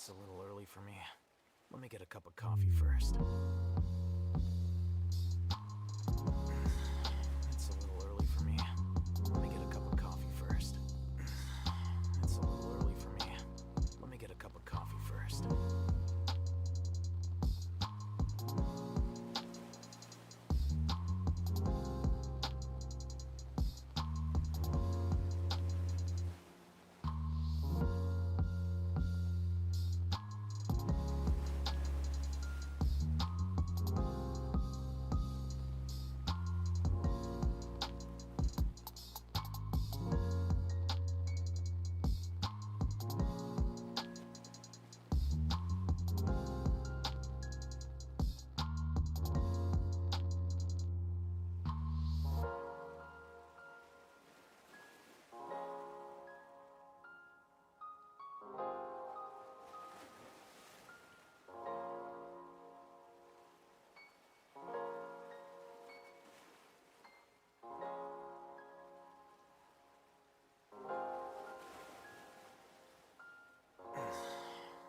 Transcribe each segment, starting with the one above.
It's a little early for me. Let me get a cup of coffee first. It's a little early for me. Let me get a cup of coffee first. It's a little early for me. Let me get a cup of coffee first.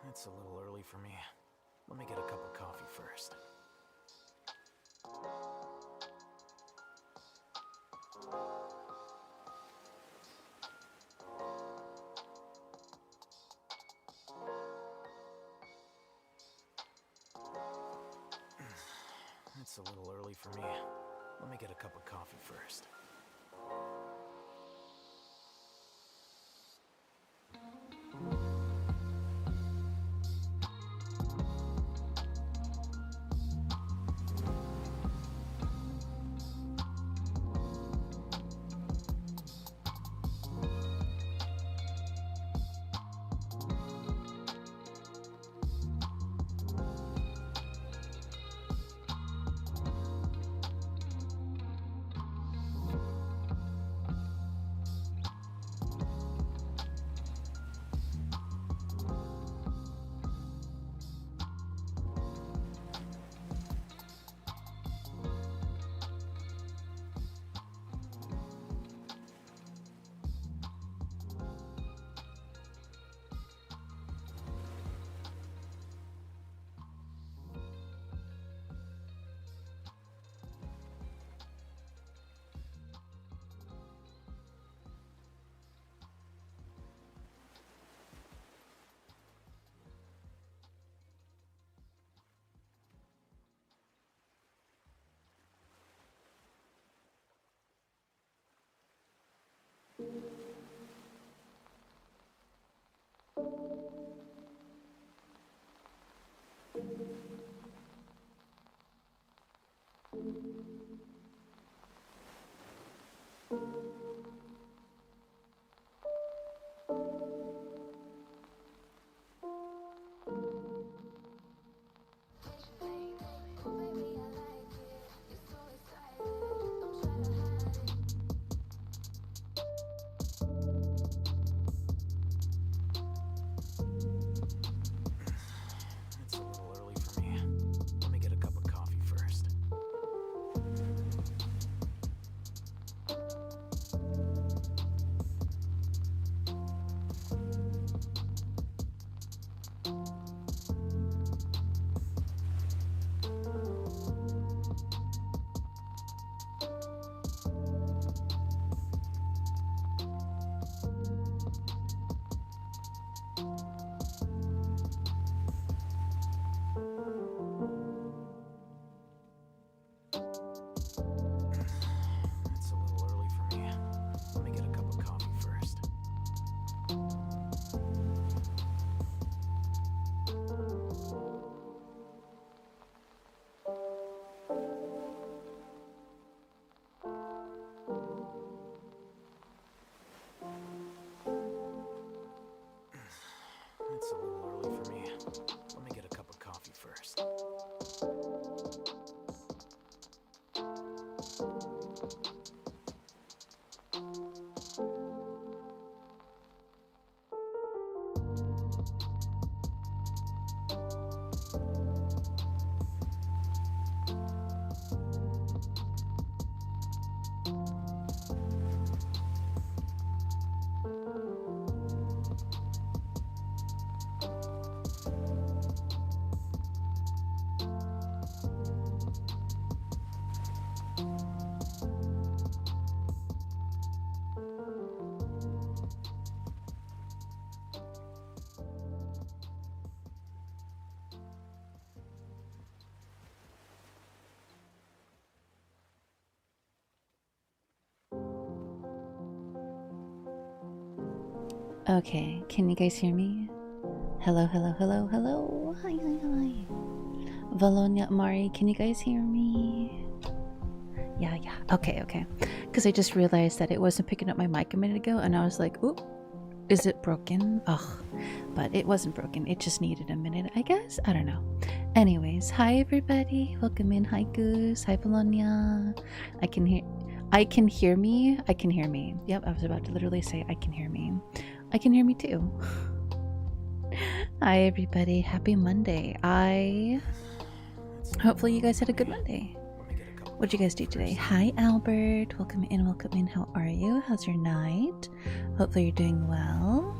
It's a little early for me. Let me get a cup of coffee first. It's a little early for me. Let me get a cup of coffee first. Okay, can you guys hear me? Hello, hello, hello, hello. Hi, hi, hi. Valonia, Mari, can you guys hear me? Yeah, yeah. Okay, okay. Because I just realized that it wasn't picking up my mic a minute ago, and I was like, oop, is it broken? Ugh. But it wasn't broken. It just needed a minute, I guess. I don't know. Anyways, hi everybody. Welcome in. Hi Goose. Hi Valonia. I can hear me. I can hear me. Yep, I was about to literally say I can hear me. I can hear me too. Hi everybody. Happy Monday. Hopefully you guys had a good Monday. What'd you guys do today? Hi Albert. Welcome in, welcome in. How are you? How's your night? Hopefully you're doing well.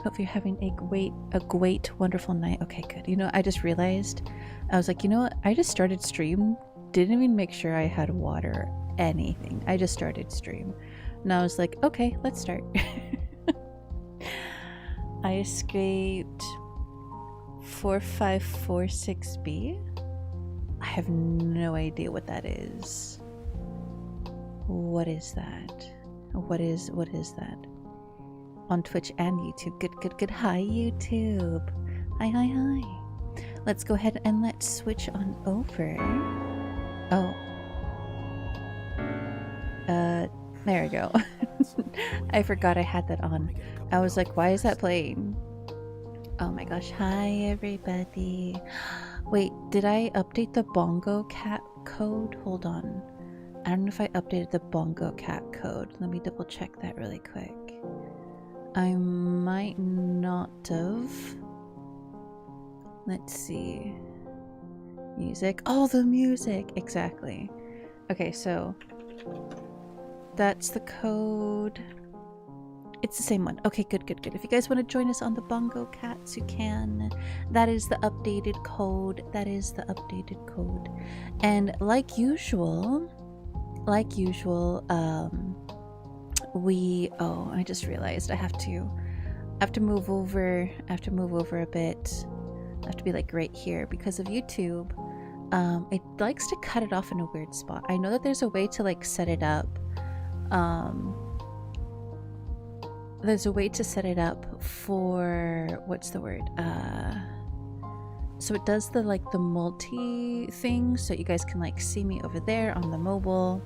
Hope you're having a great, wonderful night. Okay, good. You know, I just realized, I was like, you know what? I just started stream. Didn't even make sure I had water, anything. I just started stream. And I was like, okay, let's start. I escaped 4546B. I have no idea what that is. What is that? What is that? On Twitch and YouTube. Good. Hi, YouTube. Hi. Let's go ahead and let's switch on over. Oh. There we go. I forgot I had that on. I was like, why is that playing? Oh my gosh. Hi, everybody. Wait, did I update the Bongo Cat code? Hold on. I don't know if I updated the Bongo Cat code. Let me double check that really quick. I might not have. Let's see. Music. Oh, the music! Exactly. Okay, so that's the code. It's the same one. Okay, good. If you guys want to join us on the Bongo Cats, you can. That is the updated code. And like usual, I just realized I have to move over a bit. I have to be like right here because of YouTube. It likes to cut it off in a weird spot. I know that there's a way to like set it up. There's a way to set it up for, what's the word? So it does the like the multi thing, so you guys can like see me over there on the mobile.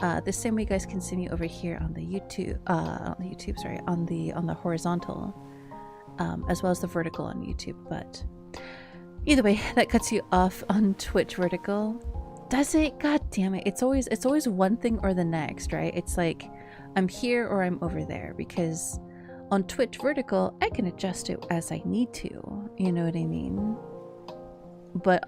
The same way you guys can see me over here on the YouTube, on the horizontal, as well as the vertical on YouTube. But either way, that cuts you off on Twitch vertical. Does it? God damn it! It's always one thing or the next, right? It's like I'm here or I'm over there, because on Twitch vertical I can adjust it as I need to. You know what I mean? But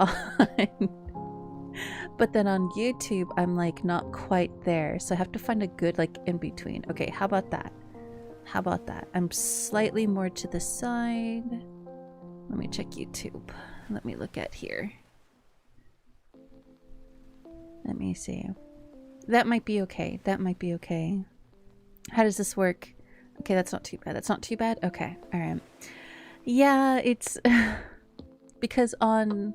but then on YouTube, I'm like not quite there. So I have to find a good like in between. Okay, how about that? I'm slightly more to the side. Let me check YouTube. Let me look at here. Let me see. That might be okay. How does this work? Okay, that's not too bad. Okay, alright. Yeah, it's because on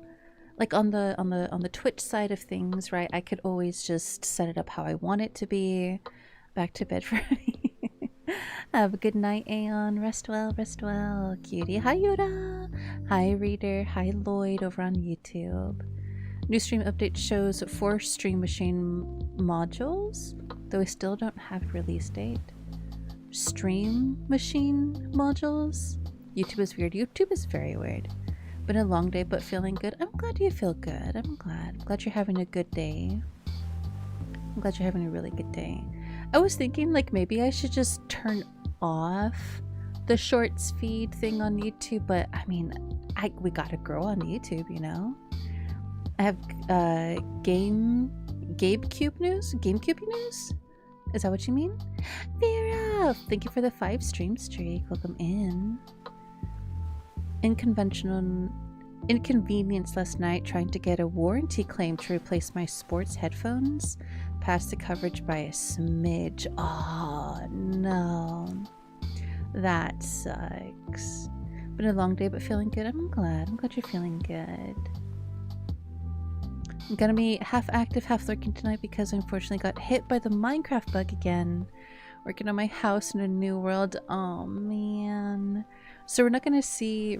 the Twitch side of things, right, I could always just set it up how I want it to be. Back to bed for me. Have a good night, Aeon. Rest well, cutie. Hi, Yoda. Hi, Reader. Hi, Lloyd over on YouTube. New stream update shows 4 stream machine modules, though I still don't have a release date. Stream machine modules? YouTube is weird. YouTube is very weird. Been a long day, but feeling good. I'm glad you feel good. I'm glad you're having a good day. I'm glad you're having a really good day. I was thinking like maybe I should just turn off the shorts feed thing on YouTube, but I mean, we gotta grow on YouTube, you know? I have GameCube news? Is that what you mean? Vera! Thank you for the 5 stream streak. Welcome in. Inconvenience last night trying to get a warranty claim to replace my sports headphones. Passed the coverage by a smidge. Oh no. That sucks. Been a long day but feeling good. I'm glad you're feeling good. I'm gonna be half active, half lurking tonight because I unfortunately got hit by the Minecraft bug again, Working on my house in a new world. Oh man. So we're not gonna see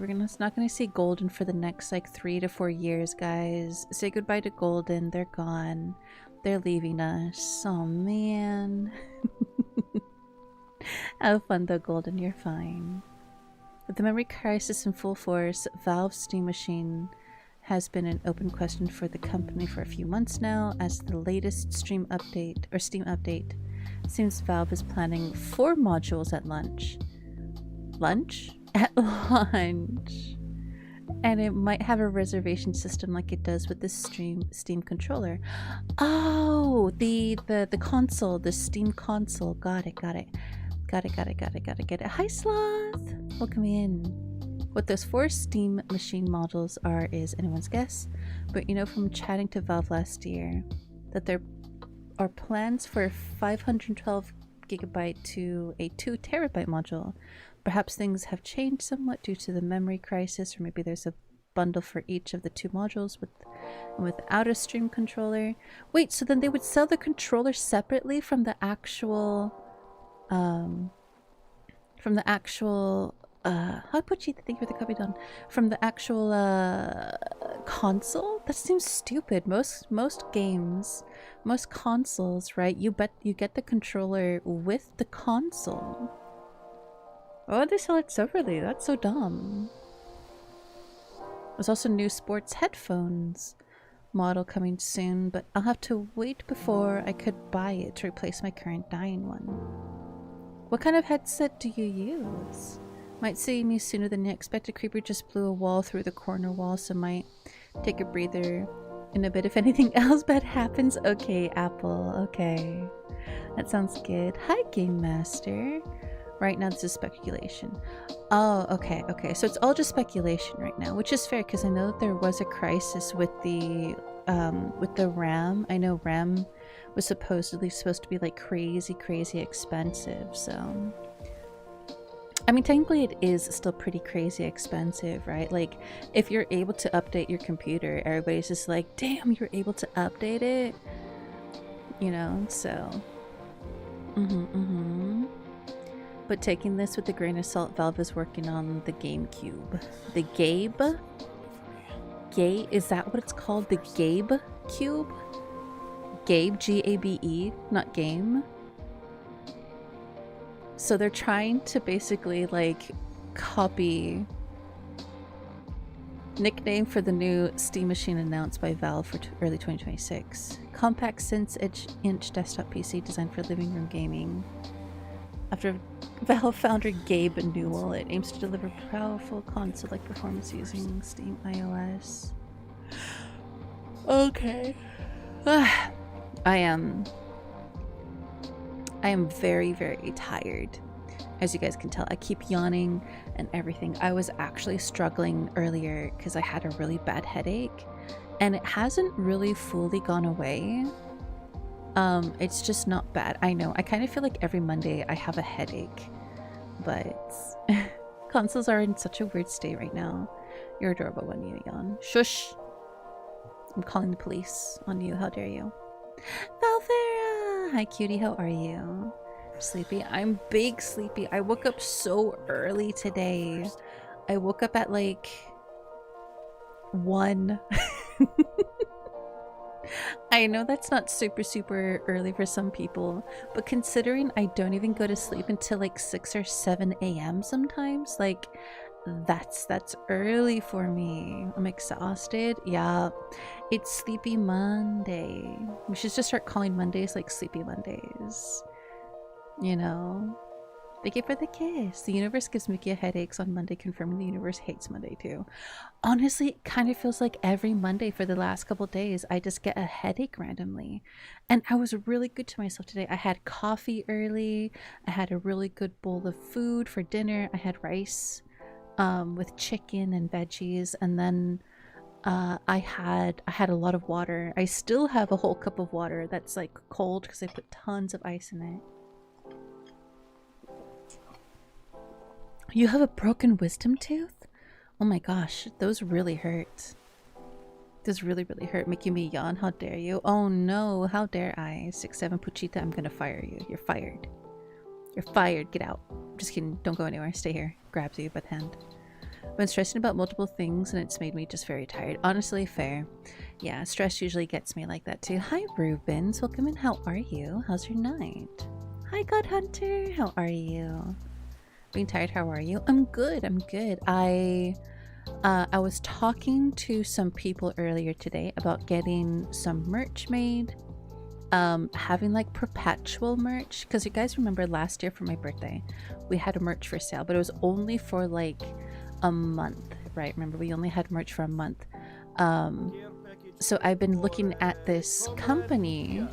Golden for the next like 3 to 4 years, guys. Say goodbye to Golden. They're gone. They're leaving us. Oh man. Have fun though, Golden. You're fine. With the memory crisis in full force, Valve's Steam Machine has been an open question for the company for a few months now. As the latest Steam update, seems Valve is planning 4 modules at launch. At launch. And it might have a reservation system like it does with the Steam controller. Oh, the console, the Steam console. Got it. Hi, Sloth. Welcome in. What those 4 Steam Machine models are is anyone's guess, but you know from chatting to Valve last year that there are plans for a 512 gigabyte to a 2 terabyte module. Perhaps things have changed somewhat due to the memory crisis, or maybe there's a bundle for each of the 2 modules with and without a Stream controller. Wait, so then they would sell the controller separately from the actual how put you think with the copy done from the actual console? That seems stupid. Most consoles, right? You get the controller with the console. Oh, they sell it separately. That's so dumb. There's also new sports headphones model coming soon, but I'll have to wait before I could buy it to replace my current dying one. What kind of headset do you use? Might see me sooner than you expected. Creeper just blew a wall through the corner wall, so might take a breather in a bit if anything else bad happens. Okay, Apple. Okay. That sounds good. Hi, Game Master. Right now, this is speculation. Oh, okay. So it's all just speculation right now, which is fair because I know that there was a crisis with the RAM. I know RAM was supposed to be like crazy expensive, so I mean technically it is still pretty crazy expensive, right? Like if you're able to update your computer, everybody's just like, damn, you're able to update it, you know. So but taking this with a grain of salt, Valve is working on the GameCube. The Gabe? Is that what it's called? The Gabe Cube? Gabe, G-A-B-E, not game. So they're trying to basically like copy nickname for the new Steam Machine announced by Valve for early 2026. Compact 6-inch desktop PC designed for living room gaming. After Valve founder Gabe Newell, it aims to deliver powerful console-like performance using Steam iOS. Okay. I am very tired. As you guys can tell, I keep yawning and everything. I was actually struggling earlier because I had a really bad headache and it hasn't really fully gone away. It's just not bad. I know, I kind of feel like every Monday I have a headache, but consoles are in such a weird state right now. You're adorable when you yawn. Shush! I'm calling the police on you. How dare you? Valvera! Hi cutie, how are you? Sleepy? I'm big sleepy. I woke up so early today. I woke up at like 1. I know that's not super early for some people, but considering I don't even go to sleep until like 6 or 7 a.m. sometimes, like that's early for me. I'm exhausted. Yeah, it's Sleepy Monday. We should just start calling Mondays like Sleepy Mondays, you know. Thank you for the kiss. The universe gives Mickey headaches on Monday, confirming the universe hates Monday too. Honestly, it kind of feels like every Monday for the last couple days I just get a headache randomly. And I was really good to myself today. I had coffee early. I had a really good bowl of food for dinner. I had rice with chicken and veggies, and then I had a lot of water. I still have a whole cup of water that's like cold because I put tons of ice in it. You have a broken wisdom tooth? Oh my gosh, those really hurt. Those really hurt, making me yawn. How dare you? Oh no, how dare I? 6'7" Puchita, I'm gonna fire you. You're fired. You're fired. Get out. Just kidding. Don't go anywhere. Stay here. Grabs you by the hand. I've been stressing about multiple things and it's made me just very tired. Honestly, fair. Yeah, stress usually gets me like that too. Hi, Rubens. Welcome in. How are you? How's your night? Hi, God Hunter. How are you? Being tired. How are you? I'm good. I'm good. I was talking to some people earlier today about getting some merch made. Having like perpetual merch, because you guys remember last year for my birthday we had a merch for sale, but it was only for like a month, right? Remember, we only had merch for a month. So I've been looking at this company.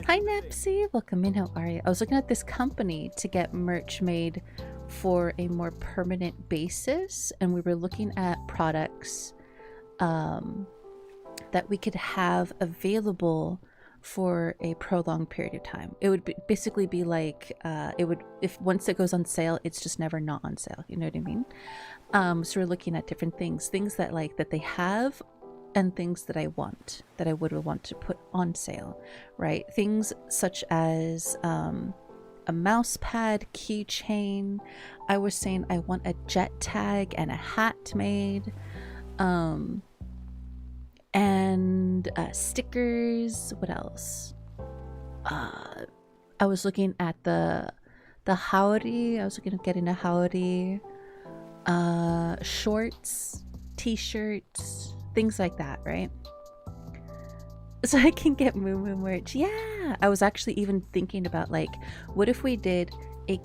Hi Nepsy, welcome in. How are you? I was looking at this company to get merch made for a more permanent basis, and we were looking at products that we could have available for a prolonged period of time. It would basically be like if once it goes on sale, it's just never not on sale, you know what I mean? So we're looking at different things that they have, and things that I want, that I would want to put on sale, right? Things such as a mouse pad, keychain. I was saying I want a jet tag and a hat made, and stickers. What else? I was looking at the 𝙼𝙎. I was looking at getting a 𝙼𝙎, shorts, t-shirts, things like that, right? So I can get Moo Moo merch. Yeah, I was actually even thinking about like, what if we did a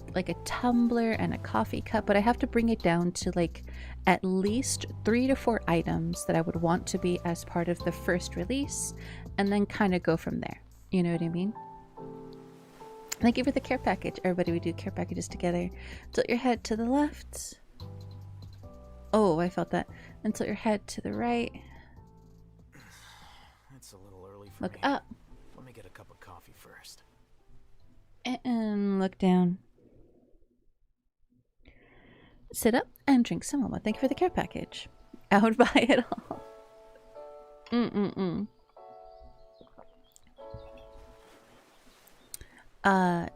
tumbler and a coffee cup, but I have to bring it down to like at least 3 to 4 items that I would want to be as part of the first release, and then kind of go from there. You know what I mean? Thank you for the care package. Everybody, we do care packages together. Tilt your head to the left. Oh, I felt that. And tilt your head to the right. It's a little early for Look me. up. Let me get a cup of coffee first. And look down. Sit up and drink some Momo. Thank you for the care package. I would buy it all.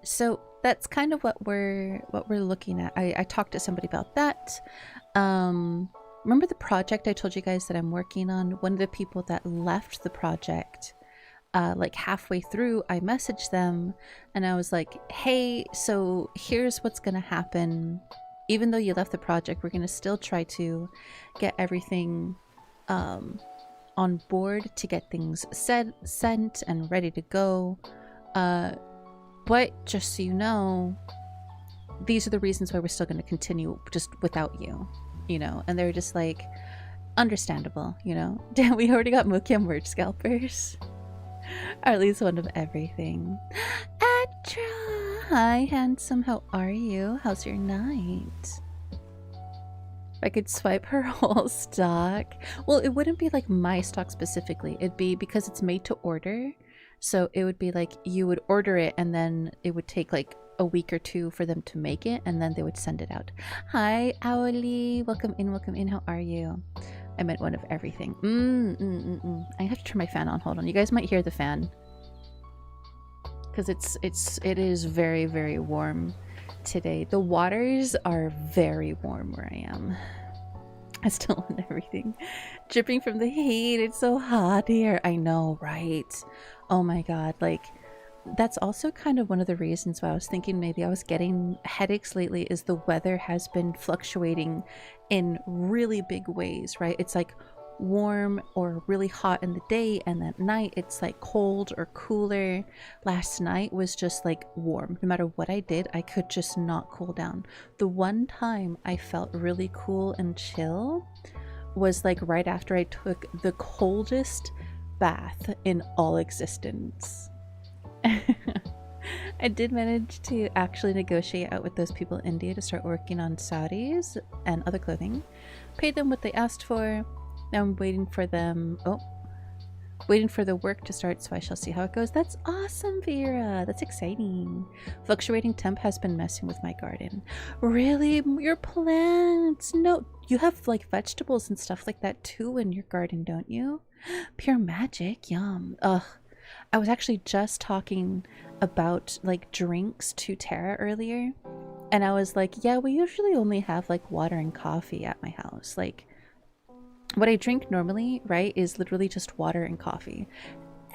So that's kind of what we're looking at. I talked to somebody about that. Remember the project I told you guys that I'm working on? One of the people that left the project, like halfway through, I messaged them and I was like, hey, so here's what's gonna happen. Even though you left the project, we're gonna still try to get everything on board to get things sent and ready to go. But just so you know, these are the reasons why we're still going to continue just without you, you know? And they're just like, understandable, you know? Damn, we already got Mukia merch scalpers. Or at least one of everything. Atra! Hi, handsome. How are you? How's your night? If I could swipe her whole stock. Well, it wouldn't be like my stock specifically. It'd be because it's made to order. So it would be like you would order it and then it would take like a week or 2 for them to make it, and then they would send it out. Hi, Aoli. Welcome in, welcome in. How are you? I meant one of everything. I have to turn my fan on. Hold on. You guys might hear the fan. Because it is very, very warm today. The waters are very warm where I am. I still want everything. Dripping from the heat. It's so hot here. I know, right? Oh my god, like that's also kind of one of the reasons why I was thinking maybe I was getting headaches lately, is the weather has been fluctuating in really big ways, right? It's like warm or really hot in the day, and at night it's like cold or cooler. Last night was just like warm. No matter what I did, I could just not cool down. The one time I felt really cool and chill was like right after I took the coldest bath in all existence. I did manage to actually negotiate out with those people in India to start working on saris and other clothing. Paid them what they asked for. Now I'm waiting for them. Waiting for the work to start, so I shall see how it goes. That's awesome, Vera. That's exciting. Fluctuating temp has been messing with my garden. Really? Your plants? No, you have like vegetables and stuff like that too in your garden, don't you? Pure magic. Yum. Ugh. I was actually just talking about like drinks to Tara earlier, and I was like, yeah, we usually only have like water and coffee at my house. Like what I drink normally, right, is literally just water and coffee.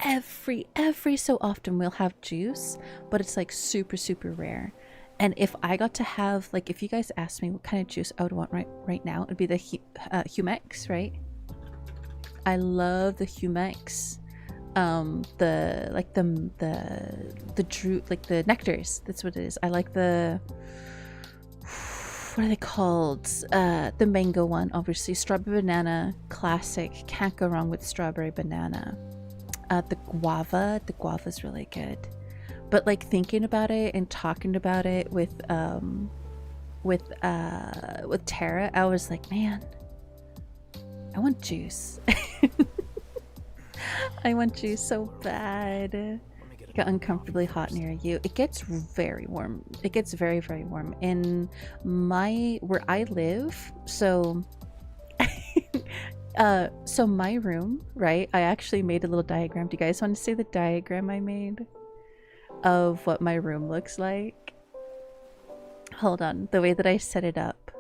Every so often we'll have juice, but it's like super rare. And if I got to have, like, if you guys asked me what kind of juice I would want right now, it'd be the Humex, right? I love the Humex. The like the like the nectars. That's what it is. I like the, what are they called? The mango one, obviously. Strawberry banana, classic. Can't go wrong with strawberry banana. The guava's really good. But like thinking about it and talking about it with Tara, I was like, man, I want juice. I want juice so bad. It got uncomfortably hot near you. It gets very warm. It gets very warm in where I live. So so my room, right? I actually made a little diagram. Do you guys want to see the diagram I made of what my room looks like? Hold on. The way that I set it up.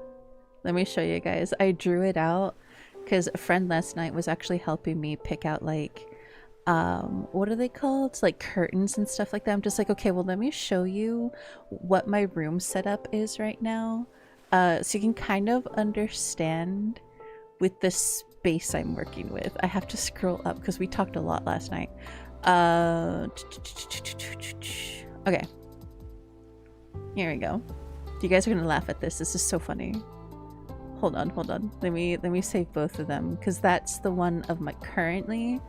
Let me show you guys. I drew it out because a friend last night was actually helping me pick out like what are they called? It's like curtains and stuff like that. I'm just like, okay, well, let me show you what my room setup is right now, so you can kind of understand with the space I'm working with. I have to scroll up because we talked a lot last night. Okay, here we go. You guys are gonna laugh at this. This is so funny. Hold on. Let me save both of them because that's the one of my currently.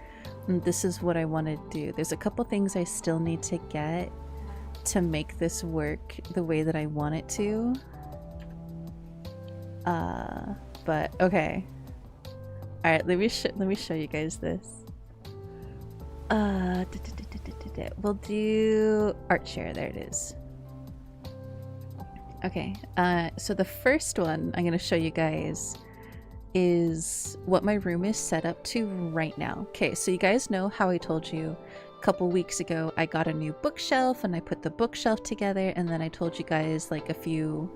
And this is what I want to do. There's a couple things I still need to get to make this work the way that I want it to. But okay. All right, let me show you guys this. We'll do art share. There it is. Okay. So the first one I'm gonna show you guys is what my room is set up to right now. Okay, so you guys know how I told you a couple weeks ago I got a new bookshelf and I put the bookshelf together, and then I told you guys like a few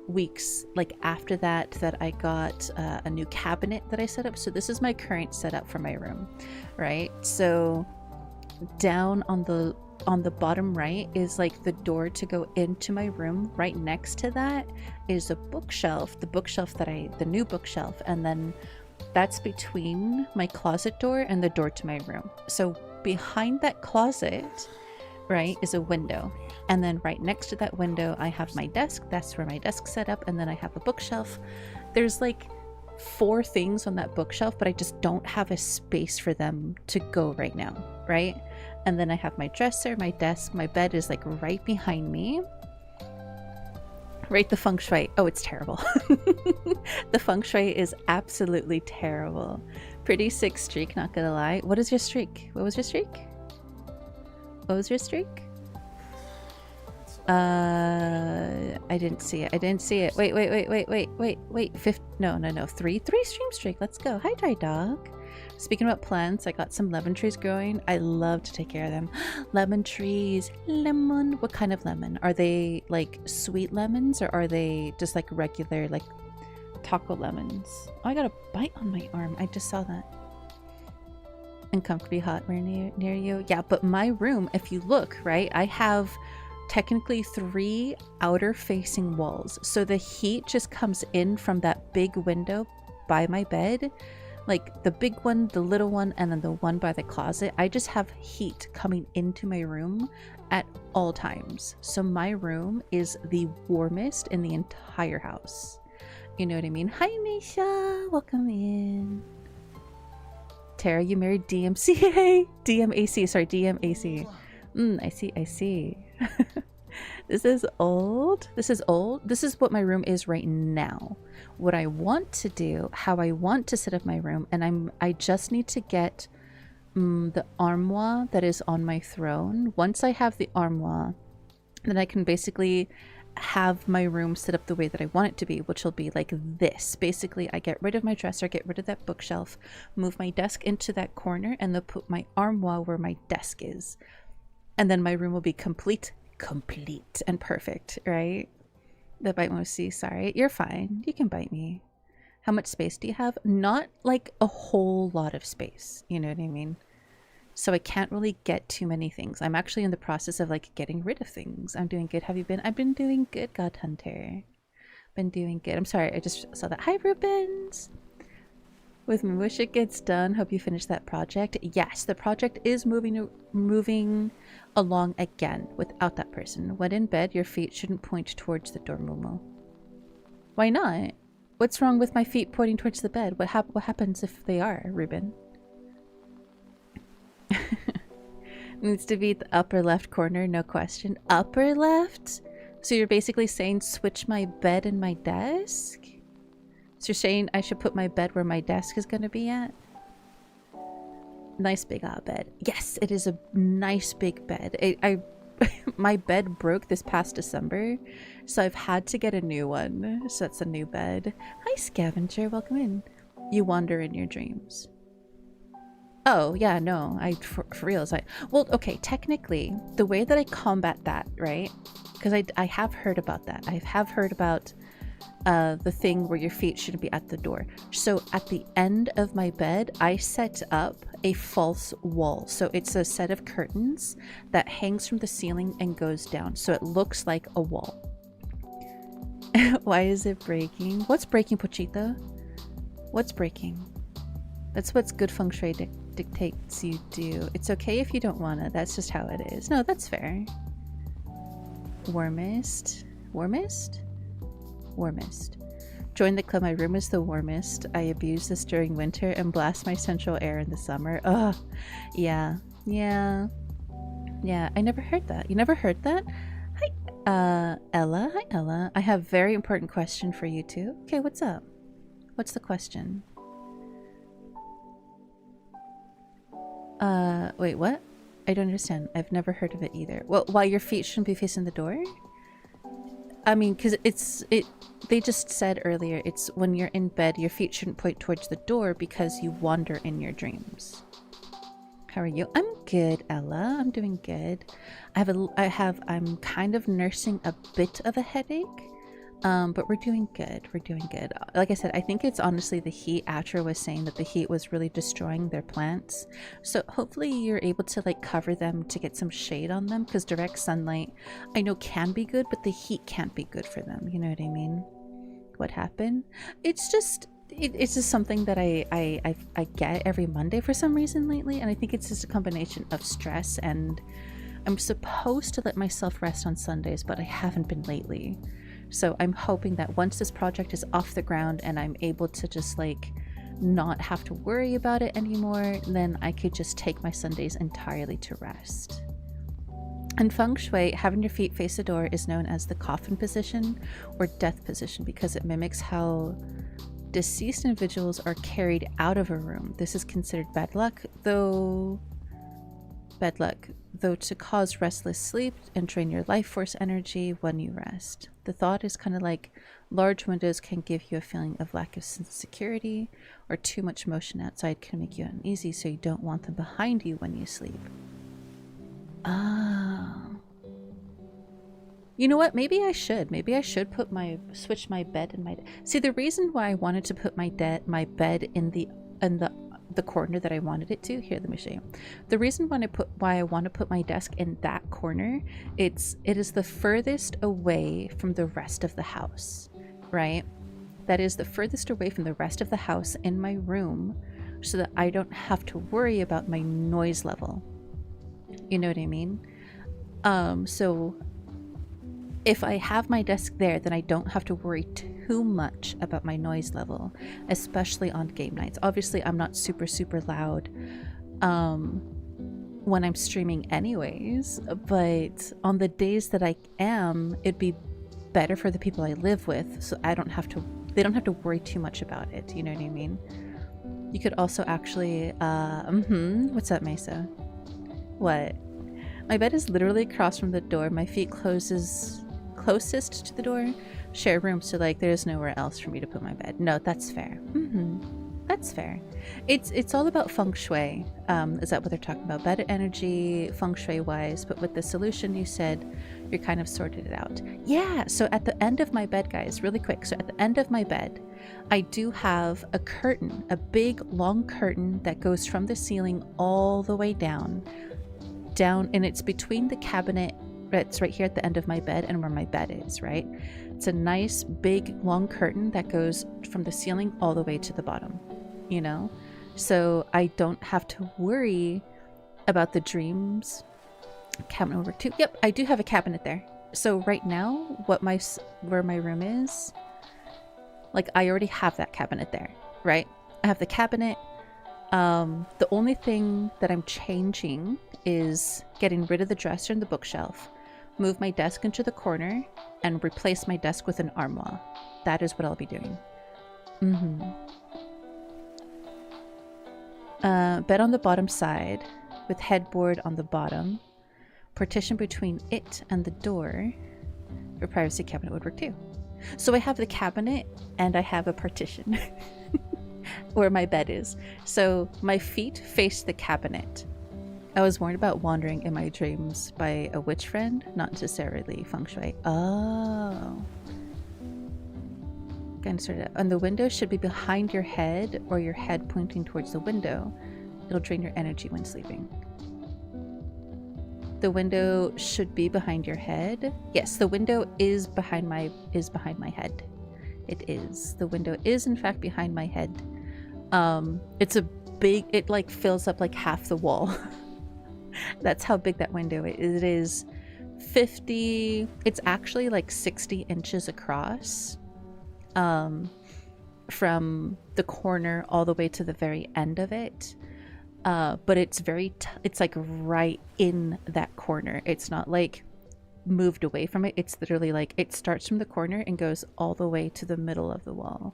weeks like after that I got a new cabinet that I set up. So this is my current setup for my room, right? So down on the bottom right is like the door to go into my room. Right next to that is a bookshelf, the new bookshelf, and then that's between my closet door and the door to my room. So behind that closet, right, is a window, and then right next to that window I have my desk. That's where my desk's set up, and then I have a bookshelf. There's like 4 things on that bookshelf, but I just don't have a space for them to go right now, right? And then I have my dresser, my desk, my bed is like right behind me. Rate the feng shui. Oh, it's terrible. The feng shui is absolutely terrible. Pretty sick streak, not gonna lie. What is your streak? What was your streak? What was your streak? I didn't see it. Wait. No. Three stream streak. Let's go. Hi, Dry Dog. Speaking about plants, I got some lemon trees growing. I love to take care of them. Lemon trees. Lemon. What kind of lemon? Are they like sweet lemons, or are they just like regular like taco lemons? Oh, I got a bite on my arm. I just saw that. Uncomfortably hot near you. Yeah, but my room, if you look, right, I have technically 3 outer facing walls. So the heat just comes in from that big window by my bed. Like the big one, the little one, and then the one by the closet. I just have heat coming into my room at all times. So my room is the warmest in the entire house. You know what I mean? Hi, Misha. Welcome in. Tara, you married DMCA? DMAC. Sorry, DMAC. I see. This is old. This is what my room is right now. What I want to do, how I want to set up my room, and I just need to get the armoire that is on my throne. Once I have the armoire, then I can basically have my room set up the way that I want it to be, which will be like this. Basically, I get rid of my dresser, get rid of that bookshelf, move my desk into that corner, and then put my armoire where my desk is. And then my room will be complete and perfect, right? The bite Moosey, sorry. You're fine. You can bite me. How much space do you have? Not like a whole lot of space. You know what I mean? So I can't really get too many things. I'm actually in the process of like getting rid of things. I'm doing good. Have you been? I've been doing good, God Hunter. Been doing good. I'm sorry, I just saw that. Hi, Rubens. With me, wish it gets done. Hope you finish that project. Yes, the project is moving along again without that person. When in bed, your feet shouldn't point towards the door, Momo. Why not? What's wrong with my feet pointing towards the bed? What happens if they are, Ruben? Needs to be the upper left corner, no question. Upper left? So you're basically saying switch my bed and my desk? So you're saying I should put my bed where my desk is going to be at? Nice big bed. Yes, it is a nice big bed. My bed broke this past December, so I've had to get a new one. So that's a new bed. Hi, Scavenger. Welcome in. You wander in your dreams. Oh, yeah, no. For reals. Well, okay, technically, the way that I combat that, right? Because I have heard about that. I have heard about the thing where your feet shouldn't be at the door. So at the end of my bed, I set up a false wall. So it's a set of curtains that hangs from the ceiling and goes down. So it looks like a wall. Why is it breaking? What's breaking, Pochito? What's breaking? That's what good feng shui dictates you do. It's okay if you don't wanna. That's just how it is. No, that's fair. Warmest? Warmest? Warmest. Join the club. My room is the warmest. I abuse this during winter and blast my central air in the summer. Ugh. Yeah. Yeah. Yeah. I never heard that. You never heard that? Hi, Ella. Hi, Ella. I have a very important question for you too. Okay, what's up? What's the question? Wait, what? I don't understand. I've never heard of it either. Well, why your feet shouldn't be facing the door? I mean, because they just said earlier, it's when you're in bed, your feet shouldn't point towards the door because you wander in your dreams. How are you? I'm good, Ella. I'm doing good. I'm kind of nursing a bit of a headache. But we're doing good. We're doing good. Like I said, I think it's honestly the heat. Atra was saying that the heat was really destroying their plants. So hopefully you're able to like cover them to get some shade on them, because direct sunlight I know can be good, but the heat can't be good for them. You know what I mean? What happened? It's just something that I get every Monday for some reason lately, and I think it's just a combination of stress, and I'm supposed to let myself rest on Sundays, but I haven't been lately. So I'm hoping that once this project is off the ground and I'm able to just like not have to worry about it anymore, then I could just take my Sundays entirely to rest. In feng shui, having your feet face the door is known as the coffin position or death position because it mimics how deceased individuals are carried out of a room. This is considered bad luck, though to cause restless sleep and drain your life force energy when you rest. The thought is kind of like large windows can give you a feeling of lack of security, or too much motion outside can make you uneasy, so you don't want them behind you when you sleep. Ah. You know what? Maybe I should switch my bed and my... See, the reason why I wanted to put my bed in the corner that I wanted it to, here, let me show you. The reason why I want to put my desk in that corner, it is the furthest away from the rest of the house, right? That is the furthest away from the rest of the house in my room, so that I don't have to worry about my noise level. You know what I mean? So if I have my desk there, then I don't have to worry too much about my noise level, especially on game nights. Obviously, I'm not super loud when I'm streaming anyways, but on the days that I am, it'd be better for the people I live with, so they don't have to worry too much about it. You know what I mean? You could also actually, what's up, Mesa? What? My bed is literally across from the door. My feet close closest to the door share rooms, so like there's nowhere else for me to put my bed. No, that's fair. That's fair. It's all about feng shui. Is that what they're talking about? Bed energy, feng shui wise. But with the solution, you said you're kind of sorted it out. Yeah. So at the end of my bed, guys, really quick. So at the end of my bed, I do have a curtain, a big long curtain that goes from the ceiling all the way down, and it's between the cabinet. It's right here at the end of my bed and where my bed is, right? It's a nice big long curtain that goes from the ceiling all the way to the bottom, you know? So I don't have to worry about the dreams. Cabinet will work too. Yep, I do have a cabinet there. So right now, where my room is, like I already have that cabinet there, right? I have the cabinet. The only thing that I'm changing is getting rid of the dresser and the bookshelf, move my desk into the corner, and replace my desk with an armoire. That is what I'll be doing. Bed on the bottom side with headboard on the bottom. Partition between it and the door. Your privacy cabinet would work too. So I have the cabinet and I have a partition where my bed is. So my feet face the cabinet. I was warned about wandering in my dreams by a witch friend, not necessarily feng shui. Oh. Kind of started out. And the window should be behind your head or your head pointing towards the window. It'll drain your energy when sleeping. The window should be behind your head. Yes, the window is behind my head. It is. The window is in fact behind my head. It's a big, it like fills up like half the wall. That's how big that window is. It is 50, it's actually like 60 inches across. From the corner all the way to the very end of it. But it's it's like right in that corner. It's not like moved away from it. It's literally like it starts from the corner and goes all the way to the middle of the wall.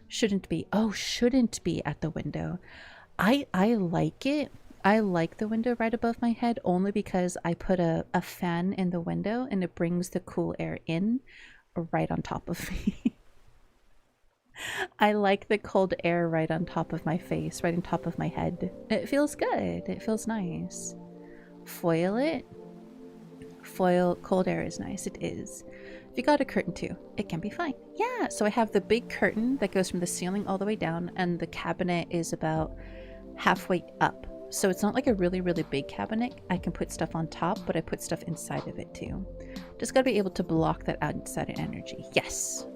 Shouldn't be at the window. I like it. I like the window right above my head only because I put a fan in the window and it brings the cool air in right on top of me. I like the cold air right on top of my face, right on top of my head. It feels good. It feels nice. Foil it. Foil cold air is nice. It is. If you got a curtain too, it can be fine. Yeah, so I have the big curtain that goes from the ceiling all the way down, and the cabinet is about halfway up. So it's not like a really, really big cabinet. I can put stuff on top, but I put stuff inside of it too. Just gotta be able to block that outside energy. Yes.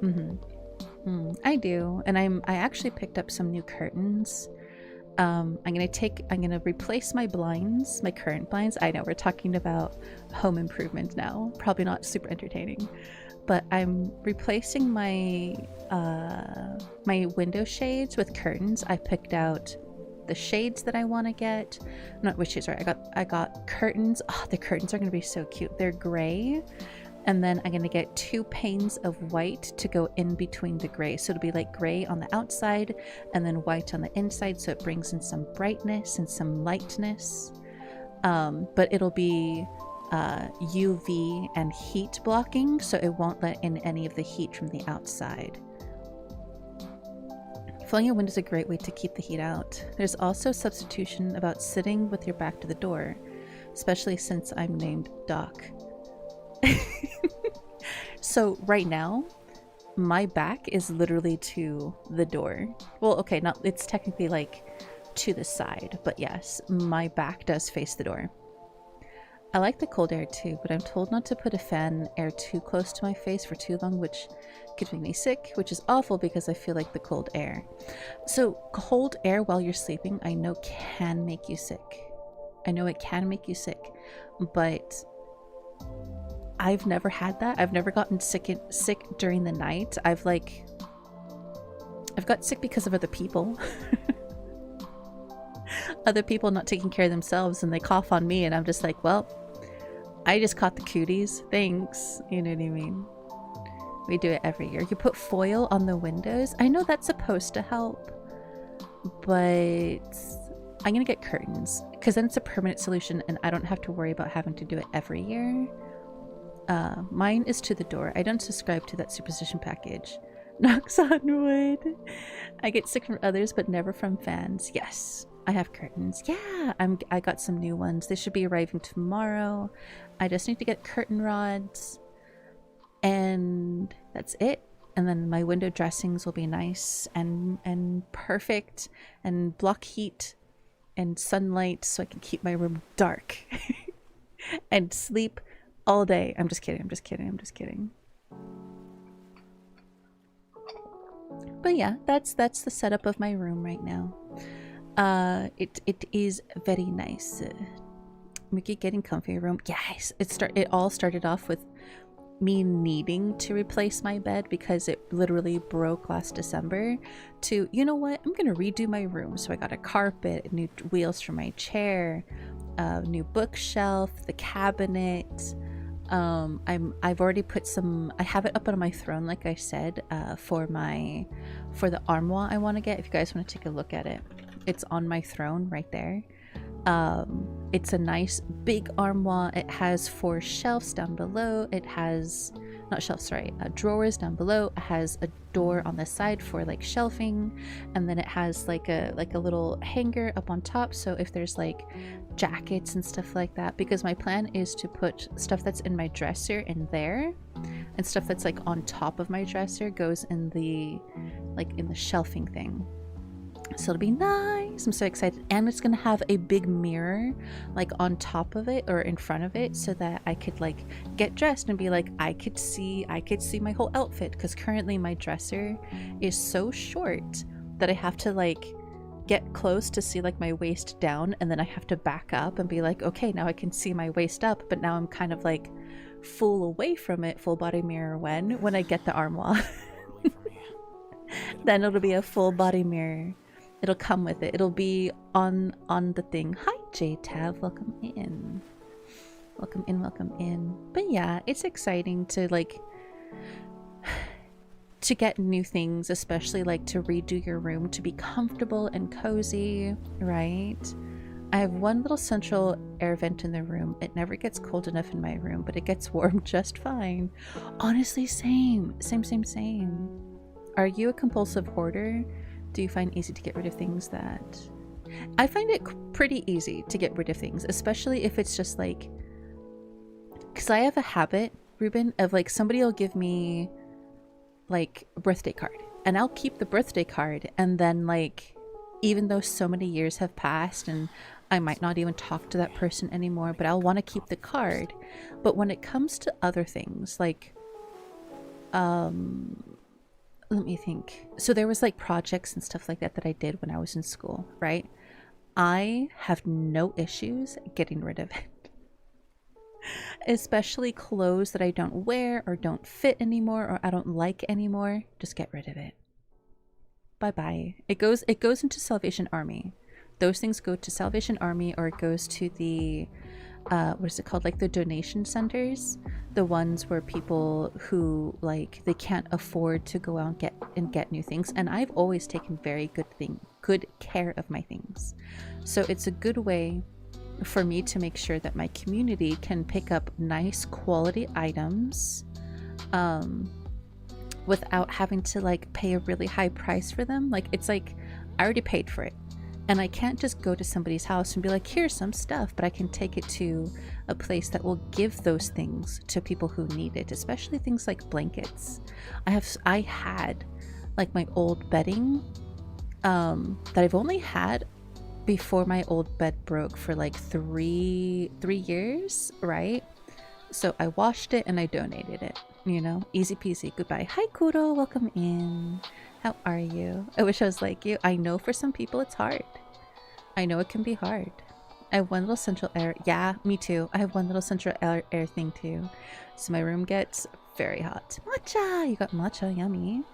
I do, and I actually picked up some new curtains. I'm gonna replace my blinds, my current blinds. I know we're talking about home improvement now, probably not super entertaining, but I'm replacing my my window shades with curtains. I picked out the shades that I want to get. Not which shades, sorry. I got curtains. Oh, the curtains are gonna be so cute. They're gray. And then I'm going to get 2 panes of white to go in between the gray. So it'll be like gray on the outside and then white on the inside. So it brings in some brightness and some lightness. But it'll be UV and heat blocking. So it won't let in any of the heat from the outside. Filling your window is a great way to keep the heat out. There's also substitution about sitting with your back to the door, especially since I'm named Doc. So right now my back is literally to the door. Well, okay, not, it's technically like to the side, but yes, my back does face the door. I like the cold air too, but I'm told not to put a fan air too close to my face for too long, which could make me sick, which is awful because I feel like the cold air. So cold air while you're sleeping, I know can make you sick. I know it can make you sick, but I've never had that. I've never gotten sick during the night. I've got sick because of other people. Other people not taking care of themselves, and they cough on me, and I'm just like, well, I just caught the cooties. Thanks. You know what I mean? We do it every year. You put foil on the windows. I know that's supposed to help, but I'm gonna get curtains because then it's a permanent solution and I don't have to worry about having to do it every year. Mine is to the door. I don't subscribe to that superstition package. Knocks on wood. I get sick from others, but never from fans. Yes, I have curtains. Yeah, I got some new ones. They should be arriving tomorrow. I just need to get curtain rods, and that's it. And then my window dressings will be nice and perfect and block heat and sunlight, so I can keep my room dark and sleep all day. I'm just kidding. I'm just kidding. I'm just kidding. But yeah, that's the setup of my room right now. It is very nice. Mickey getting comfy room. Yes, it all started off with me needing to replace my bed because it literally broke last December. To, you know what, I'm gonna redo my room. So I got a carpet, new wheels for my chair, new bookshelf, the cabinet. I've already put some, I have it up on my throne, like I said, for the armoire I want to get. If you guys want to take a look at it, it's on my throne right there. It's a nice big armoire. It has 4 shelves down below. It has, not shelves, sorry, drawers down below. It has a door on the side for like shelving, and then it has like a little hanger up on top, so if there's like jackets and stuff like that, because my plan is to put stuff that's in my dresser in there, and stuff that's like on top of my dresser goes in the shelving thing. So it'll be nice. I'm so excited. And it's gonna have a big mirror like on top of it or in front of it, so that I could like get dressed and be like, I could see my whole outfit, because currently my dresser is so short that I have to like get close to see like my waist down, and then I have to back up and be like, okay, now I can see my waist up, but now I'm kind of like full away from it, full body mirror when I get the armoire. Then it'll be a full body mirror. It'll come with it. It'll be on the thing. Hi, JTav. Welcome in. Welcome in, welcome in. But yeah, it's exciting to like to get new things, especially like to redo your room to be comfortable and cozy, right? I have one little central air vent in the room. It never gets cold enough in my room, but it gets warm just fine. Honestly, same. Are you a compulsive hoarder? Do you find it easy to get rid of things that... I find it pretty easy to get rid of things, especially if it's just like... Because I have a habit, Ruben, of like somebody will give me like a birthday card, and I'll keep the birthday card, and then like, even though so many years have passed and I might not even talk to that person anymore, but I'll want to keep the card. But when it comes to other things, like... let me think. So there was like projects and stuff like that I did when I was in school, right? I have no issues getting rid of it. Especially clothes that I don't wear or don't fit anymore or I don't like anymore. Just get rid of it. Bye-bye. It goes into Salvation Army. Those things go to Salvation Army, or it goes to the what is it called, like the donation centers, the ones where people who like they can't afford to go out and get new things. And I've always taken very good care of my things, so it's a good way for me to make sure that my community can pick up nice quality items without having to like pay a really high price for them. Like, it's like I already paid for it, and I can't just go to somebody's house and be like, here's some stuff, but I can take it to a place that will give those things to people who need it, especially things like blankets. I had like my old bedding that I've only had before my old bed broke for like three years, right? So I washed it and I donated it, you know, easy peasy. Goodbye. Hi, Kuro. Welcome in. How are you? I wish I was like you. I know for some people it's hard. I know it can be hard. I have one little central air. Yeah, me too. I have one little central air thing too. So my room gets very hot. Matcha! You got matcha. Yummy.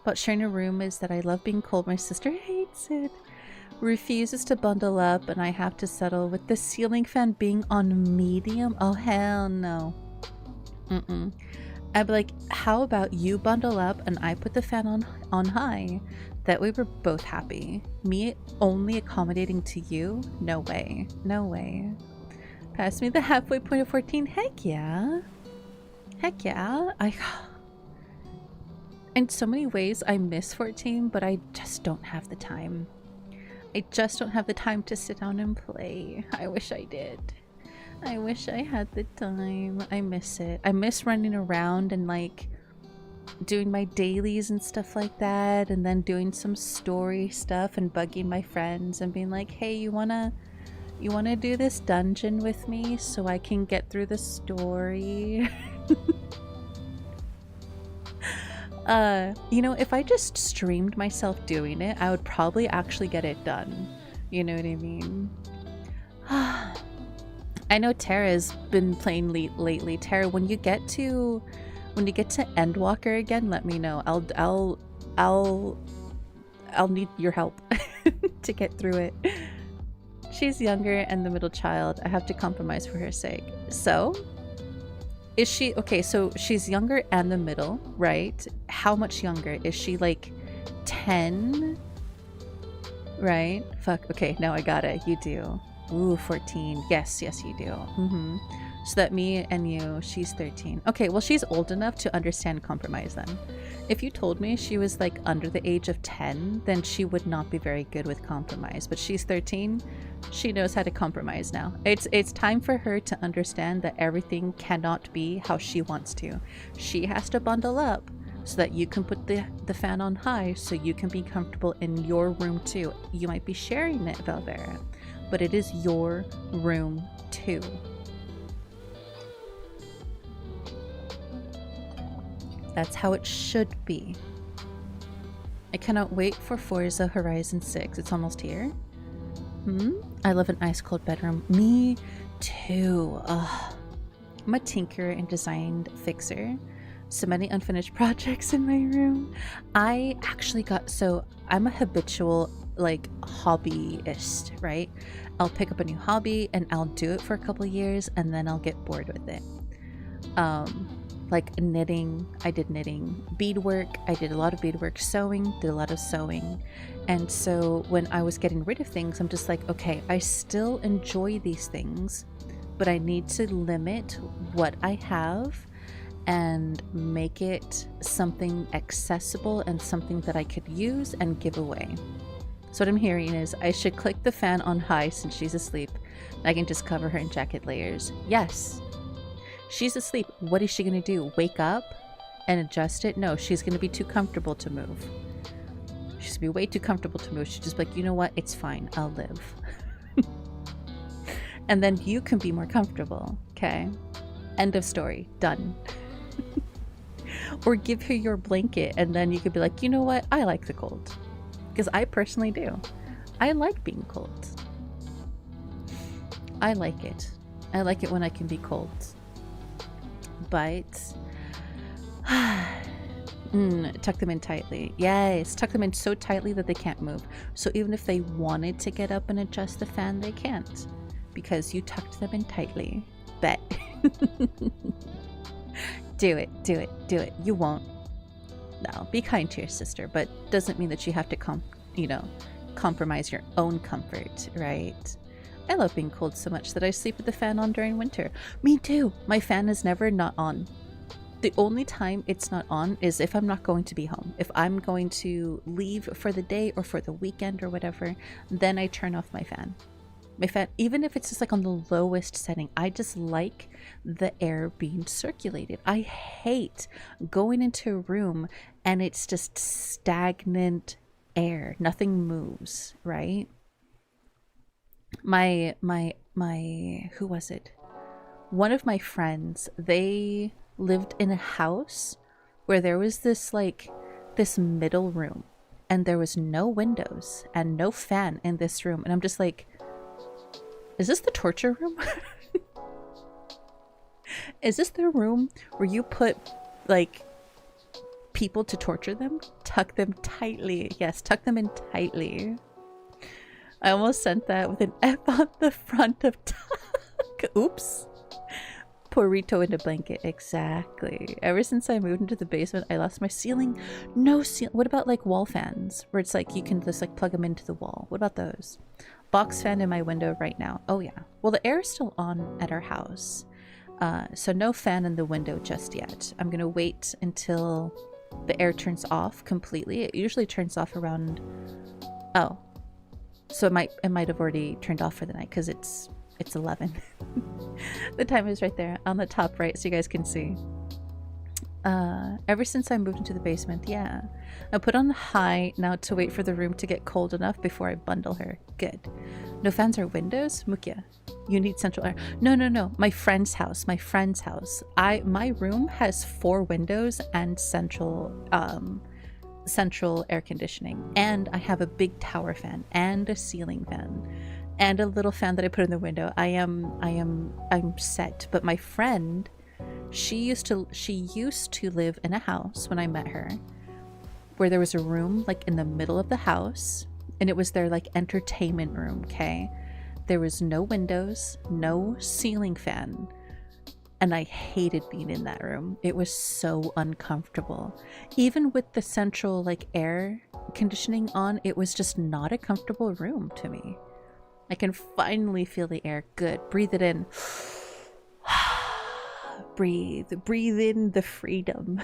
About sharing a room is that I love being cold. My sister hates it. Refuses to bundle up, and I have to settle with the ceiling fan being on medium. Oh, hell no. I'd be like, how about you bundle up and I put the fan on high? That way we're both happy. Me only accommodating to you? No way. No way. Pass me the halfway point of 14. Heck yeah. Heck yeah. In so many ways, I miss 14, but I just don't have the time. I just don't have the time to sit down and play. I wish I did. I wish I had the time. I miss it. I miss running around and like doing my dailies and stuff like that, and then doing some story stuff and bugging my friends and being like, hey, you wanna do this dungeon with me so I can get through the story? You know, if I just streamed myself doing it, I would probably actually get it done. You know what I mean? I know Tara's been playing lately. Tara, when you get to Endwalker again, let me know. I'll need your help to get through it. She's younger and the middle child. I have to compromise for her sake. So, is she okay? So she's younger and the middle, right? How much younger? Is she like 10? Right? Fuck. Okay, now I got it. You do. Ooh, 14. Yes, you do. So that me and you, she's 13. Okay, well, she's old enough to understand compromise then. If you told me she was like under the age of 10, then she would not be very good with compromise. But she's 13. She knows how to compromise now. It's time for her to understand that everything cannot be how she wants to. She has to bundle up so that you can put the fan on high so you can be comfortable in your room too. You might be sharing it, Velvera, but it is your room too. That's how it should be. I cannot wait for Forza Horizon 6. It's almost here. I love an ice cold bedroom. Me too. Ugh. I'm a tinker and design fixer. So many unfinished projects in my room. I actually I'm a habitual like hobbyist, right? I'll pick up a new hobby and I'll do it for a couple years and then I'll get bored with it. Like knitting, I did knitting. Beadwork, I did a lot of beadwork. Sewing, did a lot of sewing. And so when I was getting rid of things, I'm just like, okay, I still enjoy these things, but I need to limit what I have and make it something accessible and something that I could use and give away. So what I'm hearing is I should click the fan on high since she's asleep. I can just cover her in jacket layers. Yes. She's asleep. What is she going to do? Wake up and adjust it? No, she's going to be too comfortable to move. She's going to be way too comfortable to move. She's just like, you know what? It's fine. I'll live. And then you can be more comfortable. Okay? End of story. Done. Or give her your blanket and then you could be like, you know what? I like the cold. Because I personally do. I like being cold. I like it. I like it when I can be cold. But tuck them in tightly. Yes, tuck them in so tightly that they can't move. So even if they wanted to get up and adjust the fan, they can't. Because you tucked them in tightly. Bet. Do it, do it, do it. You won't. No, be kind to your sister, but doesn't mean that you have to compromise your own comfort, right? I love being cold so much that I sleep with the fan on during winter. Me too. My fan is never not on. The only time it's not on is if I'm not going to be home. If I'm going to leave for the day or for the weekend or whatever, then I turn off my fan. My fan, even if it's just like on the lowest setting, I just like the air being circulated. I hate going into a room and it's just stagnant air. Nothing moves, right? My who was it? One of my friends, they lived in a house where there was this middle room and there was no windows and no fan in this room. And I'm just like, is this the torture room? Is this the room where you put like people to torture them? Tuck them tightly. Yes, tuck them in tightly. I almost sent that with an F on the front of tuck. Oops. Poor Rito in a blanket. Exactly. Ever since I moved into the basement, I lost my ceiling. No ceiling. What about like wall fans? Where it's like you can just like plug them into the wall. What about those? Box fan in my window right now. Oh yeah. Well, the air is still on at our house. So no fan in the window just yet. I'm gonna wait until the air turns off completely. It usually turns off around, oh, so it might have already turned off for the night because it's 11. The time is right there on the top right so you guys can see. Ever since I moved into the basement, yeah. I put on high now to wait for the room to get cold enough before I bundle her. Good. No fans or windows? Mukya, you need central air. No. My friend's house. My room has 4 windows and central air conditioning. And I have a big tower fan and a ceiling fan and a little fan that I put in the window. I'm set. But my friend, she used to live in a house when I met her where there was a room like in the middle of the house, and it was their like entertainment room. Okay, there was no windows, no ceiling fan, and I hated being in that room. It was so uncomfortable. Even with the central like air conditioning on, it was just not a comfortable room to me. I can finally feel the air. Good. Breathe it in. Breathe in the freedom.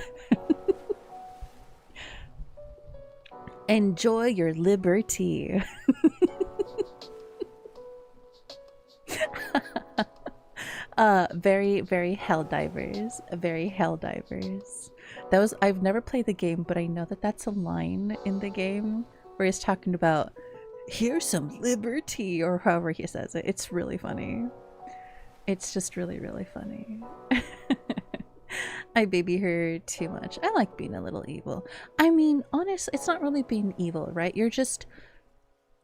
Enjoy your liberty. Very Helldivers. Very Helldivers. I've never played the game, but I know that that's a line in the game where he's talking about here's some liberty, or however he says it. It's really funny. It's just really funny. I baby her too much. I like being a little evil. I mean, honestly, it's not really being evil, right? You're just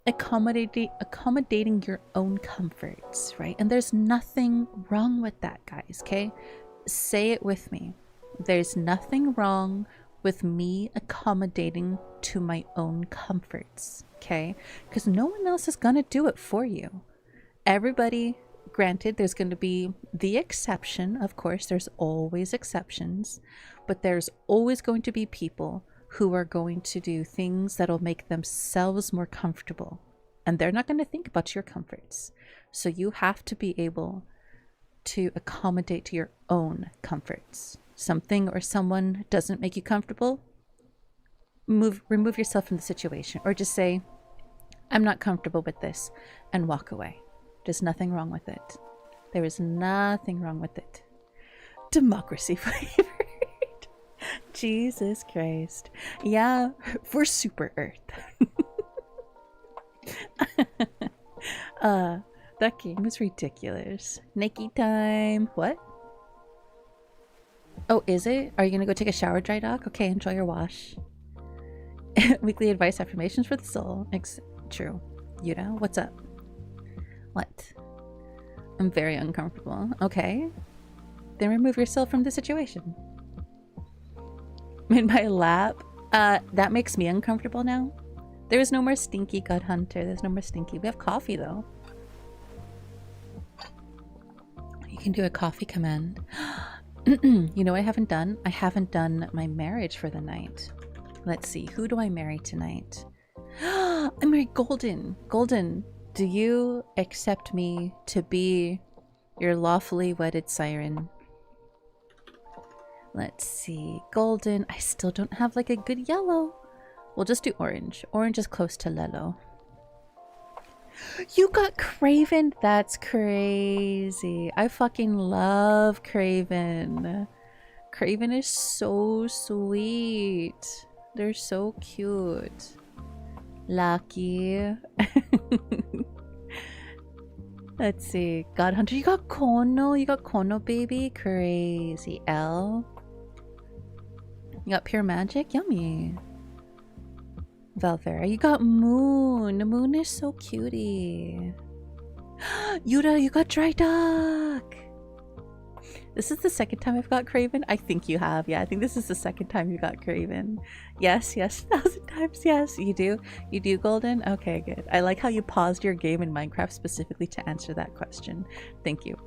accommodating your own comforts, right? And there's nothing wrong with that, guys, okay? Say it with me. There's nothing wrong with me accommodating to my own comforts, okay? Because no one else is gonna do it for you. Everybody, granted, there's going to be the exception. Of course, there's always exceptions, but there's always going to be people who are going to do things that'll make themselves more comfortable, and they're not going to think about your comforts. So you have to be able to accommodate to your own comforts. Something or someone doesn't make you comfortable, remove yourself from the situation, or just say, I'm not comfortable with this, and walk away. There's nothing wrong with it. There is nothing wrong with it. Democracy flavored. Jesus Christ. Yeah, for Super Earth. That game is ridiculous. Nikki time. What? Oh, is it? Are you gonna go take a shower, Dry Dock? Okay, enjoy your wash. Weekly advice affirmations for the soul. True. Yuda, what's up? What? I'm very uncomfortable. Okay. Then remove yourself from the situation. In my lap? That makes me uncomfortable now. There is no more stinky, God Hunter. There's no more stinky. We have coffee, though. You can do a coffee command. You know what I haven't done? I haven't done my marriage for the night. Let's see. Who do I marry tonight? I married Golden. Golden. Do you accept me to be your lawfully wedded siren? Let's see. Golden. I still don't have like a good yellow. We'll just do orange. Orange is close to Lelo. You got Craven? That's crazy. I fucking love Craven. Craven is so sweet. They're so cute. Lucky. Let's see. God Hunter, you got Kono. You got Kono, baby. Crazy. L. You got Pure Magic. Yummy. Valvera, you got Moon. Moon is so cutie. Yuda, you got Dry Dock. This is the second time I've got Craven. I think you have. Yeah, I think this is the second time you got Craven. Yes, 1,000 times. Yes, you do. You do, Golden? Okay, good. I like how you paused your game in Minecraft specifically to answer that question. Thank you.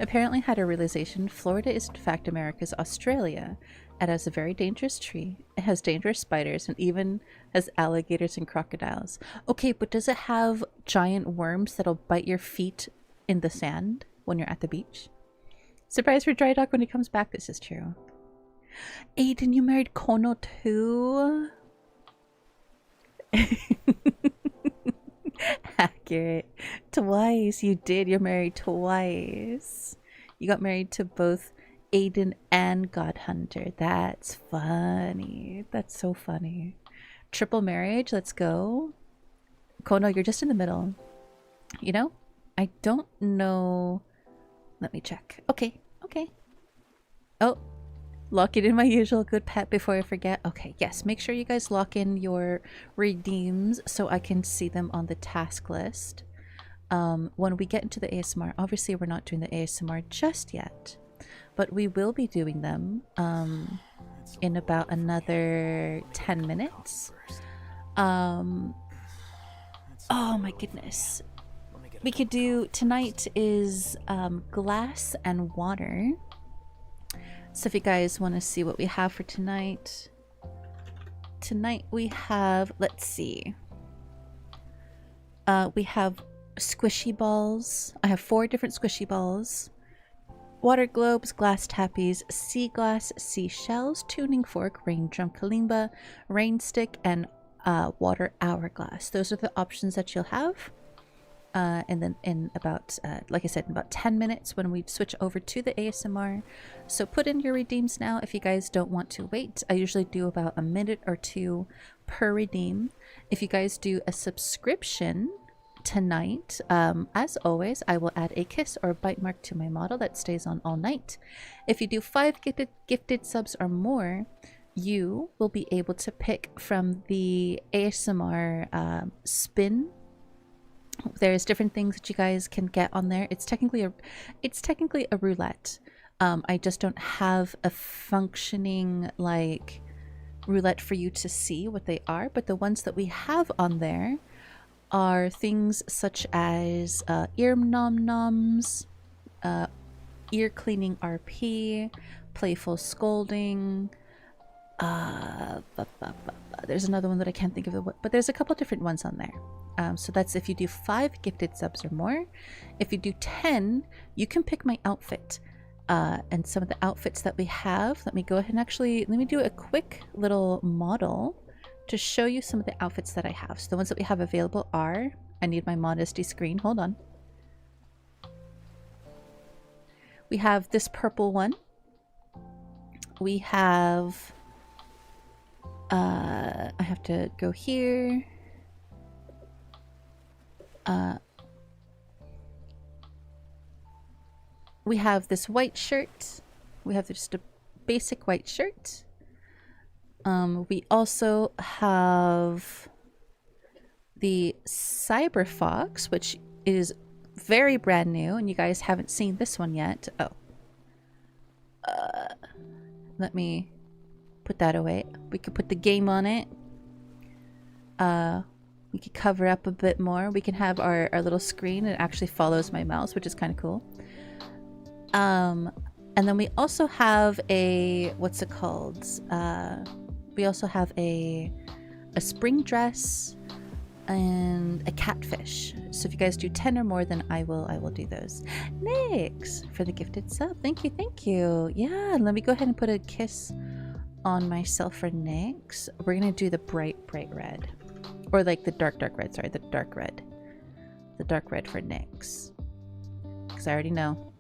Apparently had a realization Florida is in fact America's Australia. It has a very dangerous tree. It has dangerous spiders and even has alligators and crocodiles. Okay, but does it have giant worms that'll bite your feet in the sand when you're at the beach? Surprise for Dry Dock when he comes back. This is true. Aiden, you married Kono too? Accurate. Twice. You did. You're married twice. You got married to both Aiden and God Hunter. That's funny. That's so funny. Triple marriage. Let's go. Kono, you're just in the middle. You know? I don't know. Let me check. Okay. Okay. Oh. Lock it in my usual good pet before I forget. Okay, yes. Make sure you guys lock in your redeems so I can see them on the task list. When we get into the ASMR, obviously we're not doing the ASMR just yet, but we will be doing them in about another 10 minutes. Oh my goodness. We could do, tonight is glass and water. So if you guys want to see what we have for tonight, we have, let's see. We have squishy balls. I have 4 different squishy balls. Water globes, glass tappies, sea glass, seashells, tuning fork, rain drum kalimba, rain stick, and water hourglass. Those are the options that you'll have. And then in about, like I said, in about 10 minutes when we switch over to the ASMR. So put in your redeems now if you guys don't want to wait. I usually do about a minute or 2 per redeem. If you guys do a subscription tonight, as always, I will add a kiss or a bite mark to my model that stays on all night. If you do 5 gifted subs or more, you will be able to pick from the ASMR spin. There's different things that you guys can get on there. It's technically a roulette. I just don't have a functioning like roulette for you to see what they are, but the ones that we have on there are things such as ear nom noms, ear cleaning RP, playful scolding. There's another one that I can't think of, but there's a couple different ones on there. So that's if you do 5 gifted subs or more. If you do 10, you can pick my outfit. And some of the outfits that we have, let me go ahead and actually, let me do a quick little model to show you some of the outfits that I have. So the ones that we have available are, I need my modesty screen, hold on. We have this purple one. We have, I have to go here. We have this white shirt. We have just a basic white shirt. We also have the Cyber Fox, which is very brand new, and you guys haven't seen this one yet. Oh. Let me put that away. We could put the game on it. We could cover up a bit more. We can have our little screen. It actually follows my mouse, which is kind of cool. And then we also have a, what's it called? We also have a spring dress and a catfish. So if you guys do 10 or more, then I will do those. Nyx for the gifted sub. Thank you, thank you. Yeah, let me go ahead and put a kiss on myself for Nyx. We're gonna do the bright red. Or like the dark red, sorry, the dark red. The dark red for Nyx. Because I already know.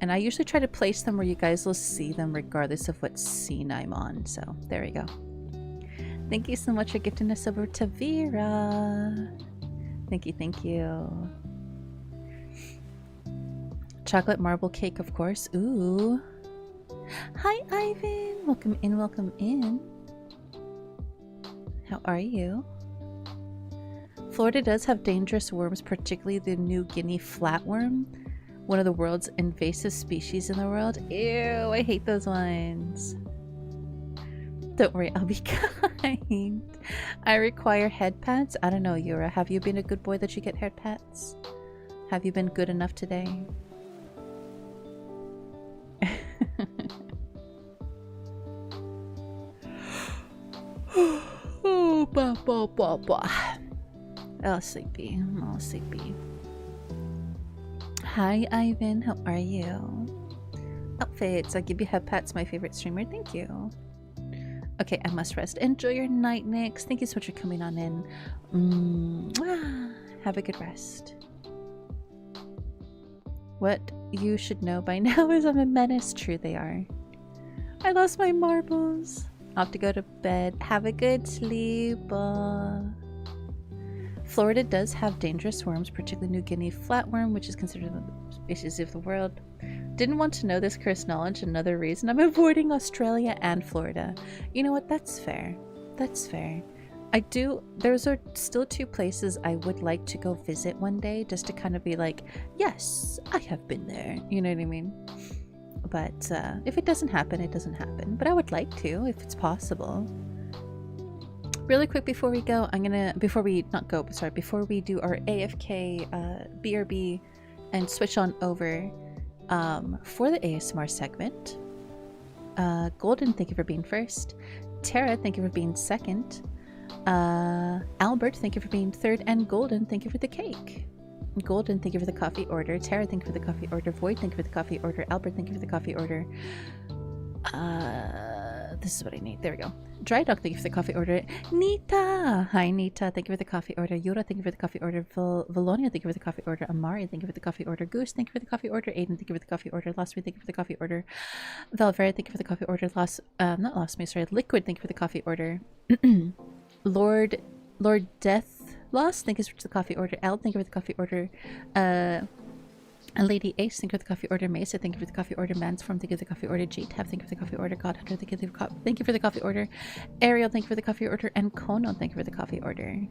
And I usually try to place them where you guys will see them regardless of what scene I'm on. So there we go. Thank you so much for gifting us over to Vera. Thank you, thank you. Chocolate marble cake, of course. Ooh. Hi, Ivan. Welcome in, welcome in. How are you? Florida does have dangerous worms, particularly the New Guinea flatworm, one of the world's invasive species in the world. Ew, I hate those ones. Don't worry, I'll be kind. I require head pats. I don't know, Yura. Have you been a good boy that you get head pats? Have you been good enough today? Oh, bah, bah, bah, bah. Oh, sleepy. I'm all sleepy. Hi, Ivan. How are you? outfits. I give you head pats, my favorite streamer. Thank you. Okay, I must rest. Enjoy your night, Nyx. Thank you so much for coming on in. Have a good rest. What you should know by now is I'm a menace. True, they are. I lost my marbles. I'll have to go to bed. Have a good sleep. Florida does have dangerous worms, particularly New Guinea flatworm, which is considered one of the species of the world. Didn't want to know this cursed knowledge. Another reason I'm avoiding Australia and Florida. You know what? That's fair. That's fair. I do. Those are still two places I would like to go visit one day, just to kind of be like, yes, I have been there. You know what I mean? But if it doesn't happen, it doesn't happen. But I would like to, if it's possible. Really quick before we go, before we do our AFK BRB and switch on over for the ASMR segment. Golden, thank you for being first. Tara, thank you for being second. Albert, thank you for being third. And Golden, thank you for the cake. Golden, thank you for the coffee order. Tara, thank you for the coffee order. Void, thank you for the coffee order. Albert, thank you for the coffee order. This is what I need. There we go. Dry Dog, thank you for the coffee order. Nita! Hi, Nita. Thank you for the coffee order. Yura, thank you for the coffee order. Valonia, thank you for the coffee order. Amari, thank you for the coffee order. Goose, thank you for the coffee order. Aiden, thank you for the coffee order. Lost Me, thank you for the coffee order. Valvera, thank you for the coffee order. Liquid, thank you for the coffee order. Lord Death Lost, thank you for the coffee order. L, thank you for the coffee order. Lady Ace, thank you for the coffee order. Mesa, thank you for the coffee order. Mansform, thank you for the coffee order. J-Tab, thank you for the coffee order. Godhunter, thank you for the coffee order. Ariel, thank you for the coffee order. And Kono, thank you for the coffee order.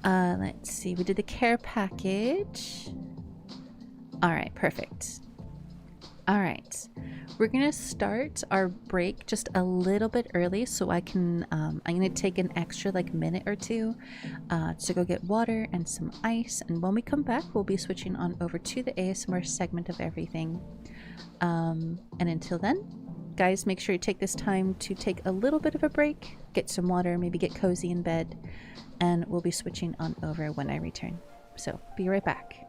Let's see. We did the care package. Alright, perfect. Alright. We're gonna start our break just a little bit early so I can, I'm gonna take an extra like minute or two to go get water and some ice, and when we come back we'll be switching on over to the ASMR segment of everything. And until then, guys, make sure you take this time to take a little bit of a break, get some water, maybe get cozy in bed, and we'll be switching on over when I return. So, be right back.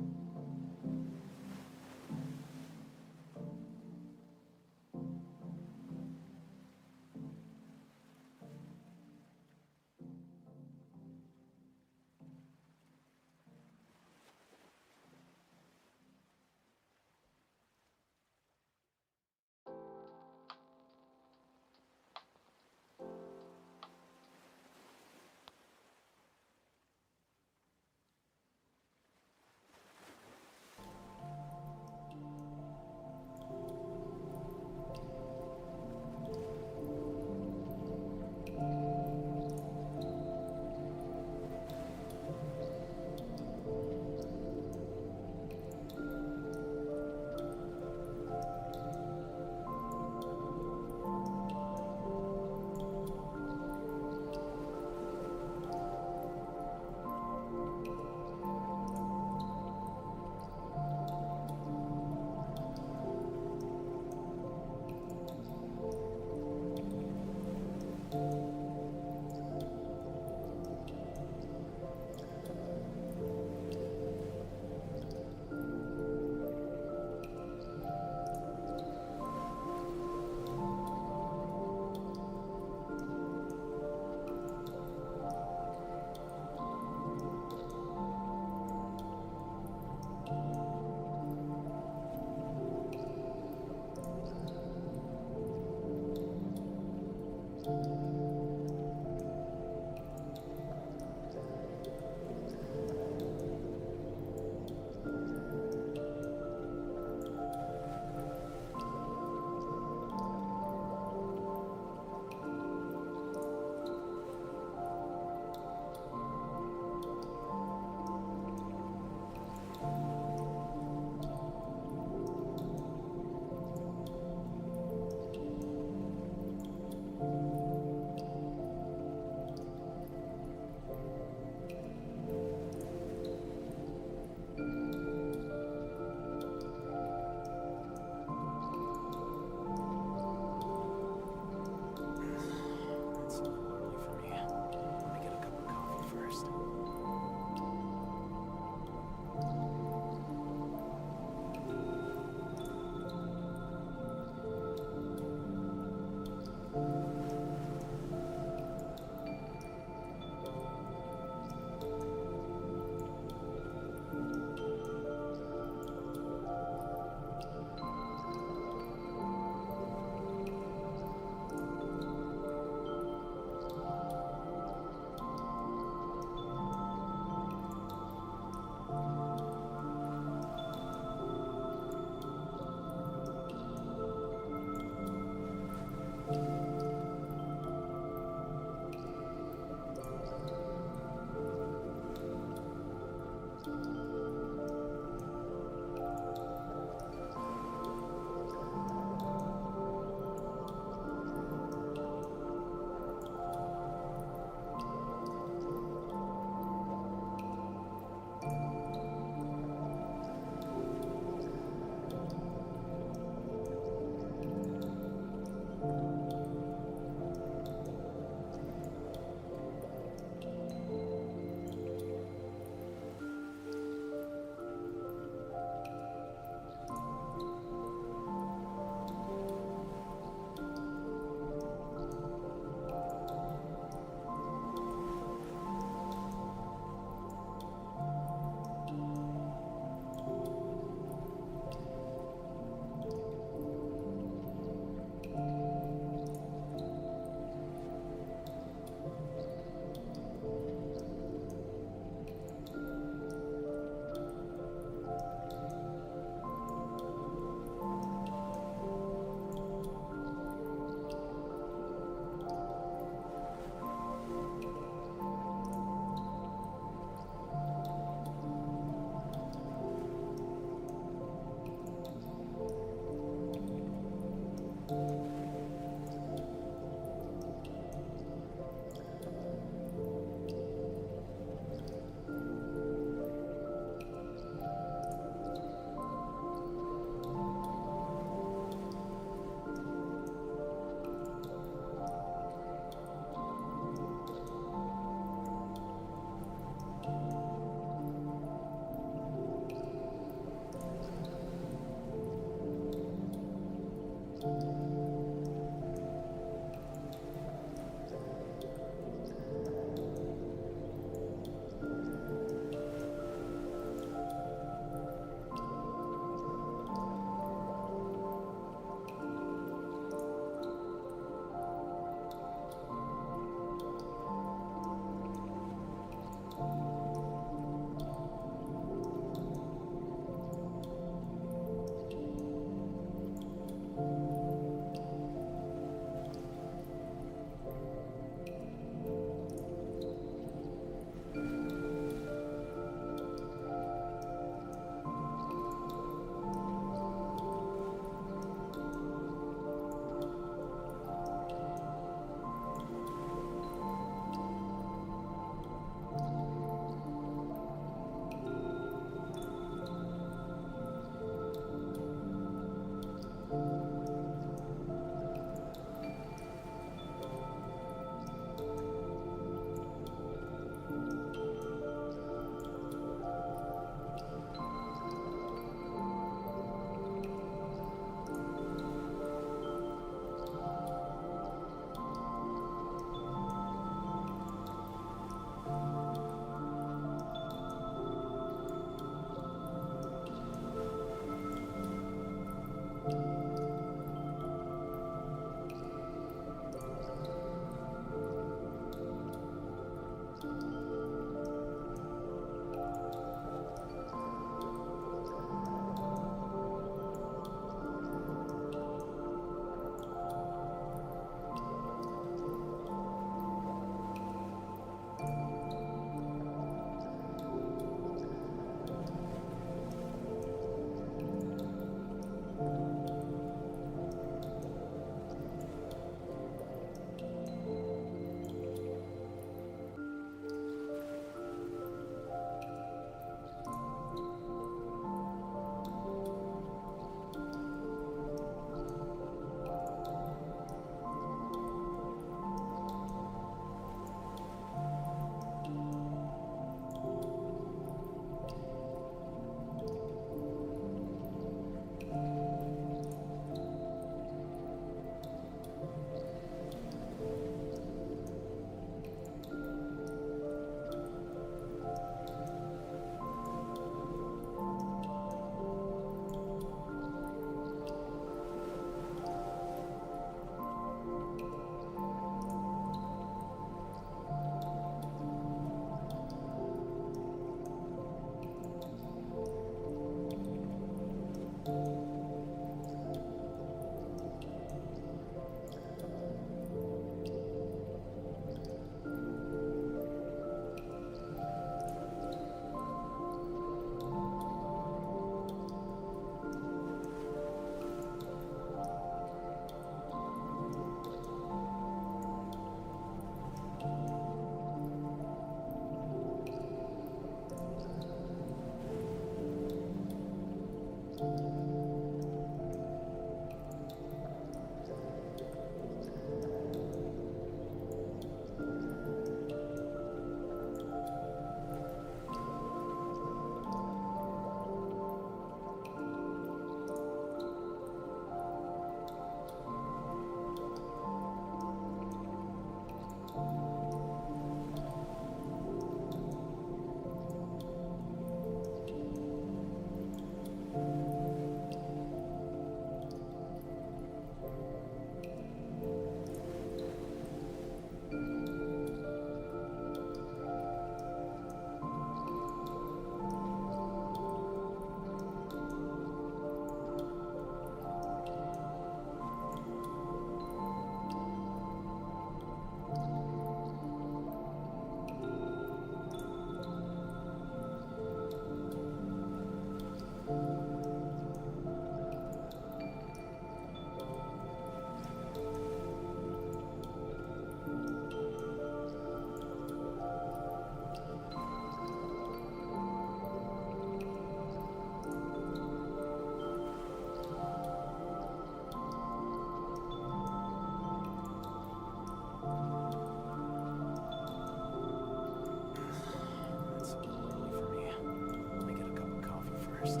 first.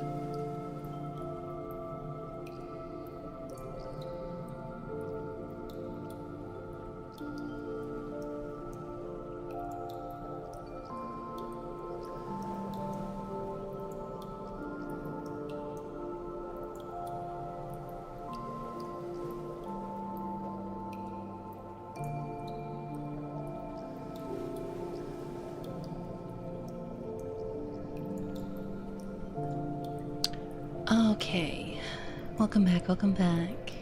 Okay, welcome back, welcome back.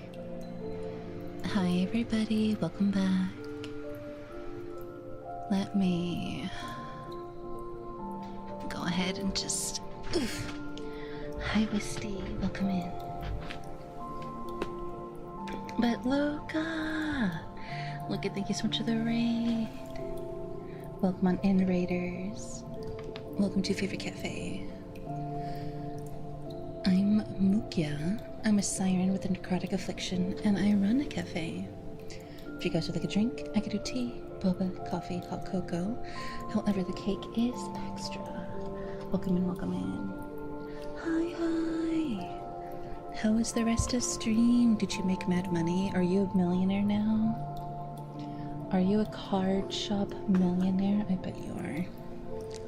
Hi everybody, welcome back. Let me go ahead and just... Oof. Hi Wisty, welcome in. But Luca! Luca, thank you so much for the raid. Welcome on in, Raiders. Welcome to Favorite Cafe. I'm Mukia. I'm a siren with a necrotic affliction, and I run a cafe. If you guys would like a drink, I could do tea, boba, coffee, hot cocoa. However, the cake is extra. Welcome in, welcome in. Hi, hi. How was the rest of stream? Did you make mad money? Are you a millionaire now? Are you a card shop millionaire? I bet you are.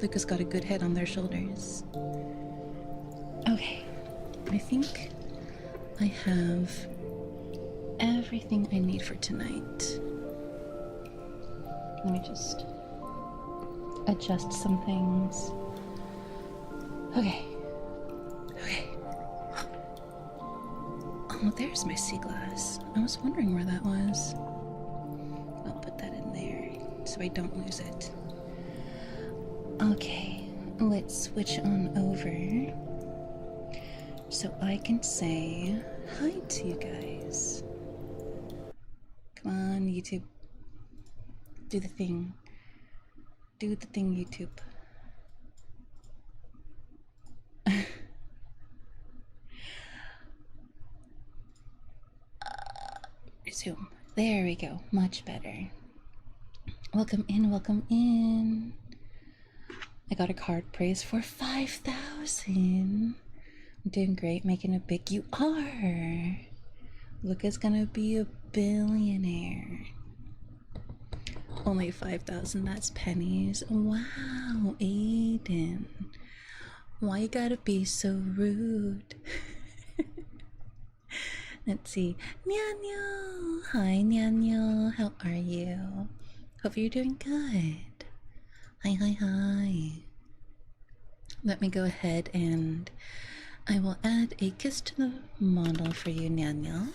Luca's got a good head on their shoulders. Okay. I think I have everything I need for tonight. Let me just adjust some things. Okay. Okay. Oh, there's my sea glass. I was wondering where that was. I'll put that in there so I don't lose it. Okay, let's switch on over. So I can say hi to you guys. Come on, YouTube. Do the thing. Do the thing, YouTube. Resume. There we go. Much better. Welcome in, welcome in. I got a card praise for 5,000. I'm doing great, making it big. You are. Luca's gonna be a billionaire. Only 5,000, that's pennies. Wow, Aiden. Why you gotta be so rude? Let's see. Nyanyo! Hi, Nyanyo. How are you? Hope you're doing good. Hi, hi, hi. Let me go ahead and I will add a kiss to the model for you, Nyanyo.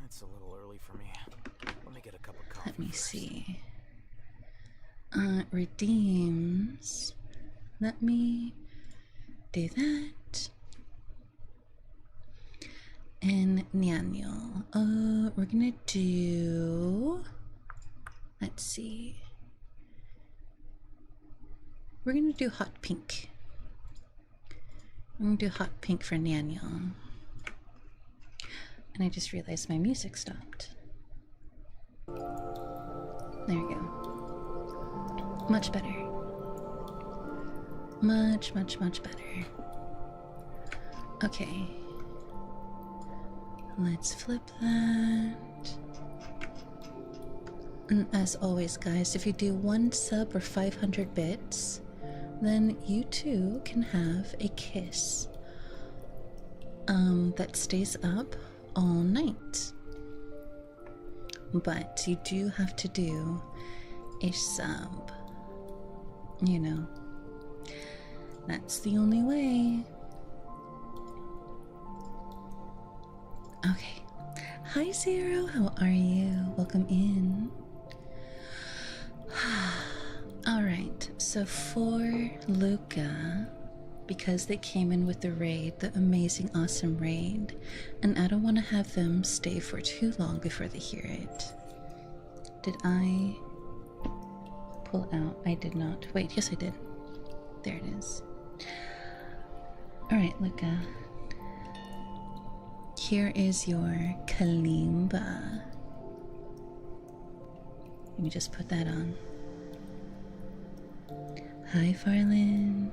It's a little early for me. Let me get a cup of coffee. Let me first. see. Redeems. Let me do that. And Nyanyo. We're gonna do... Let's see. We're gonna do hot pink. I'm gonna do hot pink for Nyanyo. And I just realized my music stopped. There we go. Much better. Much, much, much better. Okay. Let's flip that. And as always, guys, if you do 1 sub or 500 bits, then you too can have a kiss that stays up all night. But you do have to do a sub. You know, that's the only way. Okay. Hi, Zero. How are you? Welcome in. Alright, so for Luca, because they came in with the raid, the amazing, awesome raid, and I don't want to have them stay for too long before they hear it. Did I pull out? I did not. Wait, yes I did. There it is. Alright, Luca. Here is your kalimba. Let me just put that on. Hi, Farlin.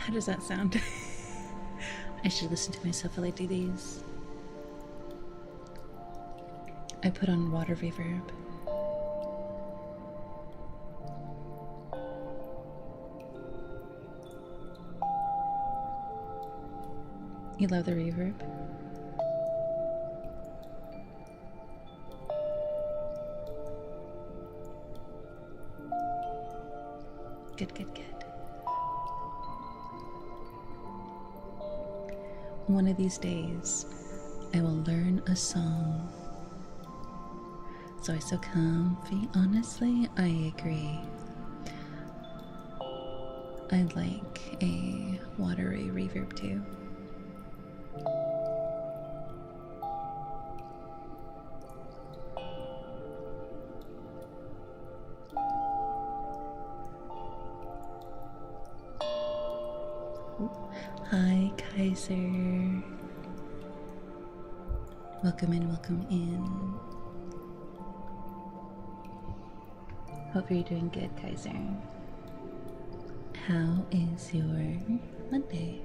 How does that sound? I should listen to myself while I do these. I put on water reverb. You love the reverb? Good, good, good. One of these days, I will learn a song. So comfy. Honestly, I agree. I like a watery reverb too. Hi, Kaiser. Welcome in, welcome in. Hope you're doing good, Kaiser. How is your Monday?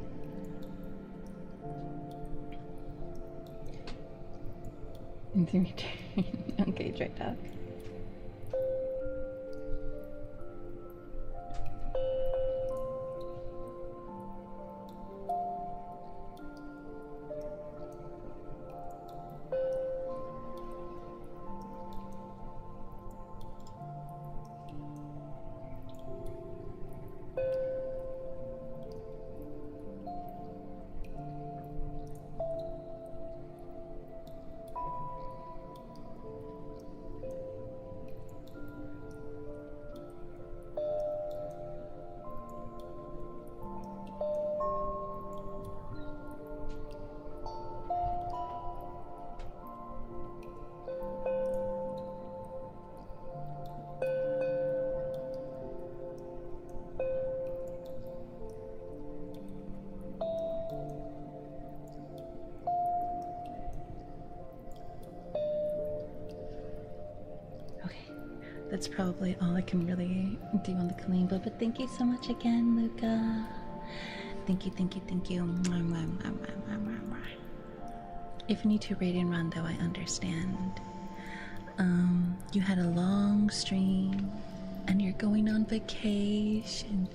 Into return. Okay, try talk. That's probably all I can really do on the kalimba, but thank you so much again, Luca. Thank you, thank you, thank you. Mwah, mwah, mwah, mwah, mwah, mwah. If you need to raid and run, though, I understand. You had a long stream, and you're going on vacation.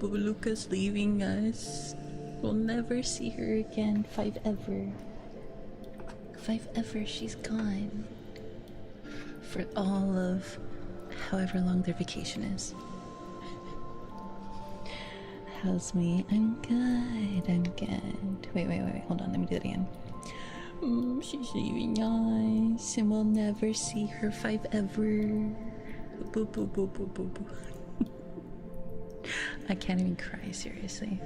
Luca's leaving us. We'll never see her again. 5 ever. 5 ever, she's gone. For all of however long their vacation is. How's me? I'm good, I'm good. Wait, hold on, let me do that again. She's leaving us, and we'll never see her 5 ever. Boo, boo, boo, boo, boo, boo. I can't even cry, seriously.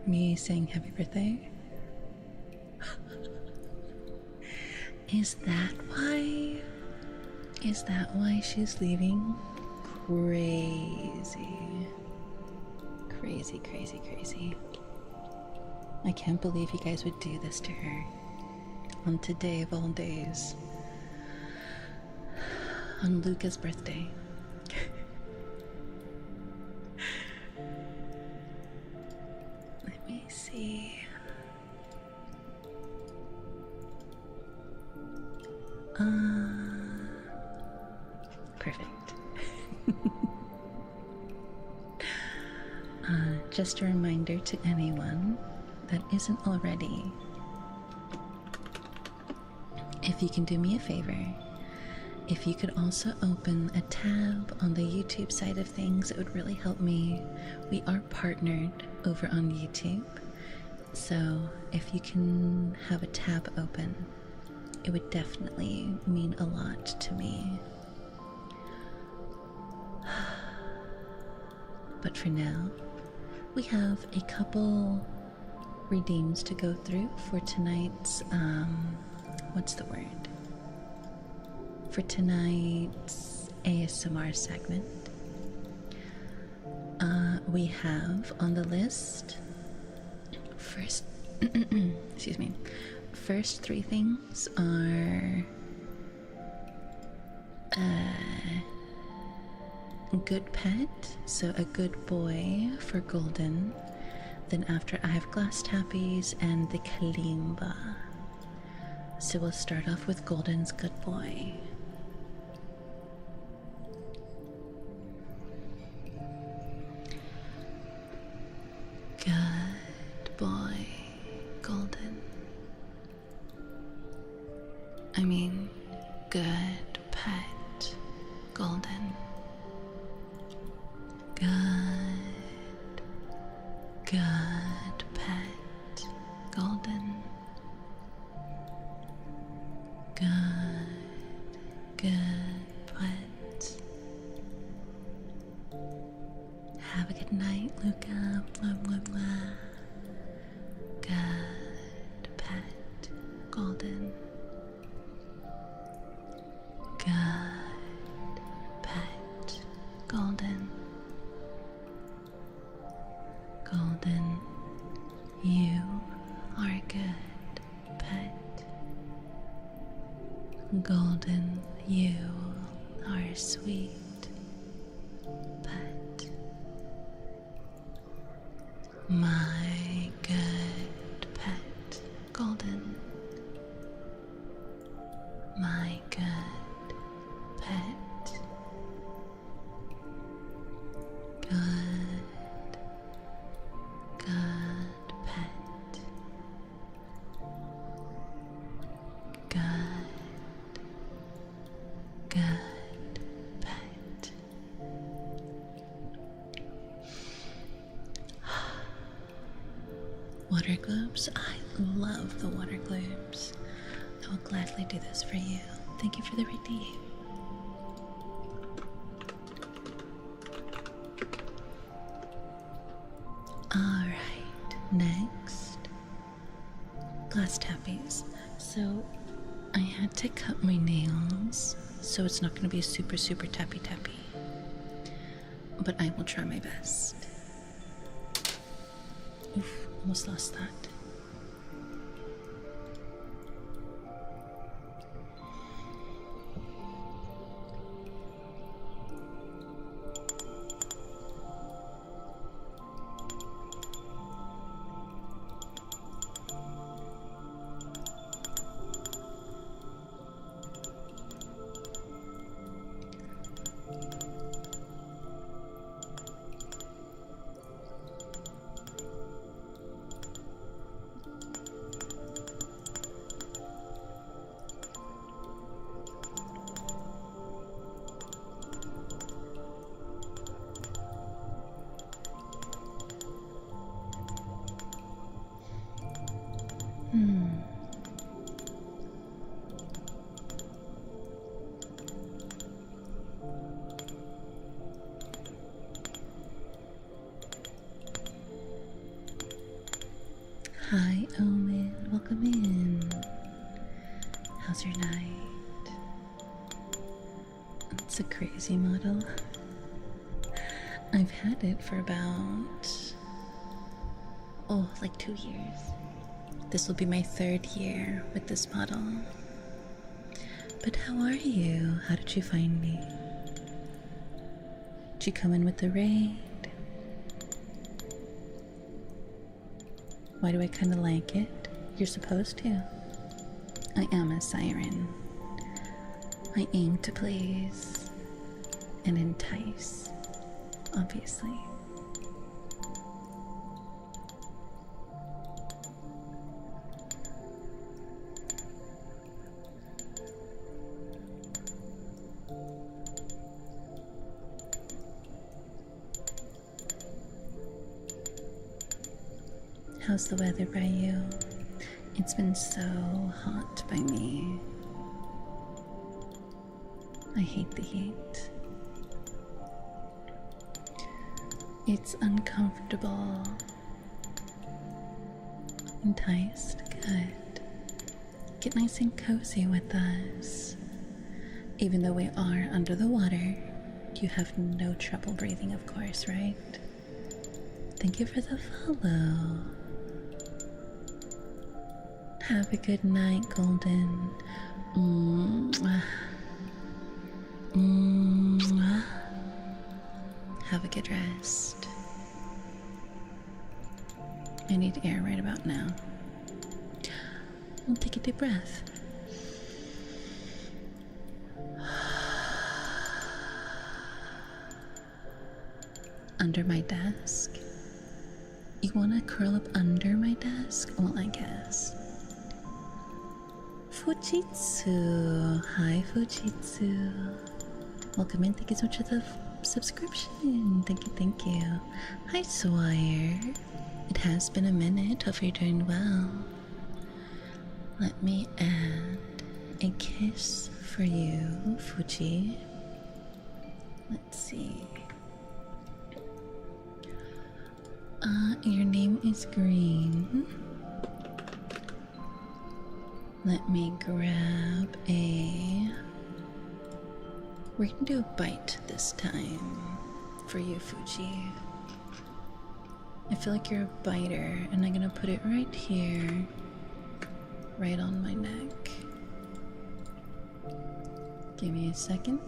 Me saying happy birthday? Is that why? Is that why she's leaving? Crazy. Crazy, crazy, crazy. I can't believe you guys would do this to her. On today of all days. On Luca's birthday. Let me see. Perfect. Just a reminder to anyone that isn't already, if you can do me a favor, if you could also open a tab on the YouTube side of things, it would really help me. We are partnered over on YouTube, so if you can have a tab open, it would definitely mean a lot to me. But for now, we have a couple redeems to go through for tonight's, what's the word? For tonight's ASMR segment. We have on the list, first, excuse me, first 3 things are good pet, so a good boy for Golden. Then after I have glass tappies and the kalimba. So we'll start off with Golden's good boy. Good boy, Golden. I mean, good pet, Golden. Good pet, Golden. Good pet. Have a good night, Luca. Blah, blah, blah. Good pet, Golden. Good pet, Golden. Golden, you are a good pet. Golden, you are a sweet pet. My good pet, Golden. My good pet. Good pet. Good pet. Water globes? I love the water globes. I will gladly do this for you. Thank you for the redeem. Alright, next. Glass tappies. So I had to cut my nails, so it's not going to be super tappy. But I will try my best. Oof, almost lost that. Hi, Owen. Welcome in. How's your night? It's a crazy model. I've had it for about, like 2 years. This will be my 3rd year with this model. But how are you? How did you find me? Did you come in with the raid? Why do I kind of like it? You're supposed to. I am a siren. I aim to please and entice, obviously. How's the weather by you? It's been so hot by me. I hate the heat. It's uncomfortable. Enticed? Good. Get nice and cozy with us. Even though we are under the water, you have no trouble breathing, of course, right? Thank you for the follow. Have a good night, Golden. Mwah. Mwah. Have a good rest. I need air right about now. I'll take a deep breath. Under my desk. You want to curl up under my desk? Well, I guess. Fujitsu. Hi, Fujitsu. Welcome in. Thank you so much for the subscription. Thank you, thank you. Hi, Swire. It has been a minute. Hope you're doing well. Let me add a kiss for you, Fuji. Let's see. Your name is Green. Let me grab a... We're gonna do a bite this time for you, Fuji. I feel like you're a biter, and I'm gonna put it right here, right on my neck. Give me a second,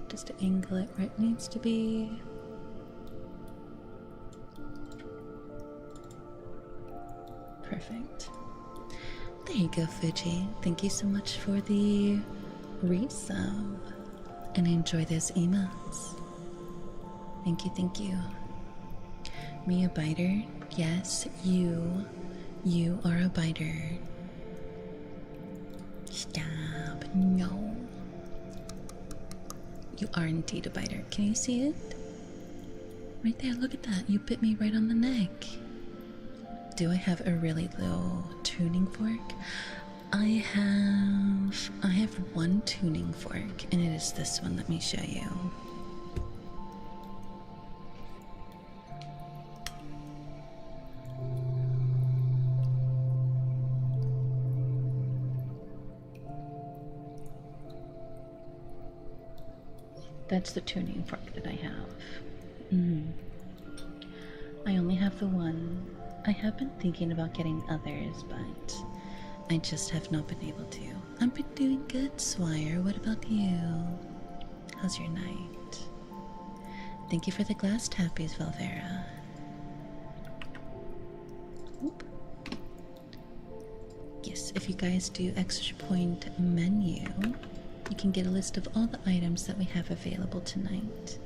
just to angle it where it needs to be. Perfect. There you go, Fuji. Thank you so much for the resub. And enjoy those emotes. Thank you, thank you. Me a biter? Yes, you. You are a biter. Stop. No. You are indeed a biter. Can you see it? Right there, look at that. You bit me right on the neck. Do I have a really low tuning fork? I have one tuning fork, and it is this one. Let me show you. That's the tuning fork that I have. I only have the one. I have been thinking about getting others, but I just have not been able to. I've been doing good, Swire. What about you? How's your night? Thank you for the glass tappies, Valvera. Oop. Yes, if you guys do extra point menu, you can get a list of all the items that we have available tonight.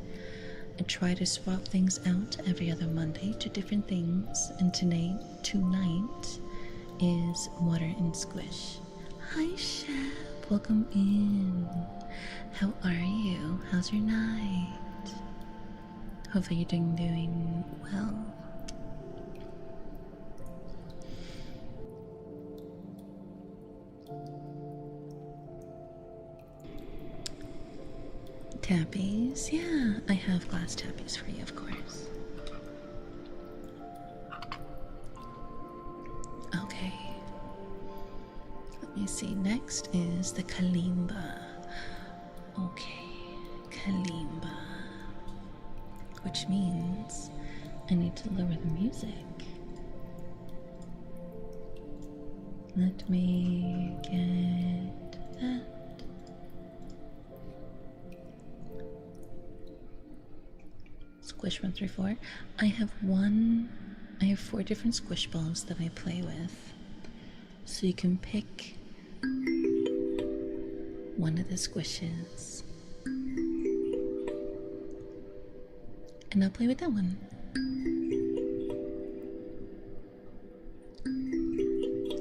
I try to swap things out every other Monday to different things, and tonight is water and squish. Hi, Chef. Welcome in. How are you? How's your night? Hopefully you're doing well. Tappies? Yeah, I have glass tappies for you, of course. Okay. Let me see. Next is the kalimba. Okay, kalimba. Which means I need to lower the music. Let me get that. Squish 1 through 4. I have 4 different squish balls that I play with. So you can pick one of the squishes. And I'll play with that one.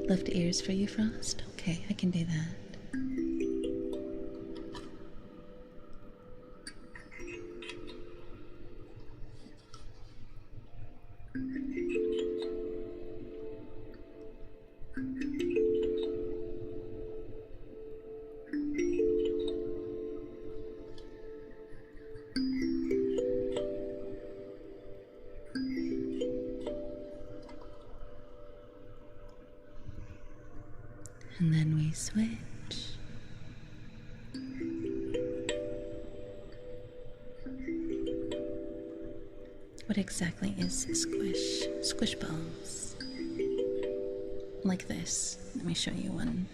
Left ears for you, Frost? Okay, I can do that. And then we switch. What exactly is squish? Squish balls. Like this. Let me show you one.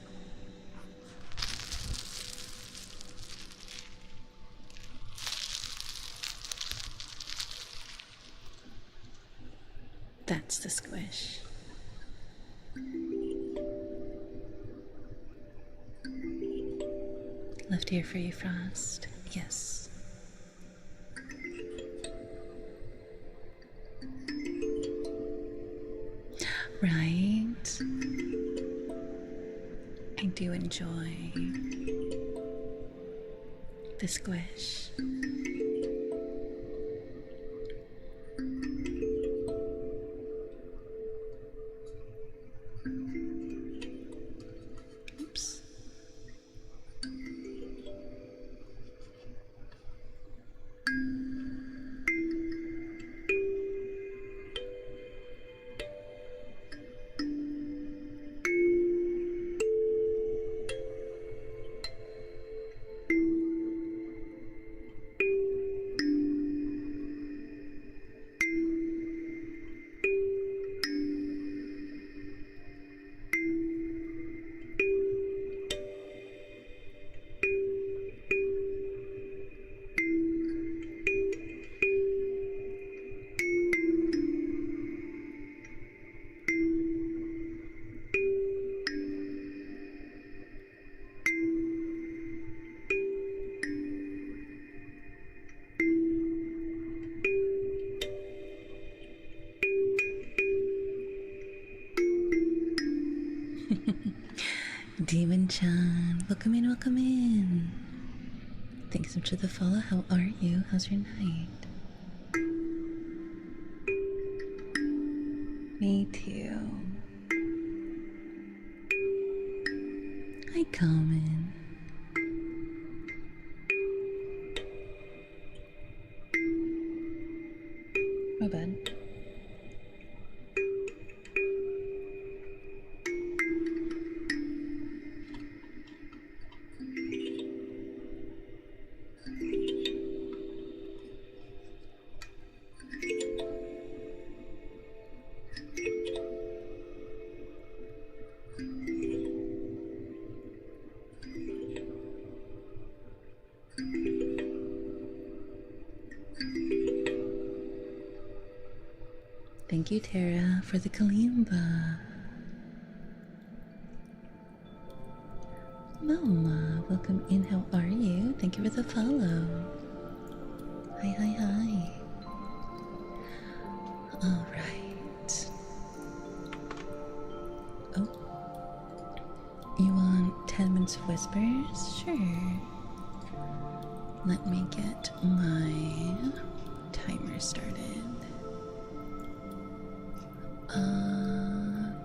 That's the squish. Left ear for you, Frost. Yes. Right. I do enjoy the squish. Oops. Demon-chan, welcome in, welcome in. Thanks so much for the follow. How are you? How's your night? Me too. Hi, Common. My bad. Thank you, Tara, for the kalimba. Mama, welcome in. How are you? Thank you for the follow. Hi, hi, hi. All right. Oh, you want 10 minutes of whispers? Sure. Let me get my timer started.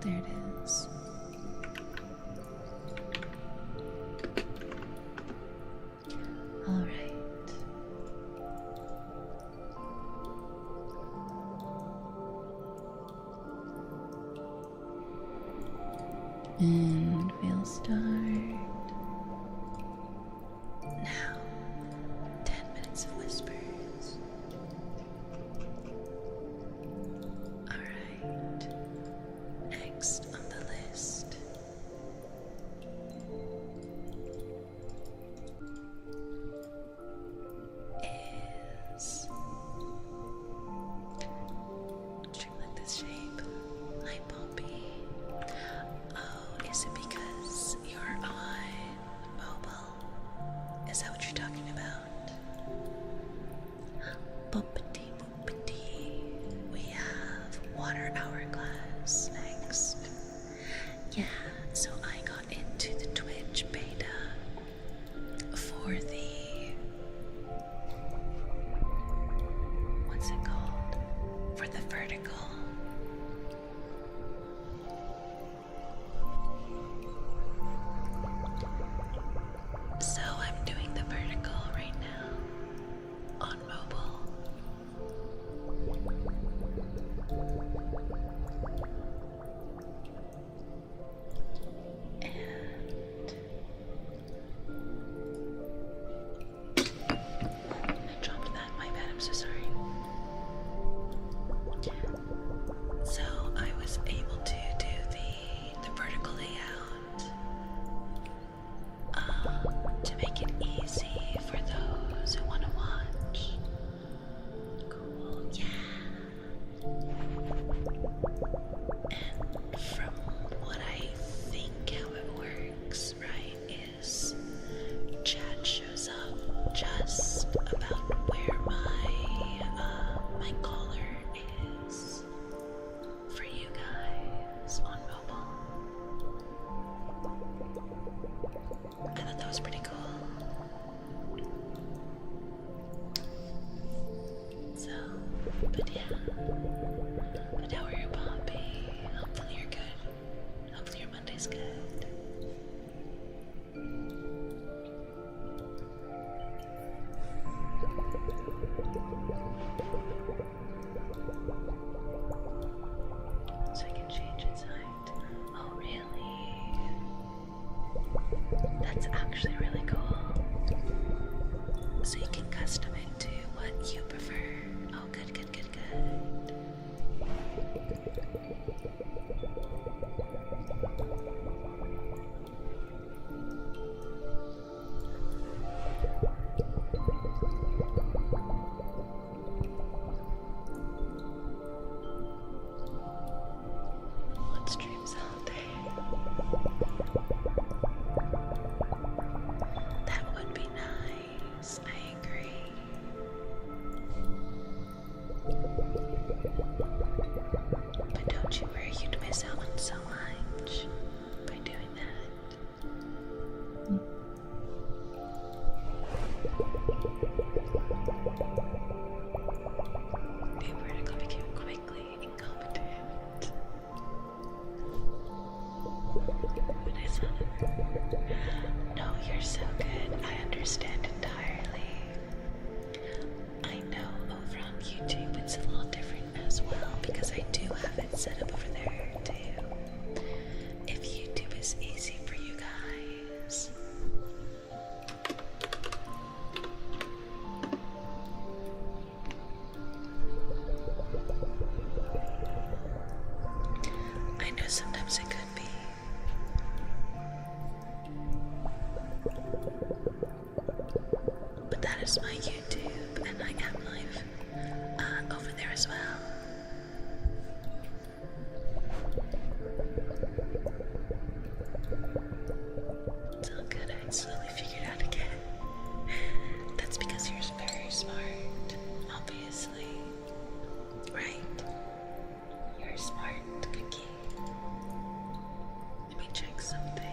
There it is. All right. And we'll start now. 10 minutes of whispers. Alright. Next on the list is trim like this shape. Hi, Poppy. Oh, is it because you're on mobile? Is that what you're talking about? Boppity boopity. We have water hourglass next. Yeah, so I got into the Twitch beta for the, what's it called? For the vertical. So I'm doing the vertical right now on mobile. But yeah. But how are you, Poppy? Hopefully you're good. Hopefully your Monday's good. So I can change its height. Oh, really? That's actually really cool. So you can custom it to what you prefer. Oh, good, good, good, good. What streams out there? That would be nice. I agree. But don't you worry, you'd miss out on so much by doing that. The vertical became quickly incompetent. When I saw them. No, you're so good. I understand entirely. I know over on YouTube it's a little different as well because I do have it set up over there too. If YouTube is easy for you guys. I know sometimes it could be. But that is my YouTube, and I am live over there as well. It's all good, I slowly figured out again. That's because you're very smart, obviously. Right? You're a smart cookie. Let me check something.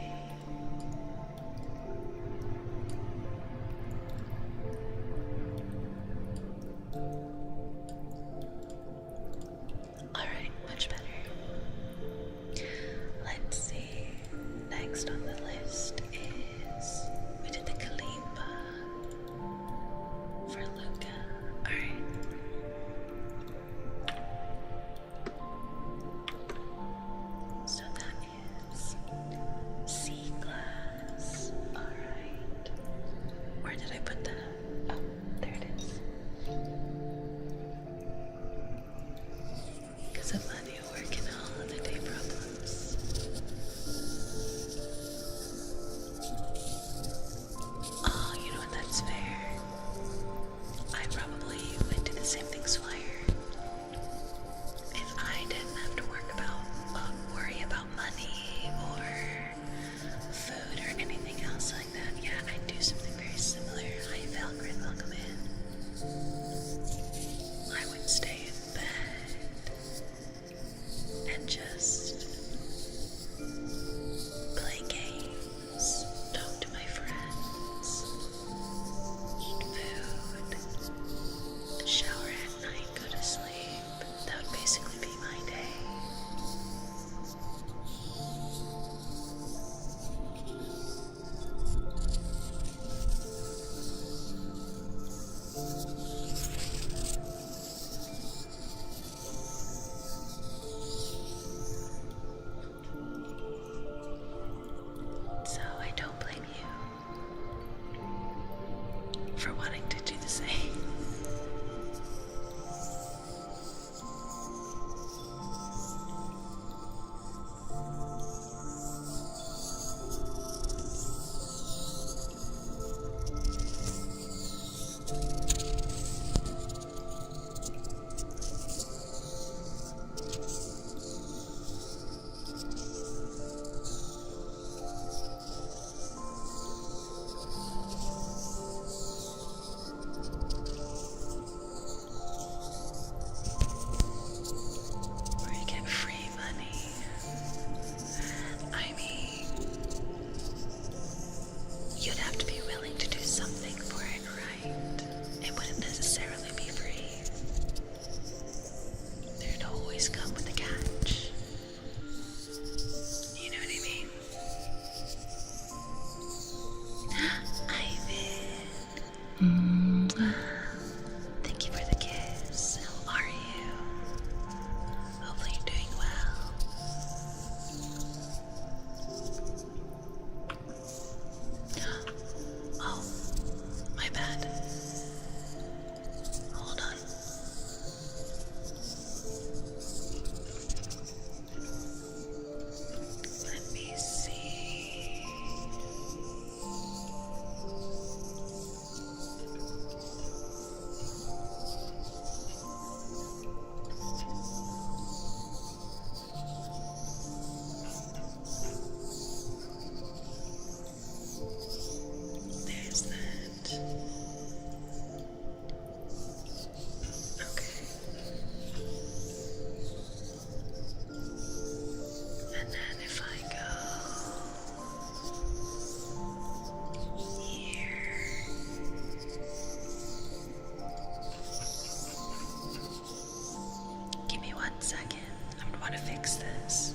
fix this,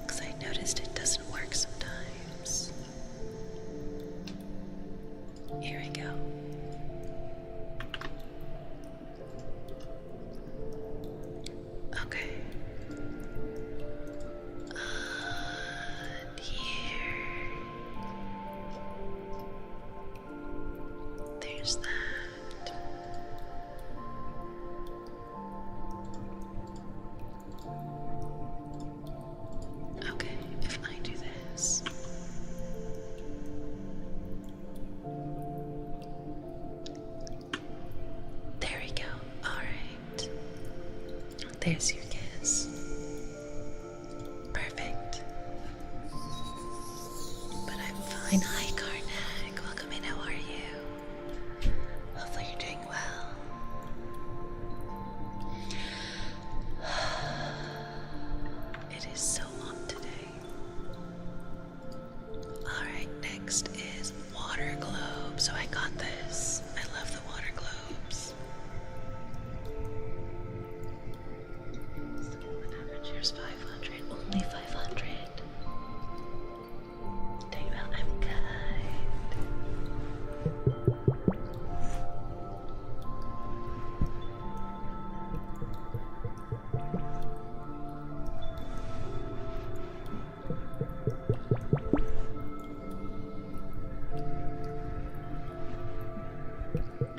because I noticed it doesn't work sometimes. Here we go. Okay. Here. There's that. Okay, if I do this. There we go. Alright. There's your kiss. Perfect. But I'm fine. Hi, Karnak. Welcome in. How are you? Hopefully you're doing well. It is so hot today. Alright, next is water globe. So I got this. I love the water globes. Here's 500. Only 500. Doing well. I'm good.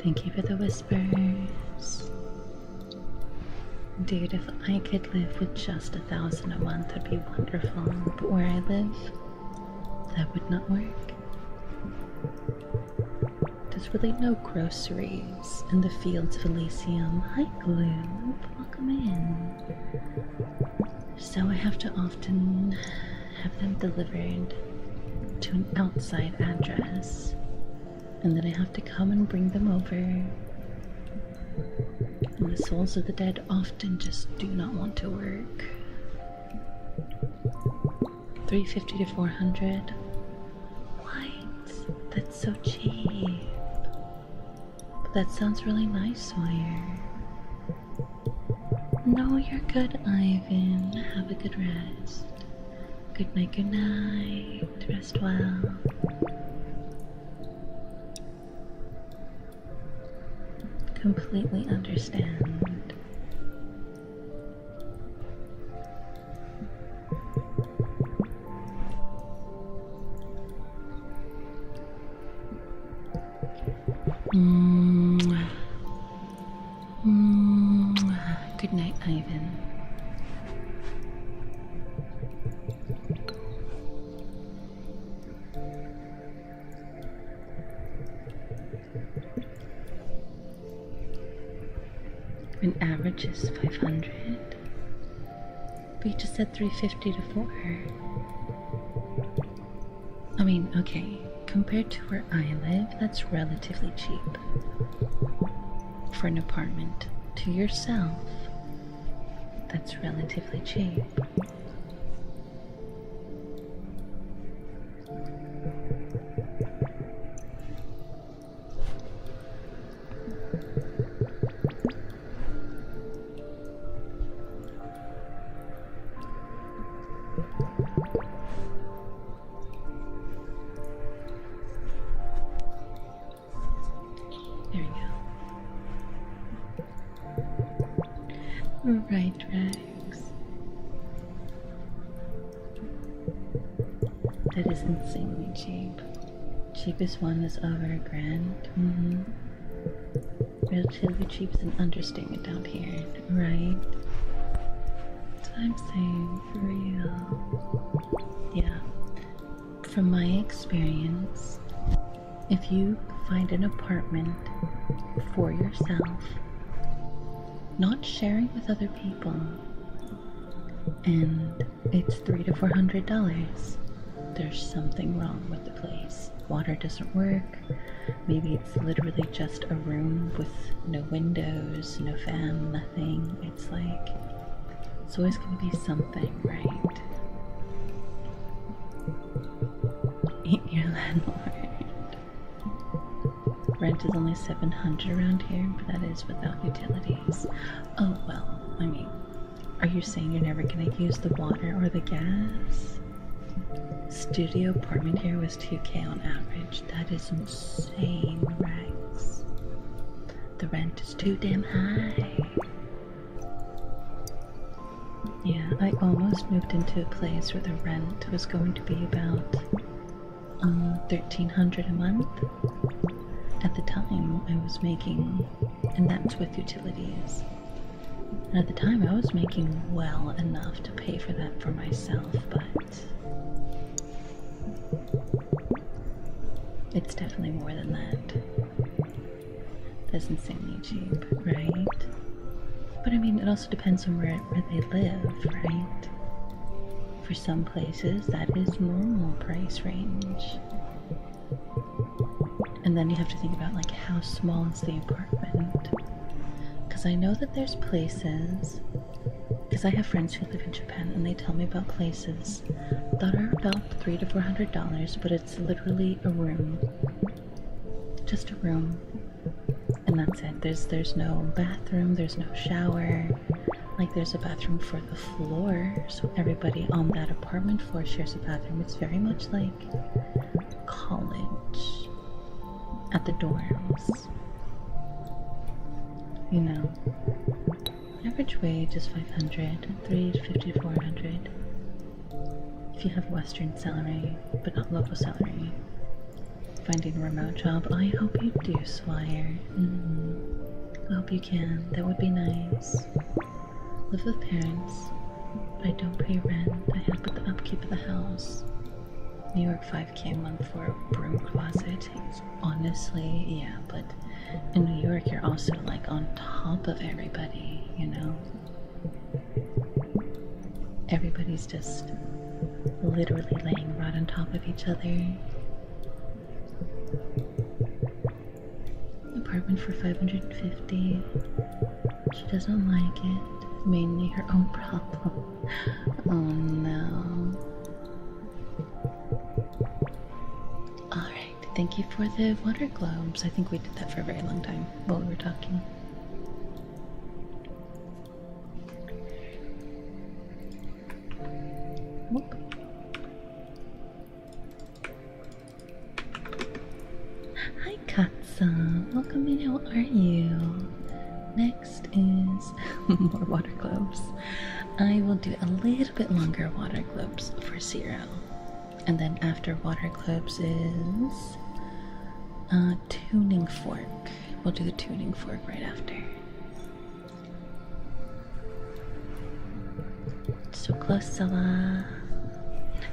Thank you for the whispers. Dude, if I could live with just 1,000 a month, that'd be wonderful. But where I live, that would not work. There's really no groceries in the fields of Elysium. Hi, Gloom. Welcome in. So I have to often have them delivered to an outside address. And then I have to come and bring them over. And the souls of the dead often just do not want to work. $350 to $400. What? That's so cheap. But that sounds really nice, Sawyer. No, you're good, Ivan. Have a good rest. Good night, good night. Rest well. Completely understand. Good night, Ivan. An average is 500. But you just said 350 to 4. I mean, okay, compared to where I live, that's relatively cheap. For an apartment to yourself, that's relatively cheap. Right, Rex. That is insanely cheap. Cheapest one is over $1,000. Relatively cheap is an understatement out here, right? That's what I'm saying, for real. Yeah. From my experience, if you find an apartment for yourself, not sharing with other people, and it's $300 to $400, there's something wrong with the place. Water doesn't work. Maybe it's literally just a room with no windows, no fan, nothing. It's like, it's always going to be something, right? Eat your landlord. Rent is only $700 around here, but that is without utilities. Oh well, I mean, Are you saying you're never gonna use the water or the gas? Studio apartment here was 2K on average. That is insane, Rex. The rent is too damn high. Yeah, I almost moved into a place where the rent was going to be about $1,300 a month. At the time, I was making, and that's with utilities. And at the time, I was making well enough to pay for that for myself, but it's definitely more than that. That's insanely cheap, right? But I mean, it also depends on where they live, right? For some places, that is normal price range. And then you have to think about, like, how small is the apartment? Because I know that there's places, because I have friends who live in Japan, and they tell me about places that are about $300 to $400, but it's literally a room. Just a room. And that's it. There's no bathroom, there's no shower. Like, there's a bathroom for the floor, so everybody on that apartment floor shares a bathroom. It's very much like college at the dorms. You know, average wage is 500, 350 to 400. If you have Western salary, but not local salary. Finding a remote job. I hope you do, Swire. I hope you can. That would be nice. Live with parents. I don't pay rent. I help with the upkeep of the house. New York, 5K a month for a broom closet. Honestly, yeah, but in New York, you're also like on top of everybody, you know? Everybody's just literally laying right on top of each other. Apartment for 550. She doesn't like it. Mainly her own problem. Oh no. Alright, thank you for the water globes. I think we did that for a very long time while we were talking. Whoop. Hi Katsa, welcome in, how are you? Next is more water globes. I will do a little bit longer water globes for Zero. And then after water globes is tuning fork. We'll do the tuning fork right after. So close, Sala.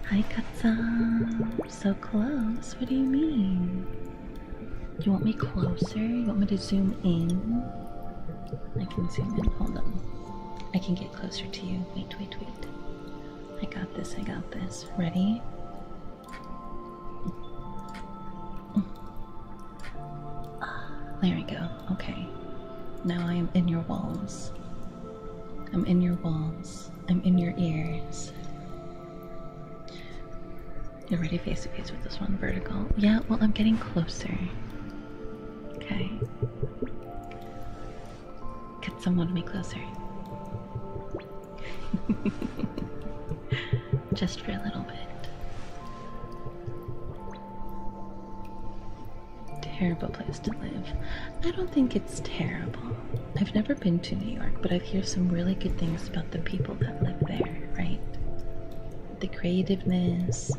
Hi Katsa. So close. What do you mean? Do you want me closer? You want me to zoom in? I can zoom in. Hold on. I can get closer to you. Wait. I got this. Ready? There we go. Okay. Now I am in your walls. I'm in your walls. I'm in your ears. You're ready face to face with this one vertical. Yeah, well, I'm getting closer. Okay. Get someone to me closer. Just for a little bit. Terrible place to live. I don't think it's terrible. I've never been to New York, but I hear some really good things about the people that live there, right? The creativeness,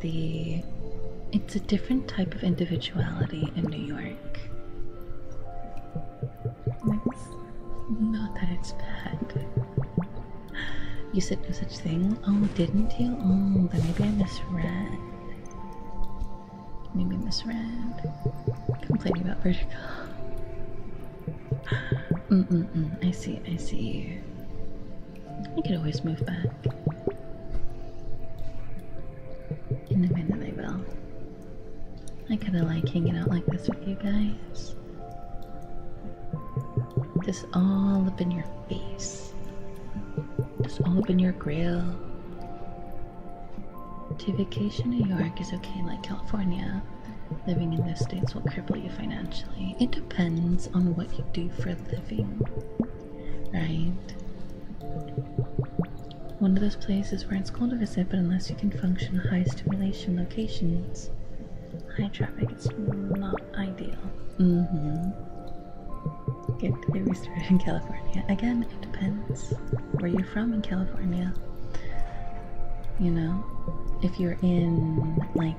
it's a different type of individuality in New York. It's not that it's bad. You said no such thing? Oh, didn't you? Oh, then maybe I misread. Complaining about vertigo. I see. I could always move back. In a minute I will. I kinda like hanging out like this with you guys. Just all up in your face. Just all up in your grill. To vacation New York is okay, like California. Living in those states will cripple you financially. It depends on what you do for a living, right? One of those places where it's cool to visit, but unless you can function high stimulation locations, high traffic, it's not ideal. Good to be restored in California. Again, it depends where you're from in California. You know, if you're in like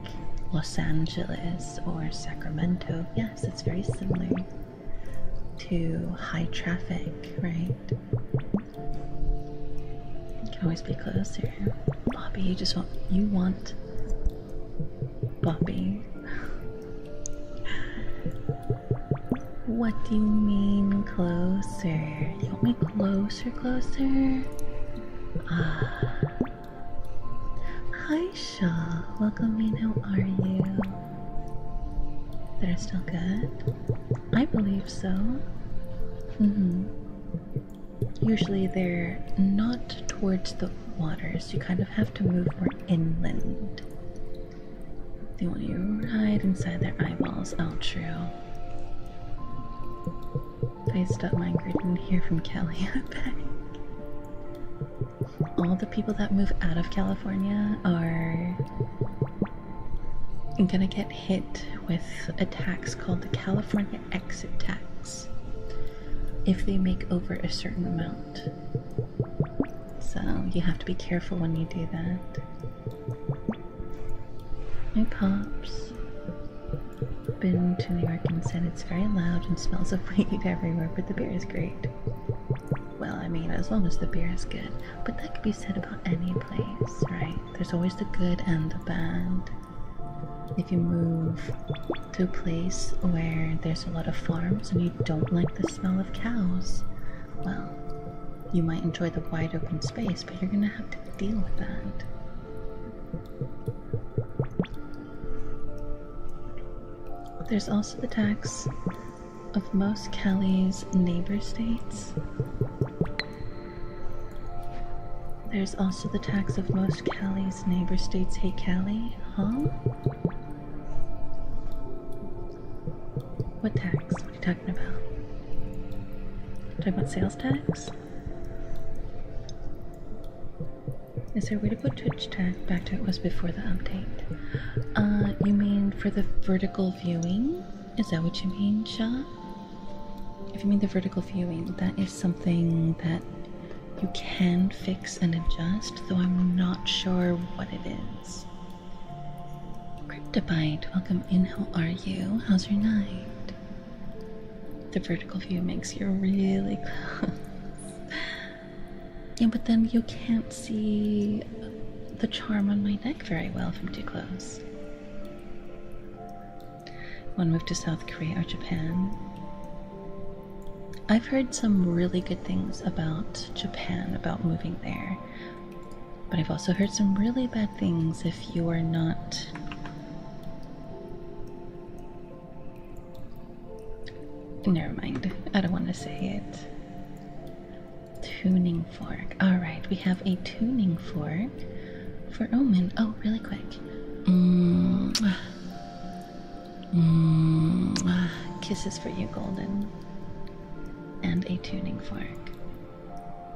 Los Angeles or Sacramento, yes, it's very similar to high traffic, right? You can always be closer. Bobby, you want Bobby. What do you mean closer? You want me closer? Hi Shaw, welcome in, how are you? They're still good? I believe so. Usually they're not towards the waters, you kind of have to move more inland. They want you right inside their eyeballs. Oh, true. If I stop migrating here from Cali, I bet. All the people that move out of California are gonna get hit with a tax called the California exit tax if they make over a certain amount. So you have to be careful when you do that. Hey Pops. Been to New York and said it's very loud and smells of weed everywhere, but the beer is great. Well, I mean, as long as the beer is good. But that could be said about any place, right? There's always the good and the bad. If you move to a place where there's a lot of farms and you don't like the smell of cows, well, you might enjoy the wide open space, but you're gonna have to deal with that. There's also the tax of most Cali's neighbor states. There's also the tax of most Cali's neighbor states hate Cali, huh? What tax? What are you talking about? Talking about sales tax? Is there a way to put Twitch tag back to it was before the update? You mean for the vertical viewing? Is that what you mean, Shaw? If you mean the vertical viewing, that is something that you can fix and adjust, though I'm not sure what it is. Cryptobite, welcome in, how are you? How's your night? The vertical view makes you really close. Yeah, but then you can't see the charm on my neck very well if I'm too close. Want to move to South Korea or Japan? I've heard some really good things about Japan, about moving there. But I've also heard some really bad things if you are not... Never mind, I don't want to say it. Tuning fork. Alright, we have a tuning fork for Omen. Oh, really quick. Kisses for you, Golden. And a tuning fork.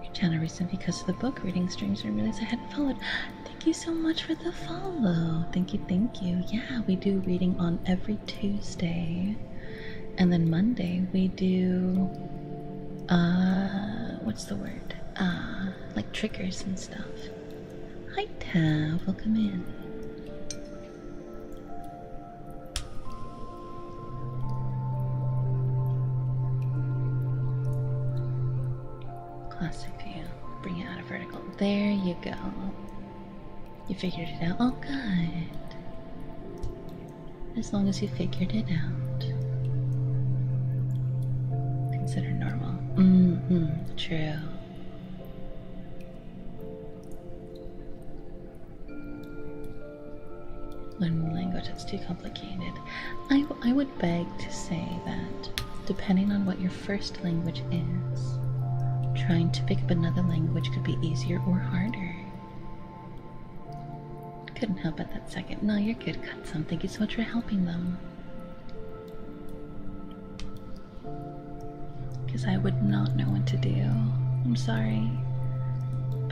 Your channel recently because of the book reading streams and realized I hadn't followed. Thank you so much for the follow. Thank you. Yeah, we do reading on every Tuesday. And then Monday we do what's the word? Like triggers and stuff. Hi Tav, welcome in. Classic view. Bring it out of vertical. There you go. You figured it out. Oh, good. As long as you figured it out. Consider normal. True. Learning the language, it's too complicated. I would beg to say that, depending on what your first language is, trying to pick up another language could be easier or harder. Couldn't help at that second. No, you're good, Cutsum. Thank you so much for helping them. Because I would not know what to do. I'm sorry.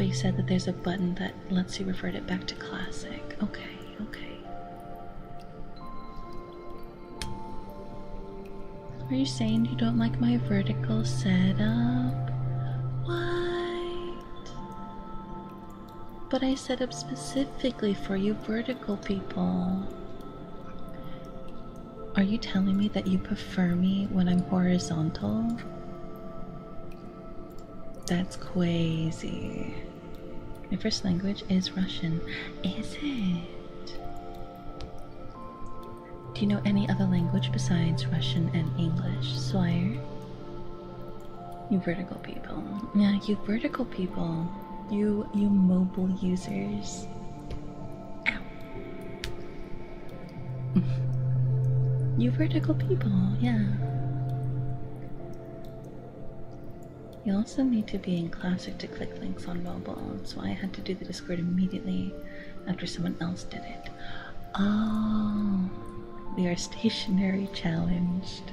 But you said that there's a button that lets you revert it back to classic. Okay, okay. Are you saying you don't like my vertical setup? What? But I set up specifically for you vertical people. Are you telling me that you prefer me when I'm horizontal? That's crazy. My first language is Russian. Is it? Do you know any other language besides Russian and English, Swire? You vertical people. Yeah, you vertical people. You mobile users. Ow. You vertical people, yeah. You also need to be in Classic to click links on mobile, so I had to do the Discord immediately after someone else did it. Oh, we are stationary challenged.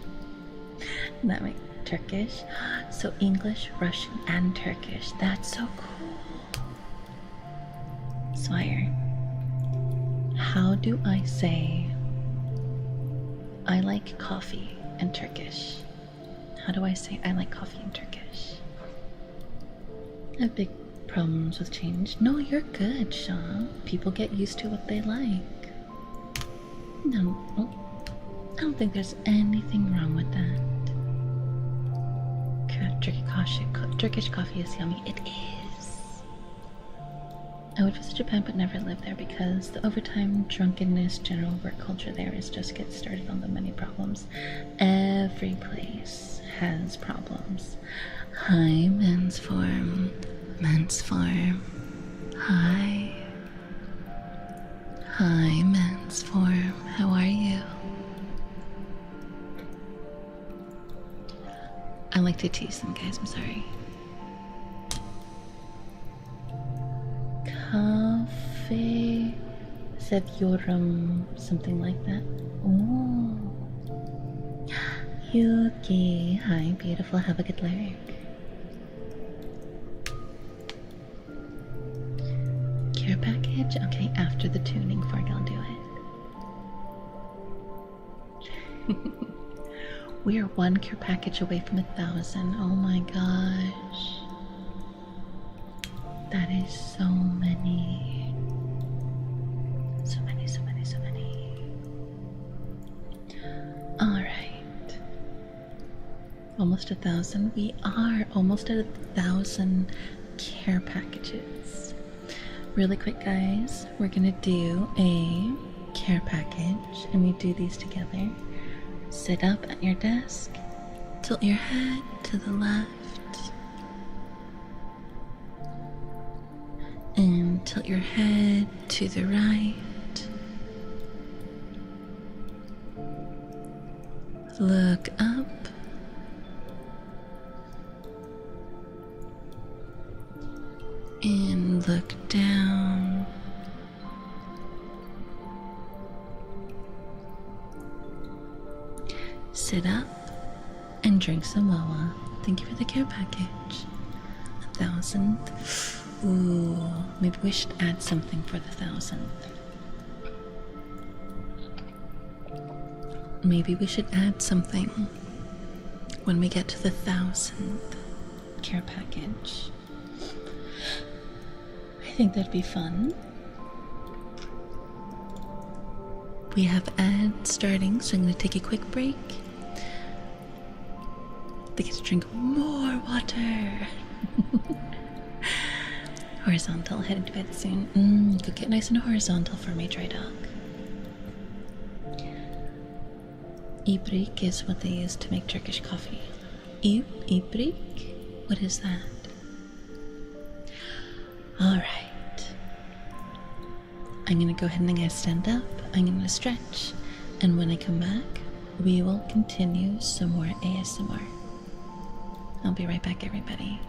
That makes Turkish. So English, Russian, and Turkish. That's so cool. Swire, how do I say I like coffee in Turkish? How do I say I like coffee in Turkish? I have big problems with change. No, you're good, Sean. People get used to what they like. No, I don't think there's anything wrong with that. Turkish coffee is yummy. It is. I would visit Japan but never live there because the overtime, drunkenness, general work culture there is just get started on the many problems. Every place has problems. Hi, men's form. Men's form. Hi. Hi, men's form. How are you? I like to tease them, guys. I'm sorry. Cafe Sevyorum, something like that. Oh, Yuki. Hi, beautiful. Have a good lyric. Care package? Okay, after the tuning, Fork, I'll do it. We are one care package away from 1,000. Oh my gosh. That is so many. So many, so many, so many. Alright. Almost 1,000. We are almost at 1,000 care packages. Really quick, guys, we're gonna do a care package and we do these together. Sit up at your desk, tilt your head to the left, and tilt your head to the right. Look up. And look down. Sit up and drink some wawa. Thank you for the care package. 1,000. Ooh, maybe we should add something for the 1,000th. Maybe we should add something when we get to the 1,000th care package. I think that'd be fun. We have ads starting, so I'm going to take a quick break. They get to drink more water. Horizontal, heading to bed soon. Go get nice and horizontal for me, dry dog. Ibrik is what they use to make Turkish coffee. Ibrik? What is that? Alright. I'm gonna go ahead and I'm gonna stand up, I'm gonna stretch, and when I come back, we will continue some more ASMR. I'll be right back, everybody.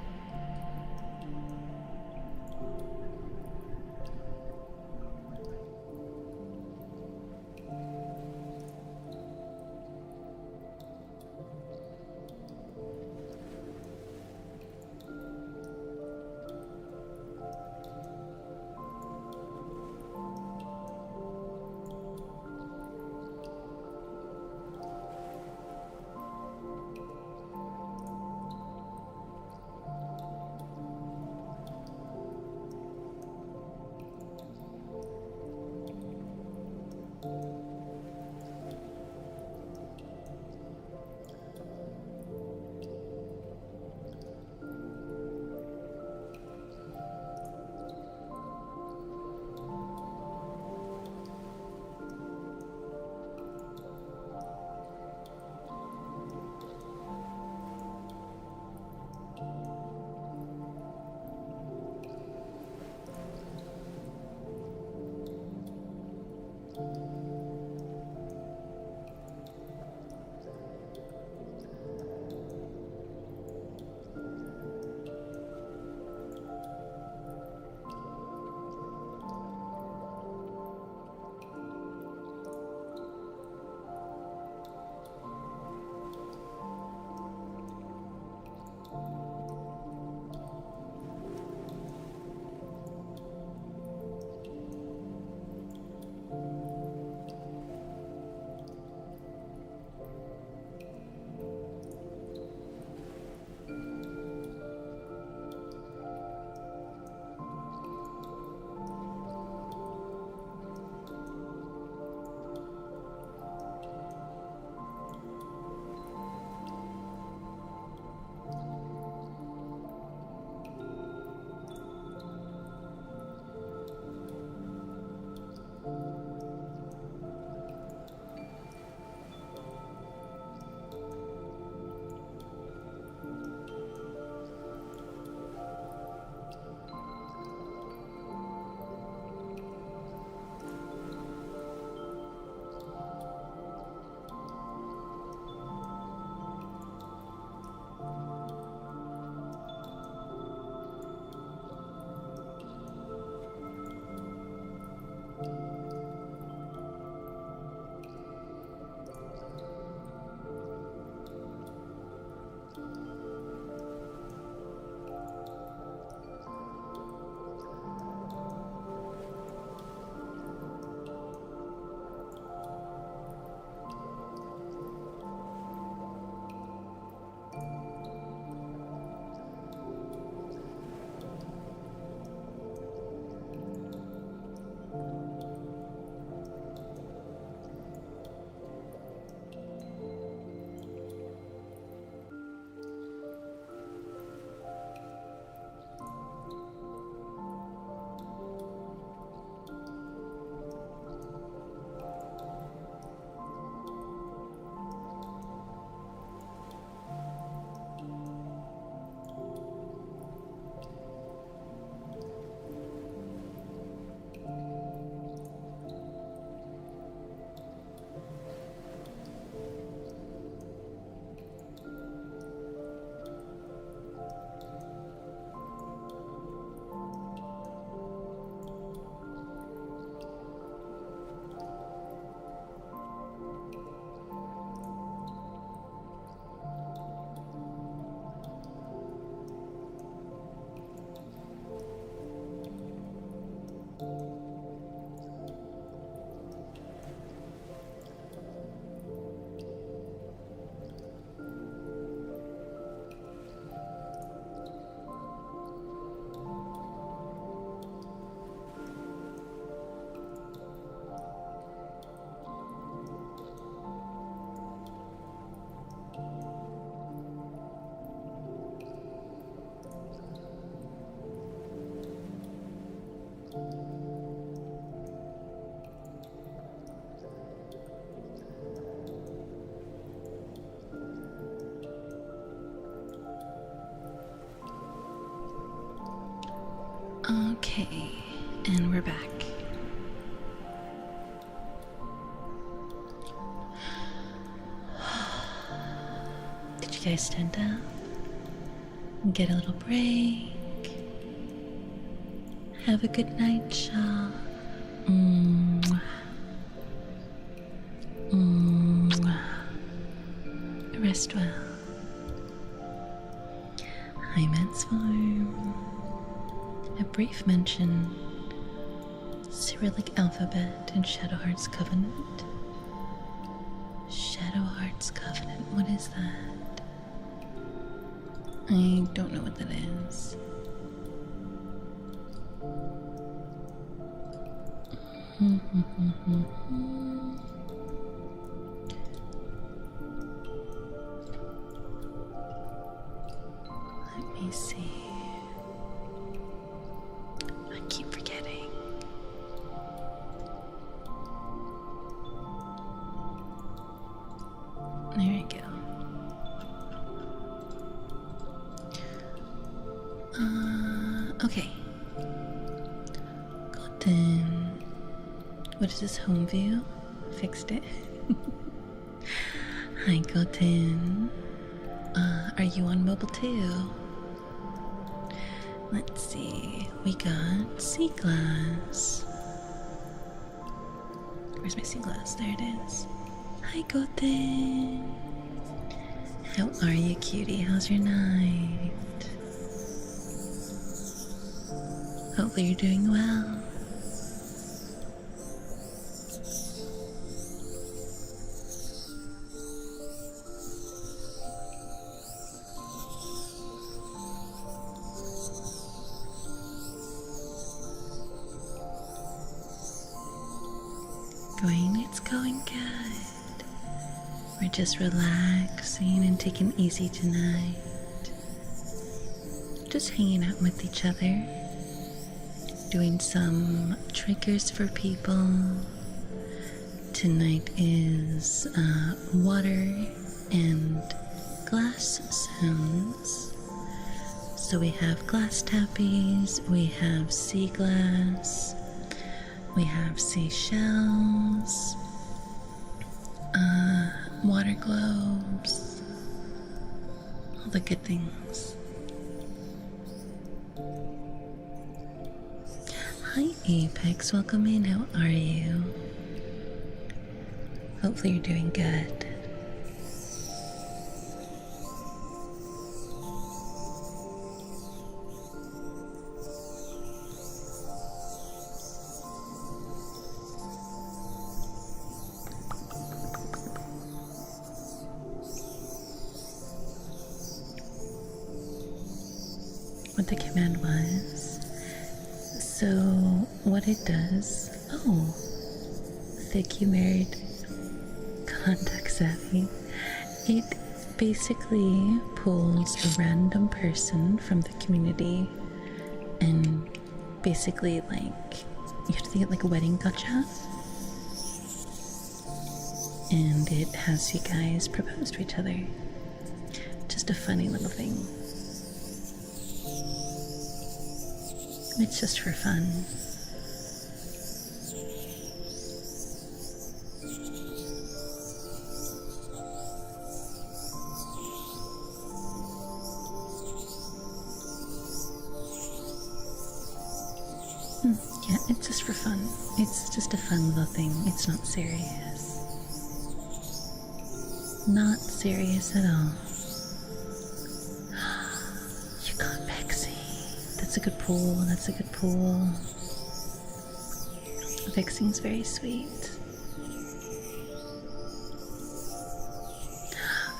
Okay, and we're back. Did you guys stand up and get a little break? Have a good night, Shaw. Rest well. Hi, Matsform. A brief mention. Cyrillic alphabet in Shadowheart's Covenant. Shadowheart's Covenant, what is that? I don't know what that is. Let me see. I keep forgetting. There we go. Okay. Gotten. What is this, home view? Fixed it. Hi, Gotten. Are you on mobile too? Let's see. We got sea glass. Where's my sea glass? There it is. Hi, Goten. How are you, cutie? How's your night? Hopefully you're doing well. It's going good. We're just relaxing and taking it easy tonight. Just hanging out with each other. Doing some triggers for people. Tonight is water and glass sounds. So we have glass tappies, we have sea glass, we have seashells, water globes, all the good things. Hi Apex, welcome in, how are you? Hopefully you're doing good. What the command was. So what it does, thick you married contact savvy. It basically pulls a random person from the community and basically like, you have to think of like a wedding gotcha. And it has you guys propose to each other. Just a funny little thing. It's just for fun. Yeah, it's just for fun. It's just a fun little thing. It's not serious. Not serious at all. You got Bexy. That's a good pull. That's a good pull. Vexing's very sweet.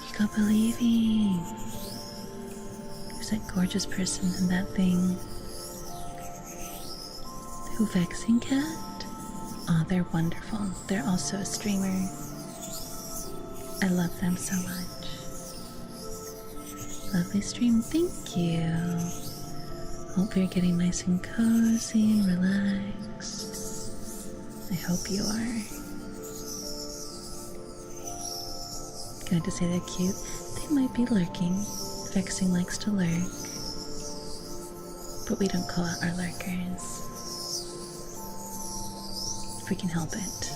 You got Believing. Who's that gorgeous person in that thing? Who, Vexing Cat? Oh, they're wonderful. They're also a streamer. I love them so much. Lovely stream, thank you. Hope you're getting nice and cozy and relaxed. I hope you are. Can I just say they're cute? They might be lurking. Vexing likes to lurk. but we don't call out our lurkers if we can help it.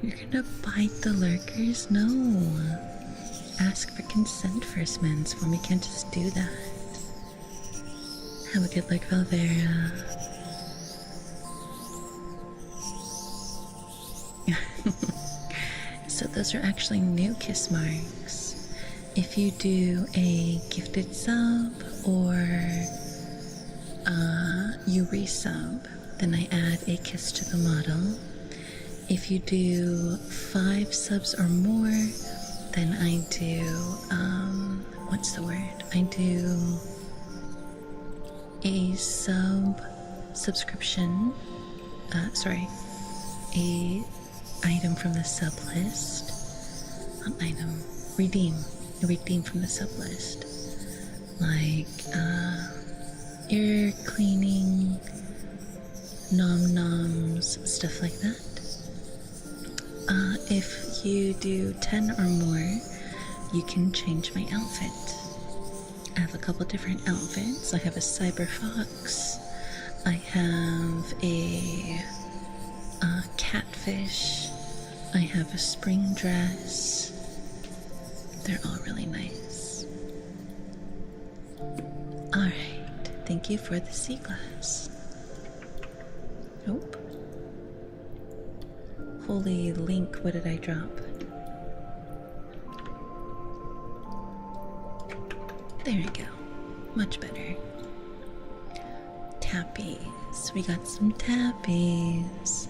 You're gonna bite the lurkers? No. Ask for consent first, mensform. We can't just do that. Have a good luck, Valvera. So those are actually new kiss marks. If you do a gifted sub or you resub, then I add a kiss to the model. If you do 5 subs or more, then I do, what's the word? I do a subscription, a item from the sub list. Not item, redeem from the sub list. Like, ear cleaning, nom noms, stuff like that. If you do 10 or more, you can change my outfit. I have a couple different outfits. I have a cyber fox. I have a catfish. I have a spring dress. They're all really nice. Alright, thank you for the sea glass. Nope. Holy link, what did I drop? There we go. Much better. Tappies. We got some tappies.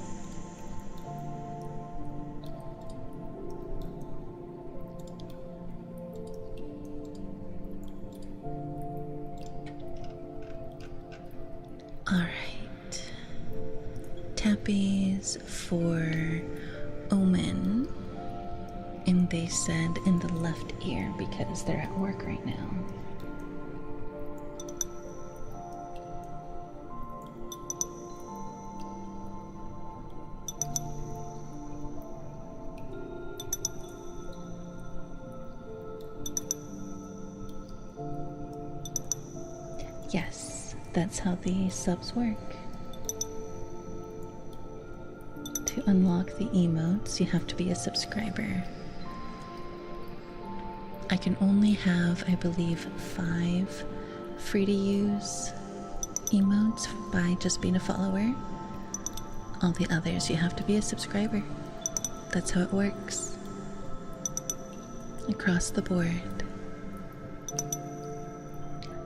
Alright. Tappies for Omen. And they said in the left ear because they're at work right now. Yes, that's how the subs work. To unlock the emotes, you have to be a subscriber. I can only have, I believe, 5 free to use emotes by just being a follower. All the others, you have to be a subscriber. That's how it works. Across the board.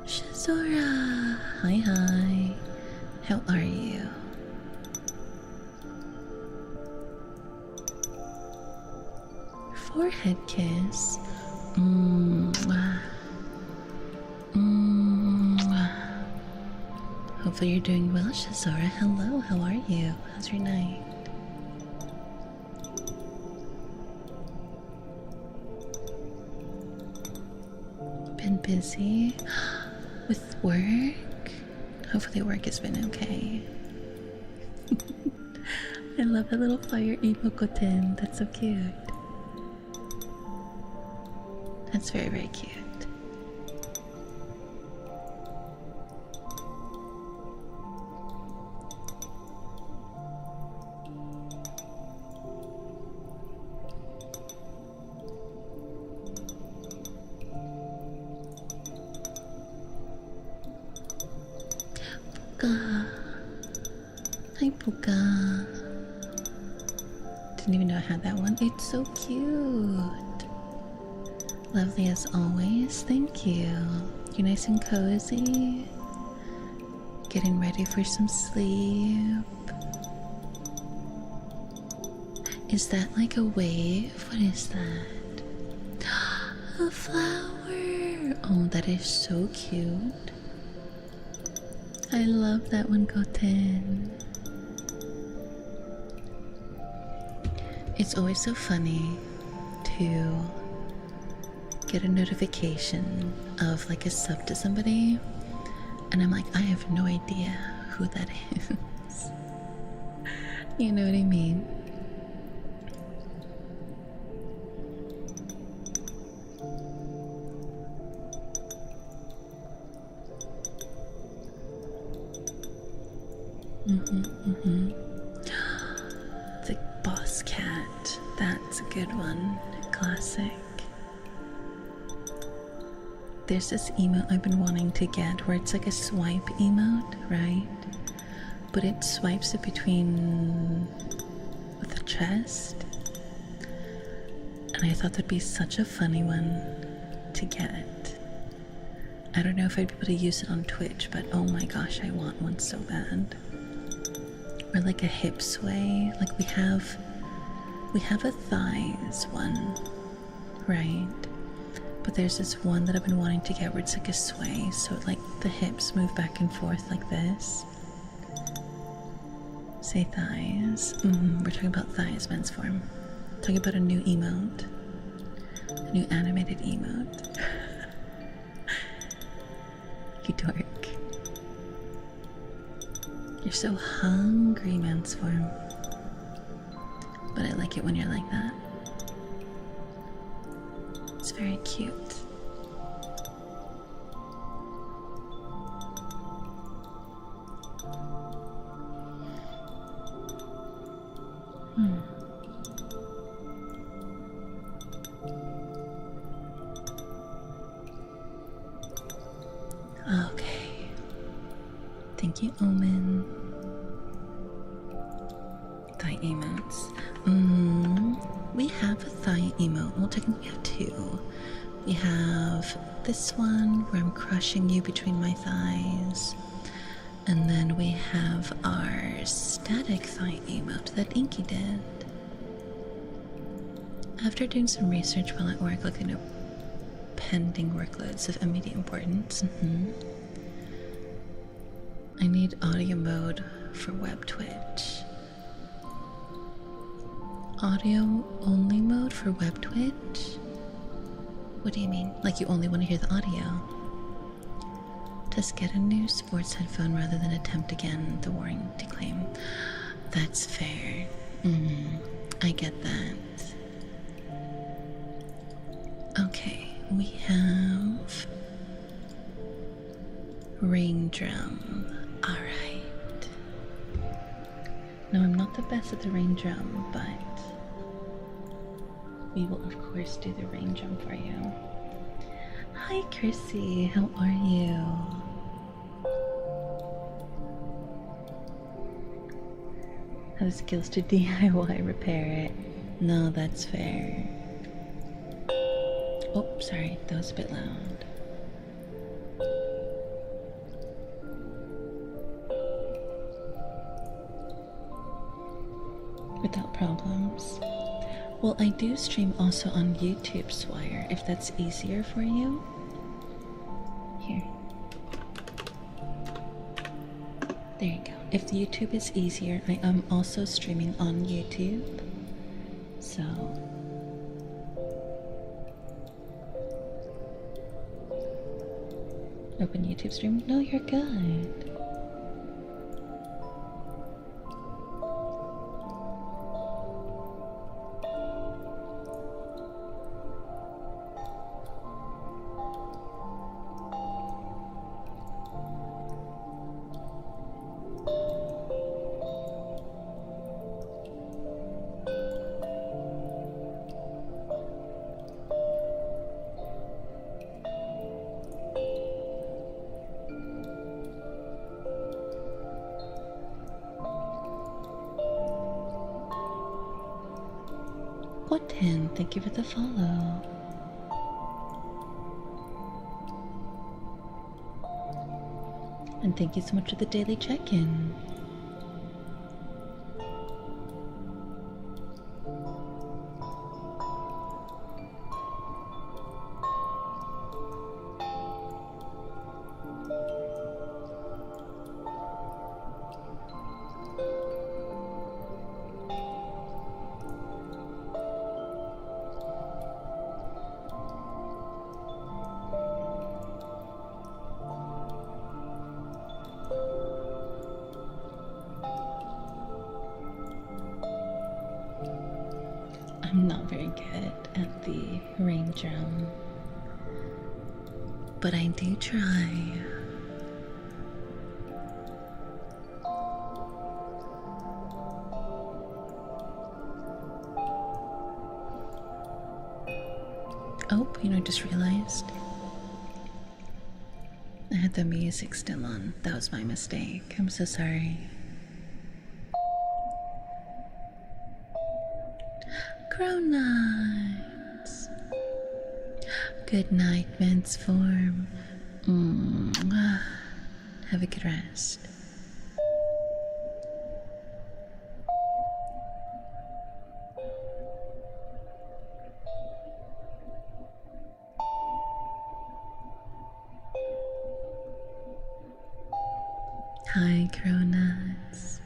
Shizora! Hi, hi. How are you? Forehead kiss. Mwah. Mwah. Hopefully you're doing well, Shizora. Hello, how are you? How's your night? Been busy with work? Hopefully work has been okay. I love that little fire emoticon. That's so cute. That's very, very cute. Puka. Hi, Puka. Didn't even know I had that one. It's so cute. Lovely as always, thank you. You're nice and cozy. Getting ready for some sleep. Is that like a wave? What is that? A flower! Oh, that is so cute. I love that one, Goten. It's always so funny to get a notification of like a sub to somebody, and I'm like, I have no idea who that is. You know what I mean? The boss cat. That's a good one. Classic. There's this emote I've been wanting to get where it's like a swipe emote, right? But it swipes it between with a chest. And I thought that'd be such a funny one to get. I don't know if I'd be able to use it on Twitch, but oh my gosh, I want one so bad. Or like a hip sway. Like we have a thighs one, right? But there's this one that I've been wanting to get where it's like a sway, so like the hips move back and forth like this. Say thighs. We're talking about thighs, men's form. Talking about a new emote. A new animated emote. You dork. You're so hungry, men's form. But I like it when you're like that. It's very cute. Okay. Thank you, Omen. Thigh emotes. We have a thigh emote. Well, technically we have two. We have this one where I'm crushing you between my thighs. And then we have our static thigh emote that Inky did. After doing some research while at work, looking at pending workloads of immediate importance, I need audio mode for web Twitch. Audio only mode for web Twitch? What do you mean? Like you only want to hear the audio? Just get a new sports headphone rather than attempt again the warranty claim. That's fair. I get that. Okay, we have ring drum. Alright. Now I'm not the best at the ring drum, but we will of course do the ring drum for you. Hi Chrissy, how are you? Have the skills to DIY repair it. No, that's fair. Oh, sorry, that was a bit loud. Without problems. Well, I do stream also on YouTube, Swire, if that's easier for you. Here. There you go. If YouTube is easier, I am also streaming on YouTube. So open YouTube stream. No, you're good. Quentin, thank you for the follow. And thank you so much for the daily check-in. I'm not very good at the rain drum, but I do try. Oh, I just realized I had the music still on. That was my mistake. I'm so sorry. Cronuts. Good night, men's form. Have a good rest. Hi, Cronuts.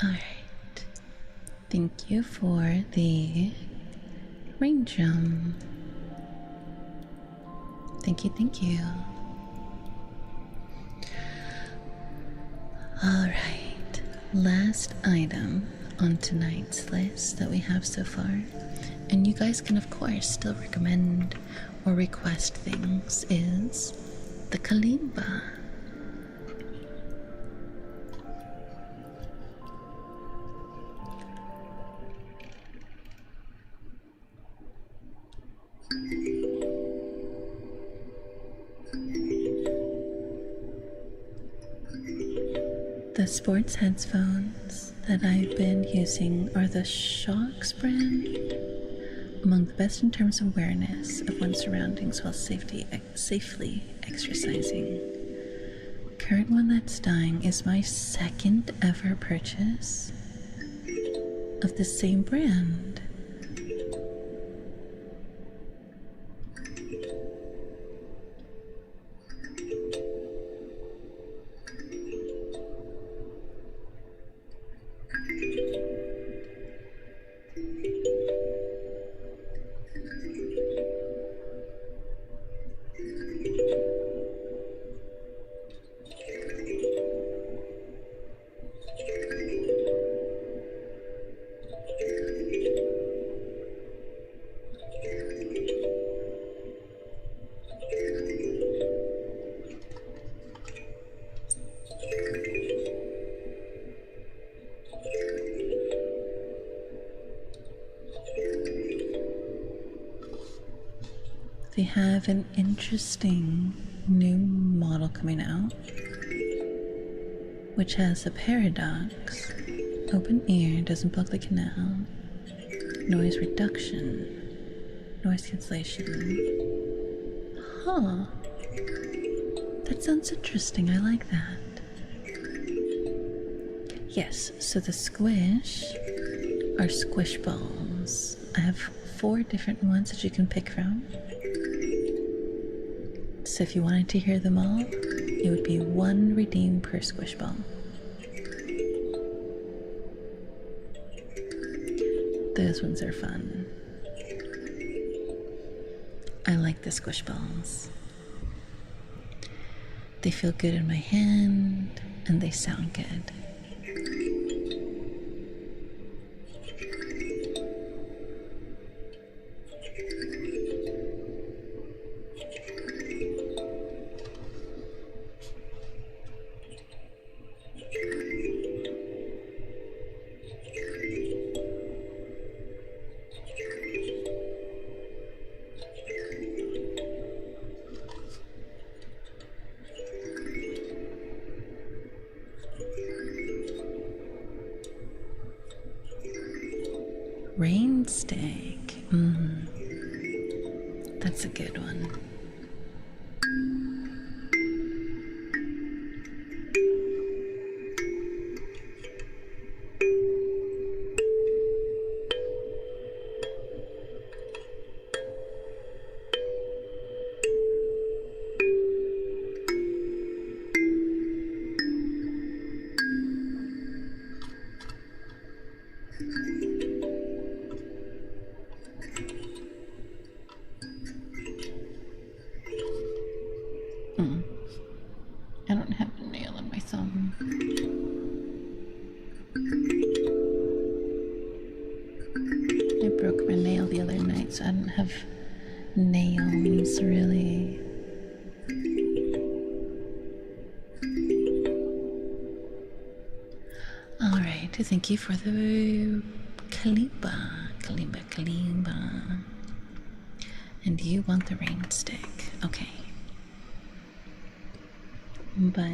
Alright. Thank you for the ring drum. Thank you, thank you. Alright. Last item on tonight's list that we have so far. And you guys can, of course, still recommend or request things, is the kalimba. The sports headphones that I've been using are the Shocks brand, among the best in terms of awareness of one's surroundings while safely exercising. Current one that's dying is my second ever purchase of the same brand. They have an interesting new model coming out, which has a paradox, open ear, doesn't block the canal, noise reduction, noise cancellation. Huh. That sounds interesting, I like that. Yes, so the squish are squish balls. I have 4 different ones that you can pick from. So if you wanted to hear them all, it would be 1 redeem per squish ball. Those ones are fun. I like the squish balls. They feel good in my hand and they sound good. Rain stick. That's a good one. I don't have a nail in my thumb. I broke my nail the other night, so I don't have nails really. Alright, thank you for the kalimba. And you want the rain stick. Okay. But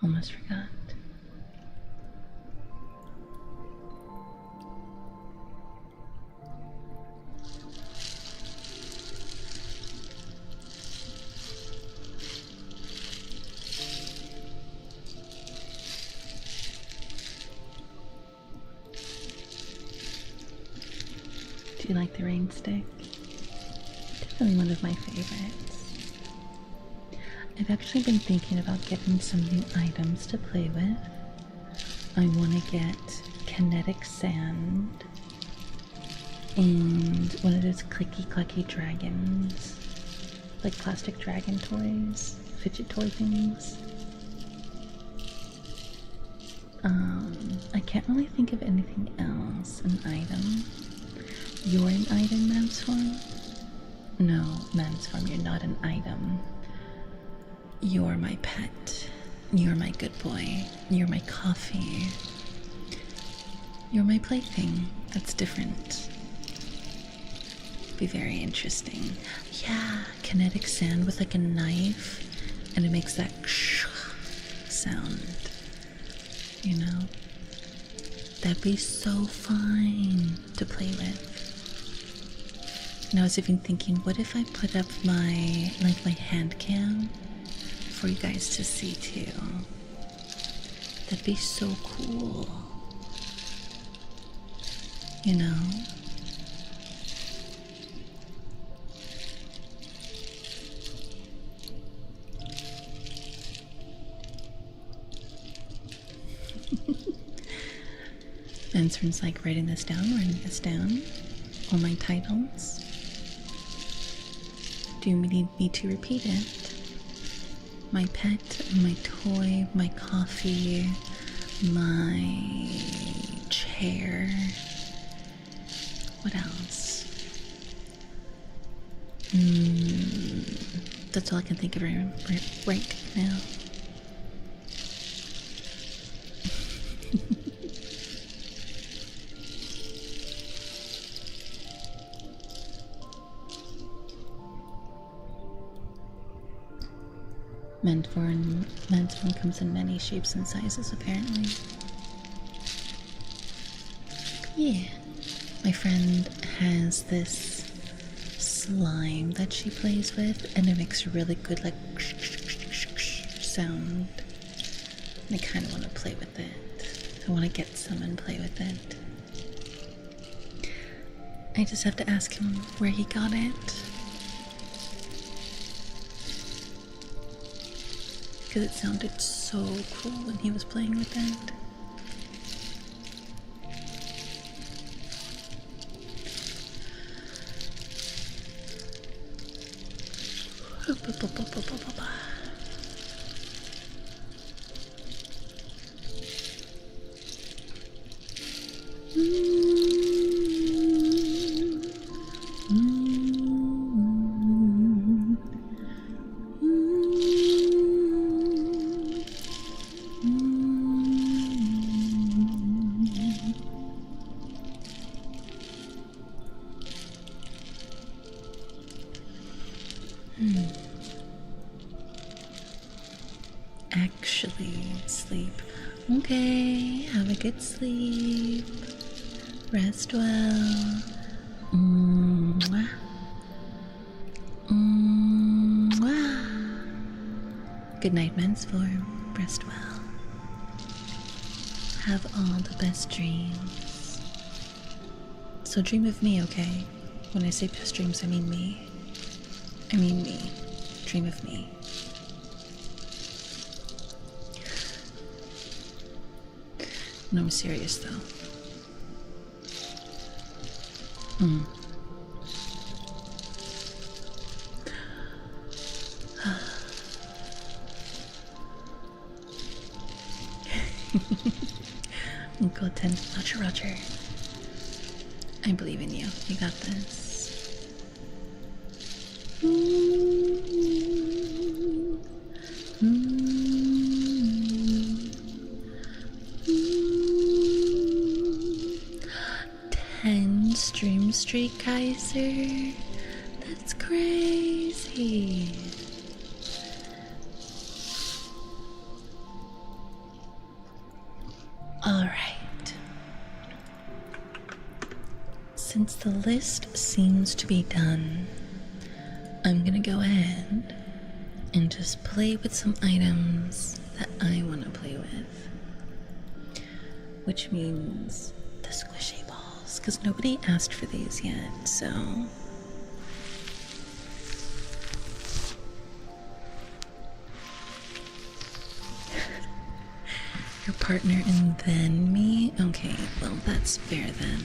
almost forgot. Do you like the rain stick? Definitely one of my favorites. I've actually been thinking about getting some new items to play with. I want to get kinetic sand and one of those clicky clucky dragons, like plastic dragon toys, fidget toy things. I can't really think of anything else. An item. You're an item, Mansform? No, Mansform, you're not an item. You're my pet. You're my good boy. You're my coffee. You're my plaything. That's different. Be very interesting. Yeah, kinetic sand with like a knife, and it makes that sound. You know? That'd be so fun to play with. And I was even thinking, what if I put up my hand cam for you guys to see too? That'd be so cool. You know? Mansford's like writing this down, all my titles. Do you need me to repeat it? My pet, my toy, my coffee, my chair. What else? That's all I can think of right now. Mansform comes in many shapes and sizes, apparently. Yeah. My friend has this slime that she plays with, and it makes a really good, like, sound. And I kind of want to play with it. I want to get some and play with it. I just have to ask him where he got it. Because it sounded so cool when he was playing with it. Actually, sleep. Okay, have a good sleep. Rest well. Mwah. Mwah. Good night, men's form. Rest well. Have all the best dreams. So dream of me, okay? When I say best dreams, I mean me. I mean me. Dream of me. No, I'm serious though. Go 10. Roger, Roger. I believe in you. You got this. Stream streak, Kaiser. That's crazy. All right. Since the list seems to be done, I'm gonna go ahead and just play with some items that I want to play with, which means the squishy balls, because nobody asked for these yet, so your partner and then me? Okay, well, that's fair then.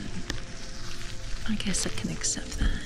I guess I can accept that.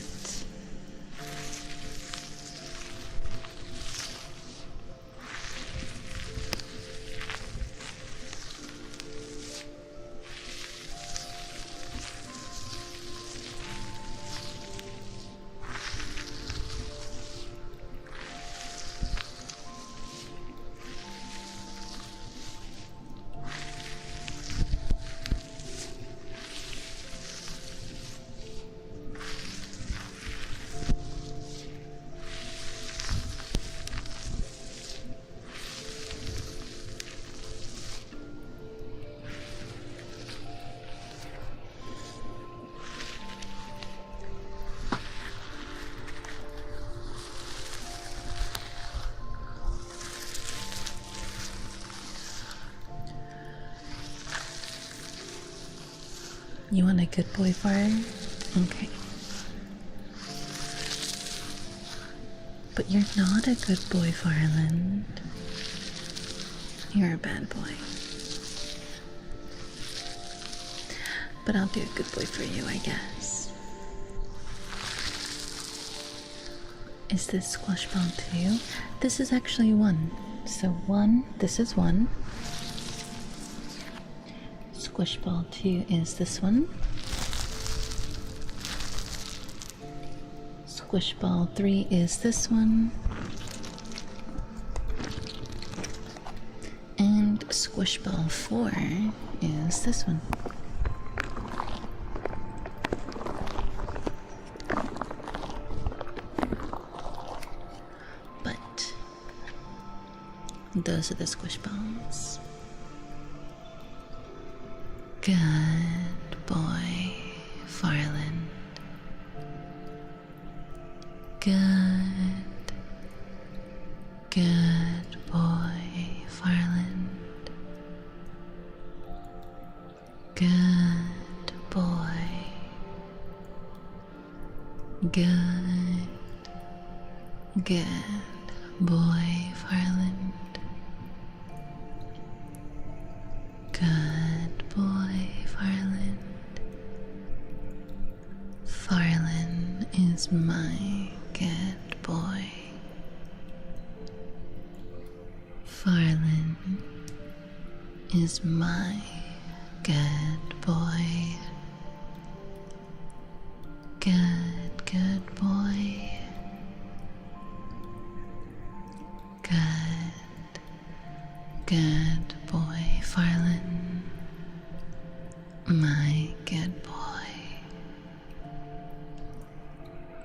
You want a good boy fart? Okay. But you're not a good boy, Farland. You're a bad boy. But I'll do a good boy for you, I guess. Is this squash ball 2? This is actually 1. So 1, this is 1. Squish ball 2 is this one. Squish ball 3 is this one. And squish ball 4 is this one. But those are the squish balls. Good boy, Farland. Good boy, Farland. Good boy. Good boy, Farland. Good boy, Farland. Farland is my good boy. Farland is my good boy. Good boy. Good boy, Farland. My good boy.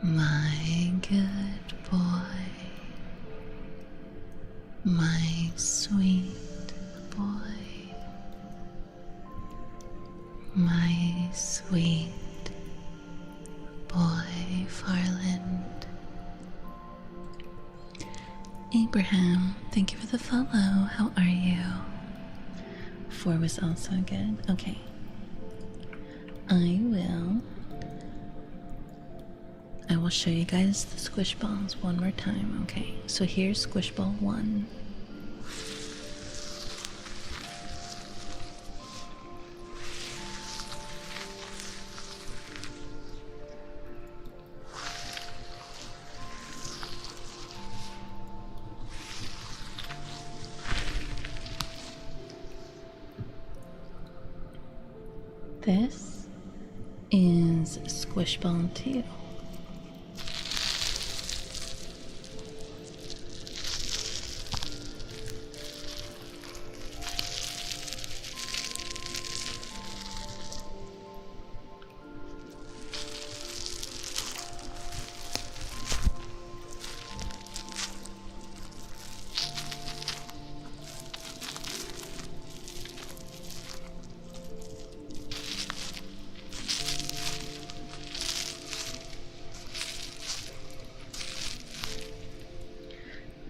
My good boy. My sweet boy. My sweet Abraham, thank you for the follow. How are you? 4 was also good. Okay. I will show you guys the squish balls one more time. Okay, so here's squish ball 1. This is squish ball 2.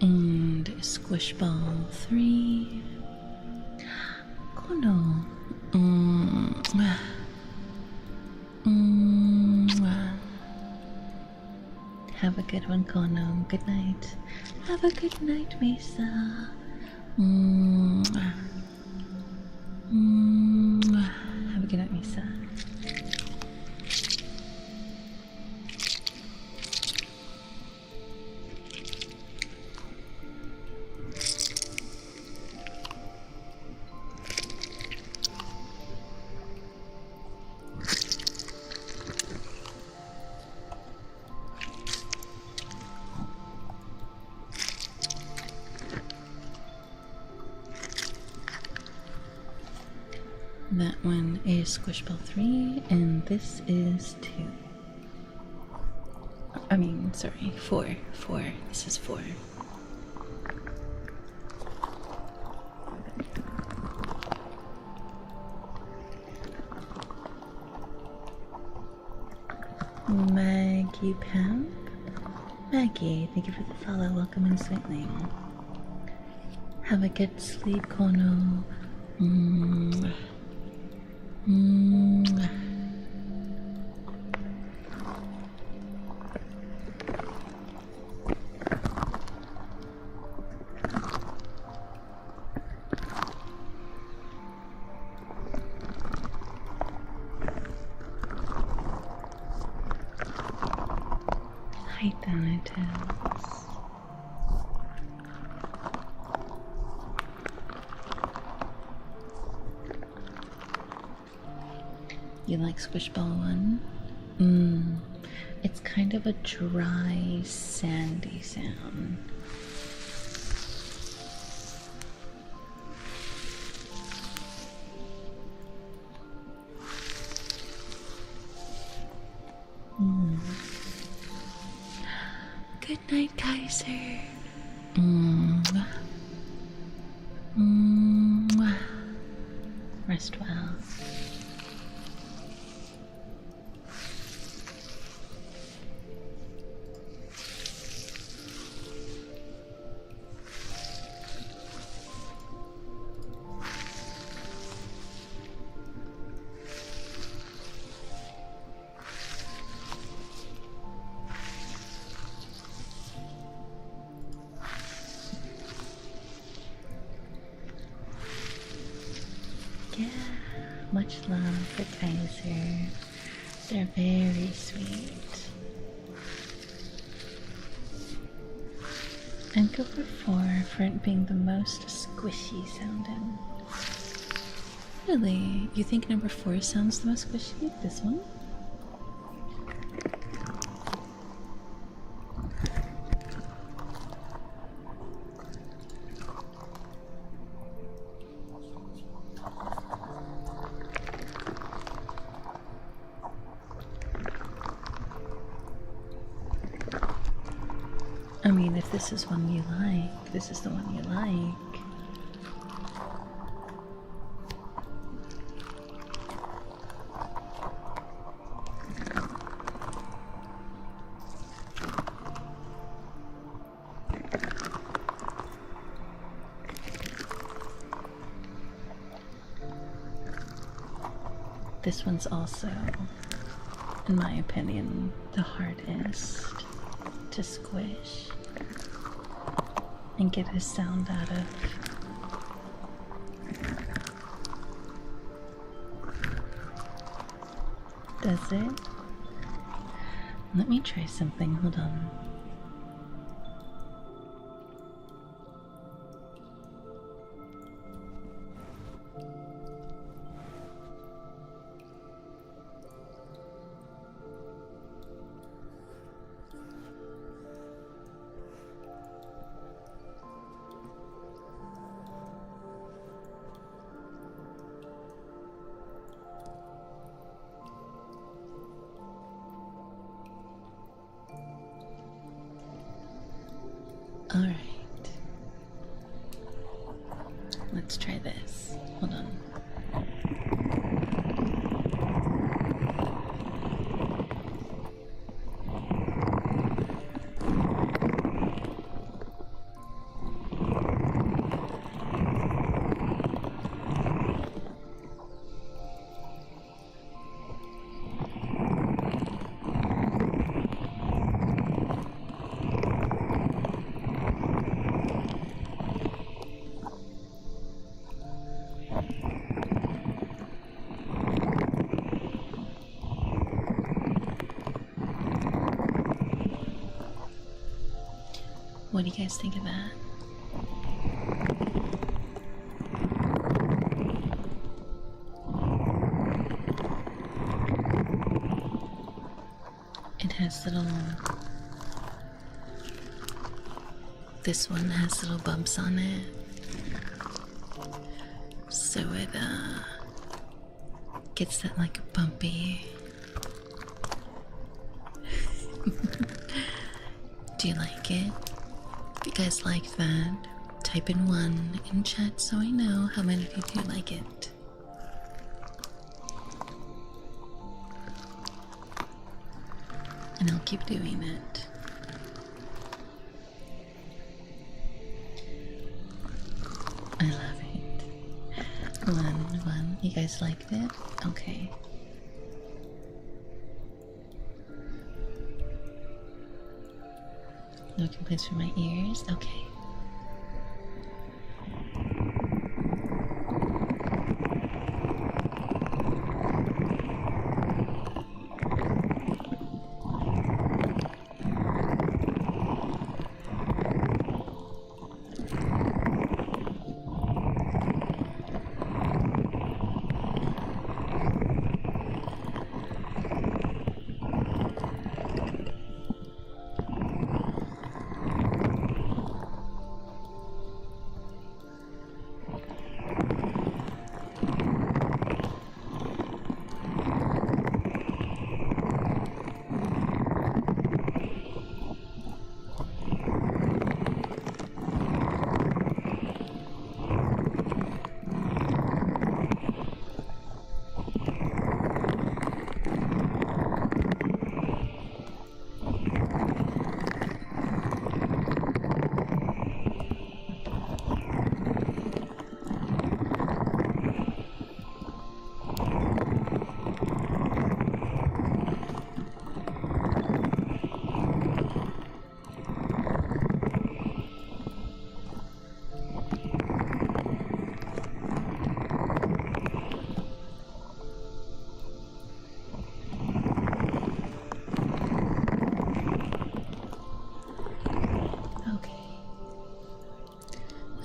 And squish ball 3. Kono. Have a good one, Kono. Good night. Have a good night, Mesa. Have a good night, Mesa. That one is squish ball 3, and this is 2. I mean, sorry, 4. 4. This is 4. Maggie Pam? Maggie, thank you for the follow. Welcome in, Sweetling. Have a good sleep, Kono. Hi, Thanatos. You like squish ball 1? It's kind of a dry, sandy sound. Good night, Kaiser. Rest well. Yeah, much love for Kaiser. They're very sweet. And go for 4 for it being the most squishy sounding. Really? You think number 4 sounds the most squishy? This one? I mean, if this is one you like, this is the one you like. This one's also, in my opinion, the hardest to squish and get a sound out of. Does it? Let me try something. Hold on. All right. Let's try this. Hold on. What do you guys think of that? It has little... This one has little bumps on it. So it gets that like bumpy... Do you like it? If you guys like that, type in 1 in chat so I know how many of you do like it. And I'll keep doing it. I love it. 1. You guys liked it? Okay. No complaints from my ears? Okay.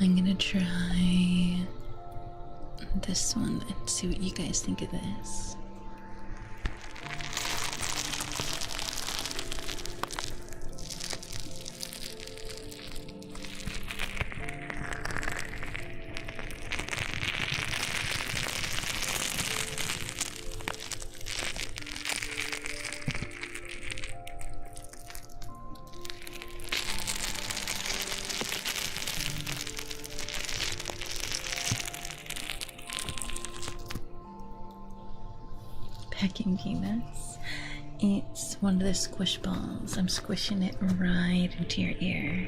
I'm gonna try this one and see what you guys think of this. Pecking peanuts. It's one of the squish balls. I'm squishing it right into your ear.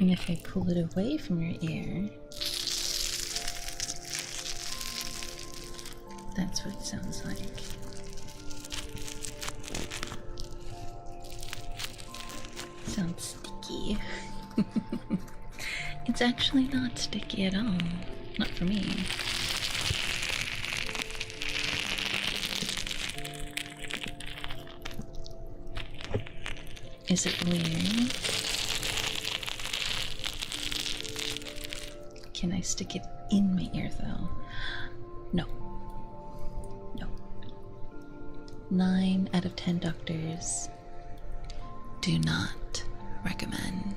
And if I pull it away from your ear, that's what it sounds like. Sounds sticky. It's actually not sticky at all. Not for me. Is it weird? Can I stick it in my ear though? No. No. 9 out of 10 doctors do not recommend.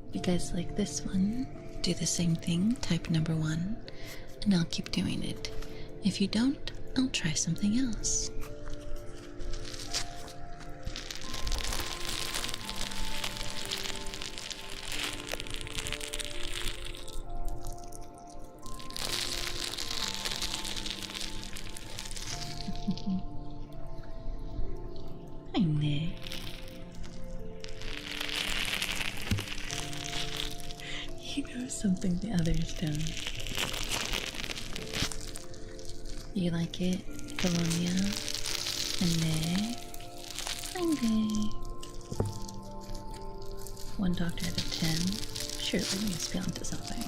If you guys like this one, do the same thing, type number 1, and I'll keep doing it. If you don't, I'll try something else. Hi, Nick. He knows something the others don't. You like it, Colonia? And Nick? Hi, Nick. 1 doctor out of 10. Sure, we must be onto something.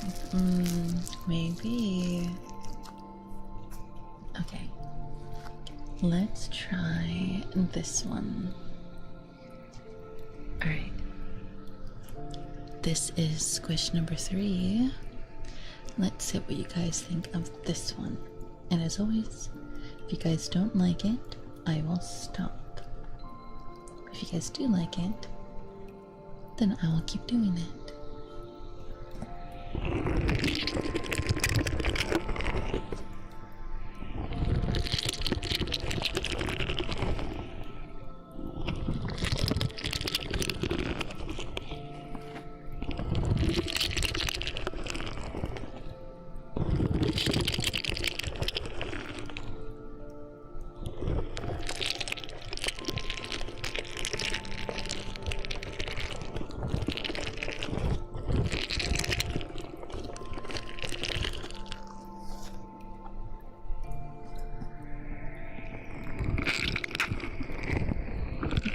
Maybe. Okay. Let's try this one. Alright. This is squish number 3. Let's see what you guys think of this one. And as always, if you guys don't like it, I will stop. If you guys do like it, then I will keep doing it.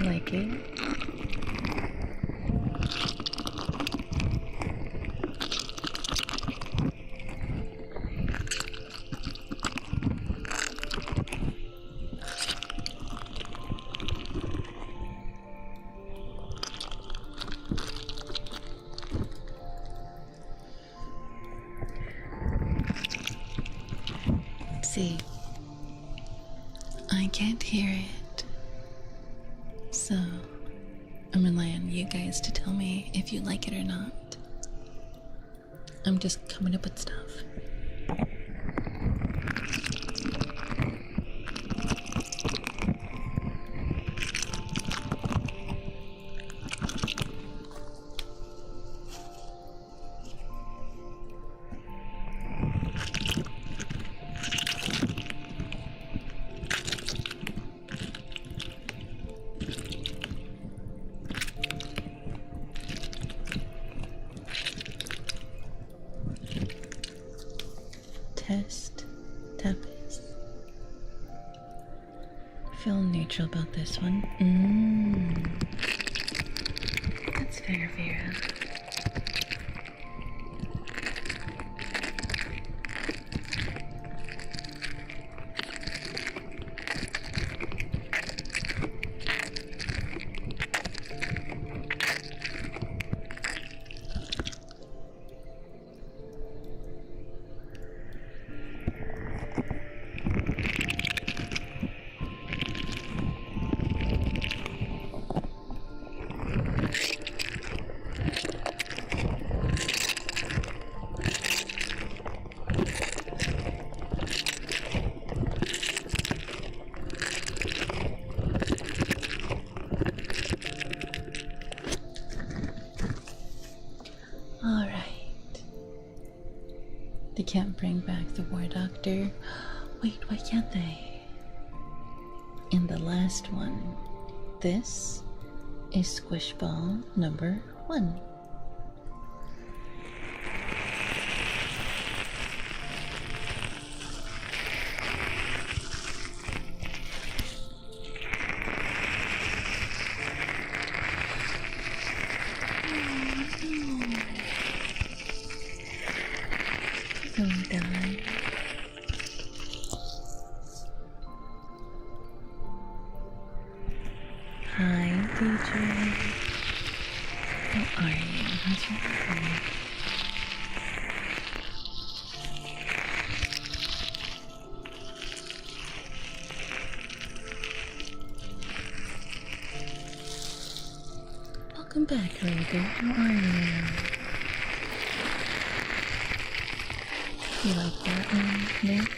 Like it? See, I can't hear it. So, I'm relying on you guys to tell me if you like it or not. I'm just coming up with stuff. Test, tapis. Feel neutral about this one. That's fair, Vera. They can't bring back the war doctor. Wait, why can't they? And the last one. This is squish ball number 1. Don't die. Hi, 𝙇𝙤𝙫𝙚. How are you? How's your day? Welcome back, Virgo. How are you? You like that Nick?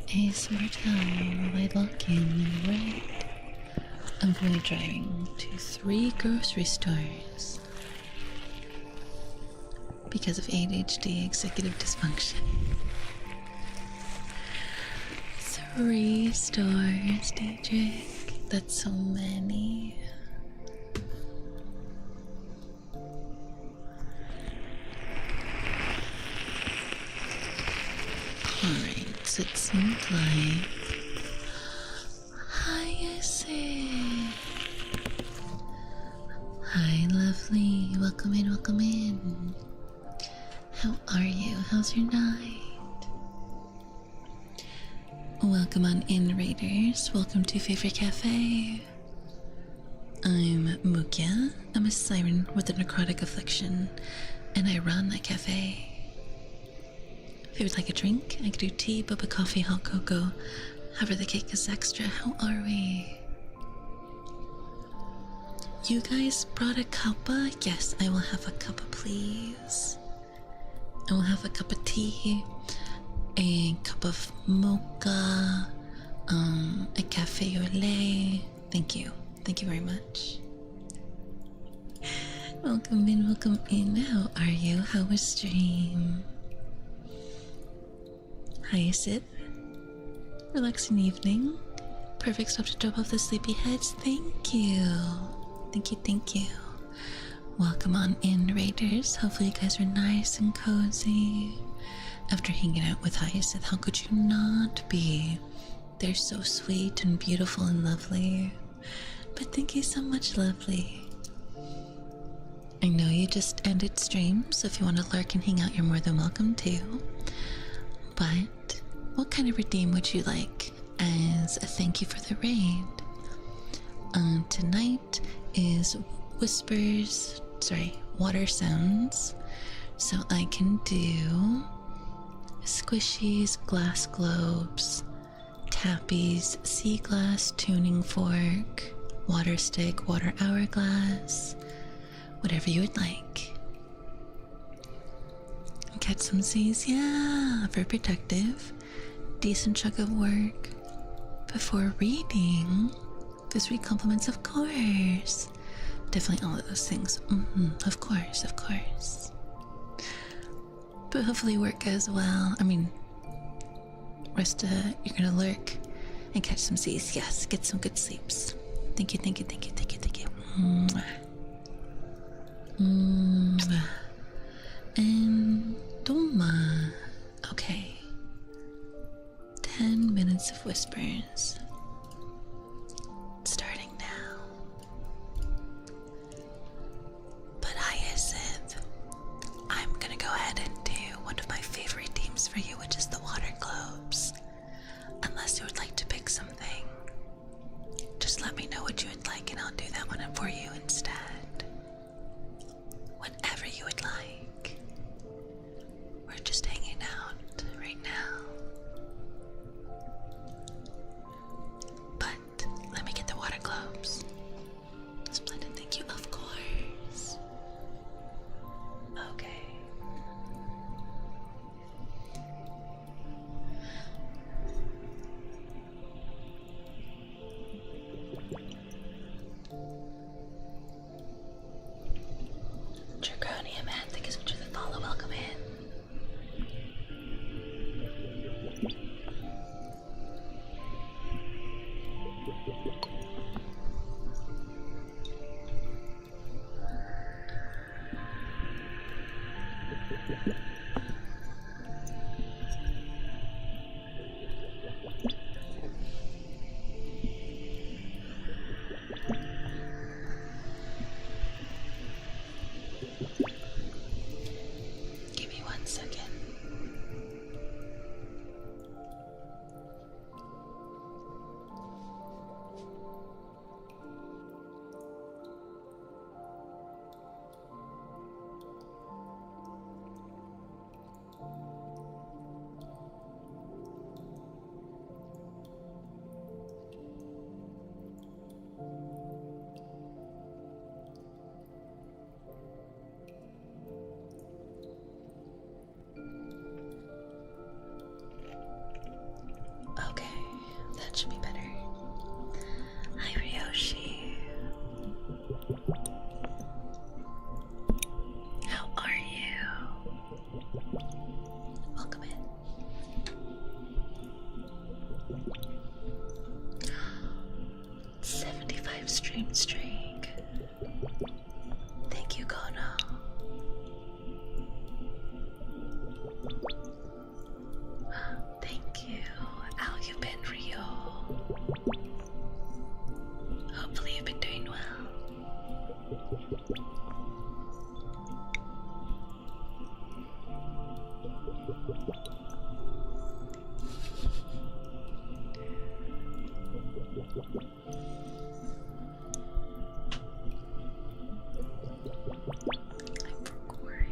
ASMR time while I log in and wait. I'm going to be driving to 3 grocery stores because of ADHD executive dysfunction. 3 stores, 𝙇𝙤𝙫. That's so many. Alright, so it seemed like... Hi, 𝙼𝙎𝙈. Hi, lovely. Welcome in, welcome in. How are you? How's your night? Welcome on in, Raiders. Welcome to Favorite Cafe. I'm 𝙼𝙎𝙈. I'm a siren with a necrotic affliction, and I run a cafe. If you would like a drink, I could do tea, boba, coffee, hot cocoa. However, the cake is extra. How are we? You guys brought a cuppa? Yes, I will have a cuppa, please. I will have a cup of tea, a cup of mocha, a cafe au lait. Thank you. Thank you very much. Welcome in, welcome in. How are you? How was stream? Hi, Sid. Relaxing evening. Perfect stop to drop off the sleepyheads. Thank you. Thank you, thank you. Welcome on in, Raiders. Hopefully you guys are nice and cozy. After hanging out with Hyacinth, how could you not be? They're so sweet and beautiful and lovely. But thank you so much, lovely. I know you just ended stream, so if you want to lurk and hang out, you're more than welcome to. But what kind of redeem would you like as a thank you for the raid? Tonight is water sounds. So I can do squishies, glass globes, tappies, sea glass, tuning fork, water stick, water hourglass, whatever you would like. Catch some C's, yeah, very productive. Decent chunk of work. Before reading, just read compliments, of course. Definitely all of those things. Of course, of course. But hopefully work goes well. I mean, you're gonna lurk and catch some C's. Yes, get some good sleeps. Thank you, thank you, thank you, thank you, thank you. Mwah. Mwah. And Doma. Okay. 10 minutes of whispers. Starting now. let me know what you would like and I'll do that one for you instead. Whatever you would like. We're just hanging out right now. But let me get the water globes. Splendid, thank you, of course. Okay. Draconia, man, thank you so much for the follow. Welcome in. Give me 1 second. Okay, that should be better. Hi, Ryoshi. How are you? Welcome in. 75 stream streak. Thank you, Kono. Thank you. How you been, Rio? Hopefully you've been doing well.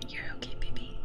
You're okay, baby.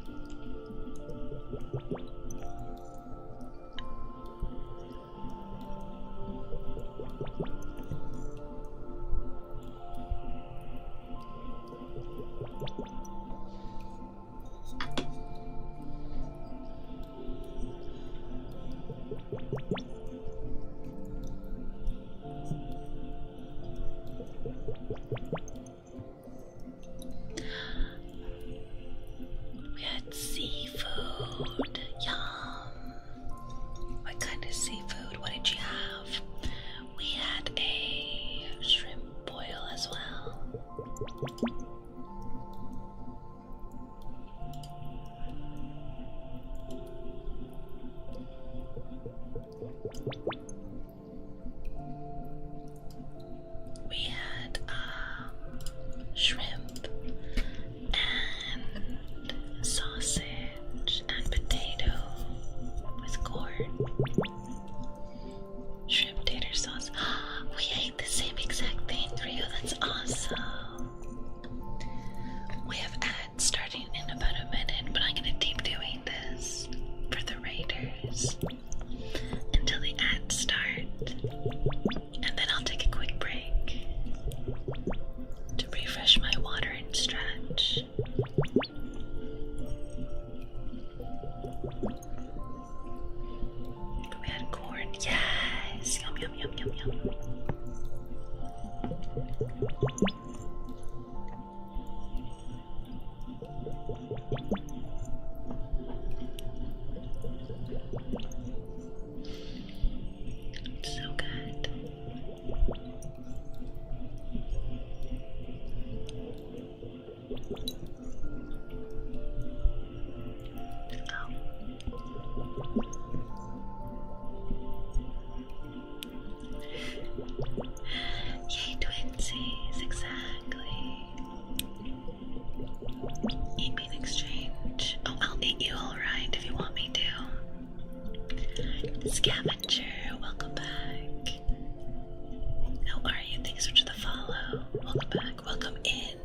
Alright, thanks for the follow. Welcome back. Welcome in.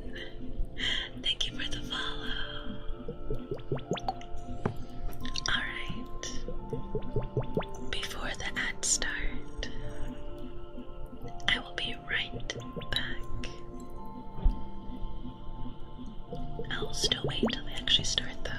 Thank you for the follow. Alright. Before the ads start, I will be right back. I'll still wait till they actually start though.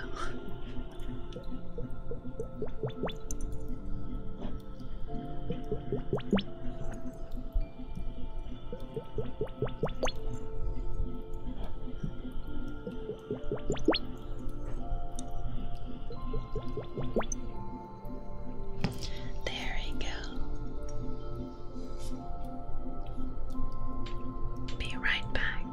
There we go. Be right back.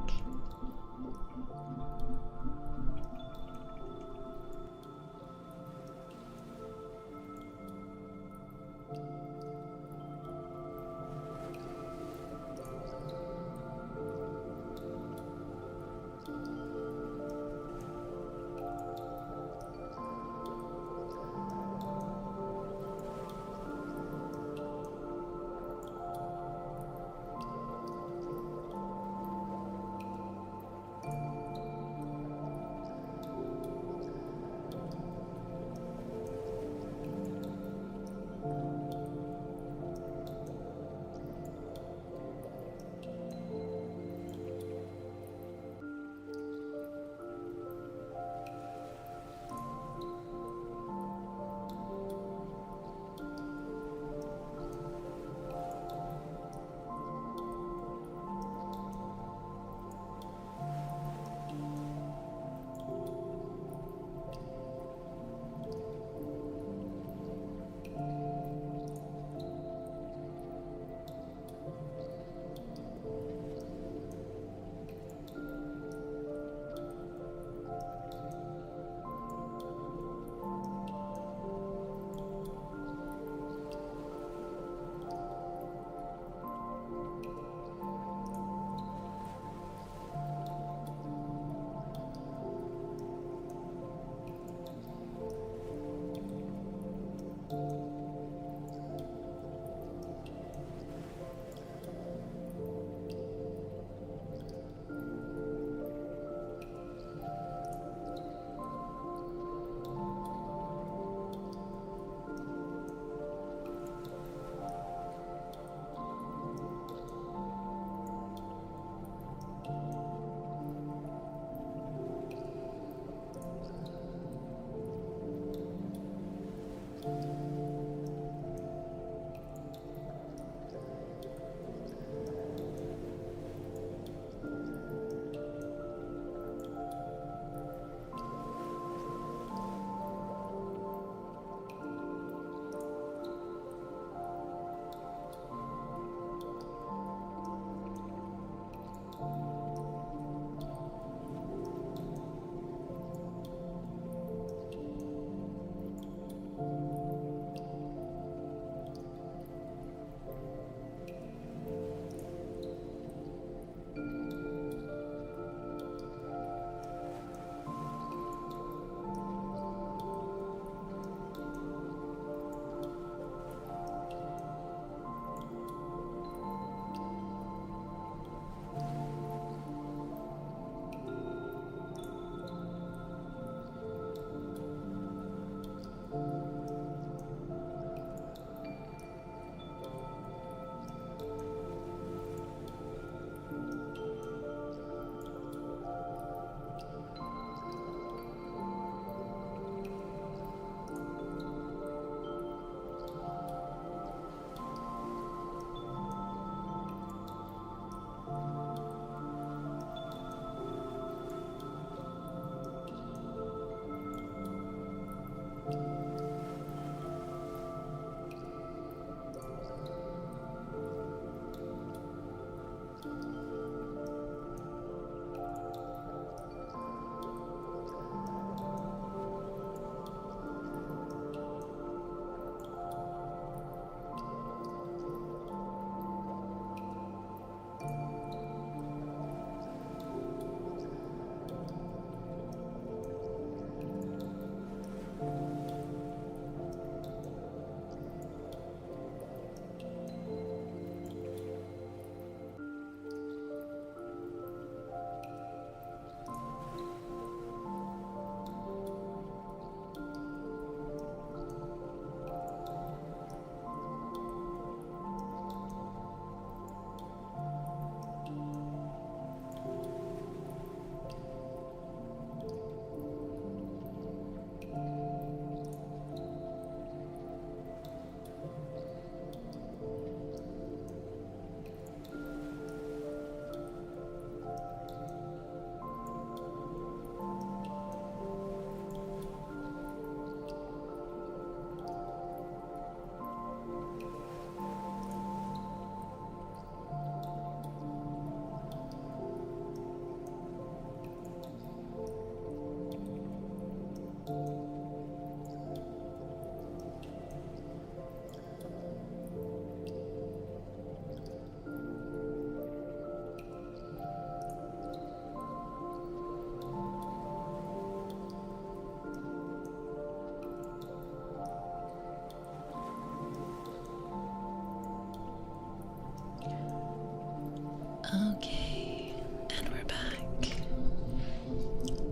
Okay, and we're back.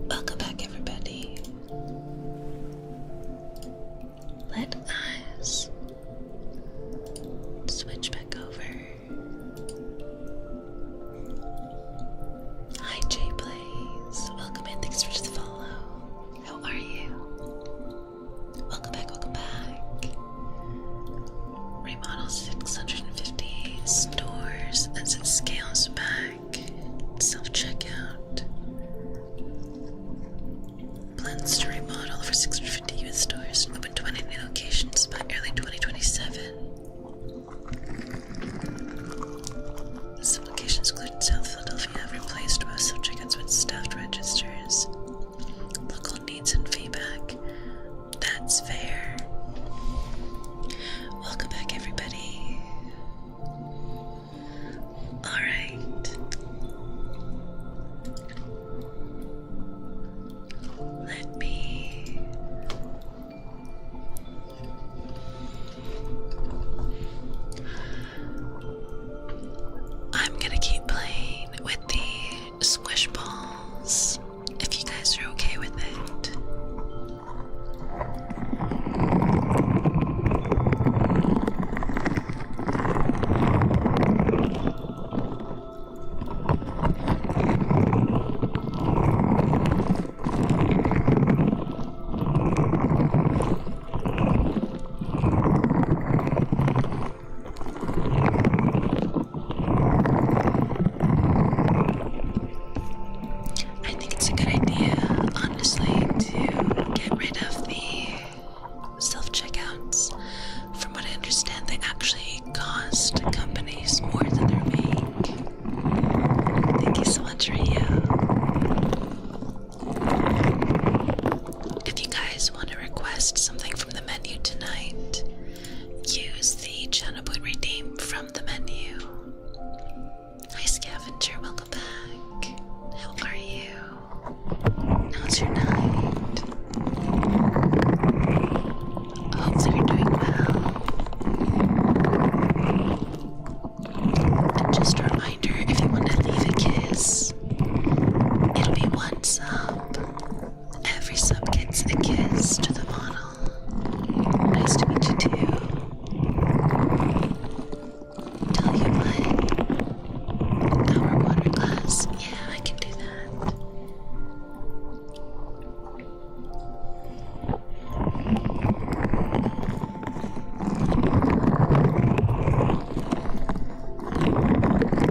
Welcome back, everybody. Let us switch back over. Hi, Jay Blaze. Welcome in. Thanks for the follow. How are you? Welcome back. Welcome back. Remodel 650 stores as it scales back. Self-checkout. Plans to remodel for 650 US stores. Open 20 new locations by early 2027. Some locations, including South Philadelphia, have replaced most self-checkouts with staffed registers. Local needs and feedback. That's fair. Welcome back, everybody. Alright. Let me... I'm gonna keep playing with the squish balls, if you guys are okay with it. I think it's a good idea, honestly, to get rid of the self-checkouts. From what I understand, they actually cost companies more than they're make. Thank you so much, Rio. If you guys want to request something from the menu tonight, use the channel point redeem from the menu. Hi, Scavenger, welcome back. How are you? How's your night? Hopefully you're doing well. And just a reminder, if you want to leave a kiss, it'll be one sub. Every sub gets a kiss to the model. Nice to meet you too. Tell you what, our water glass, yeah, I can do that.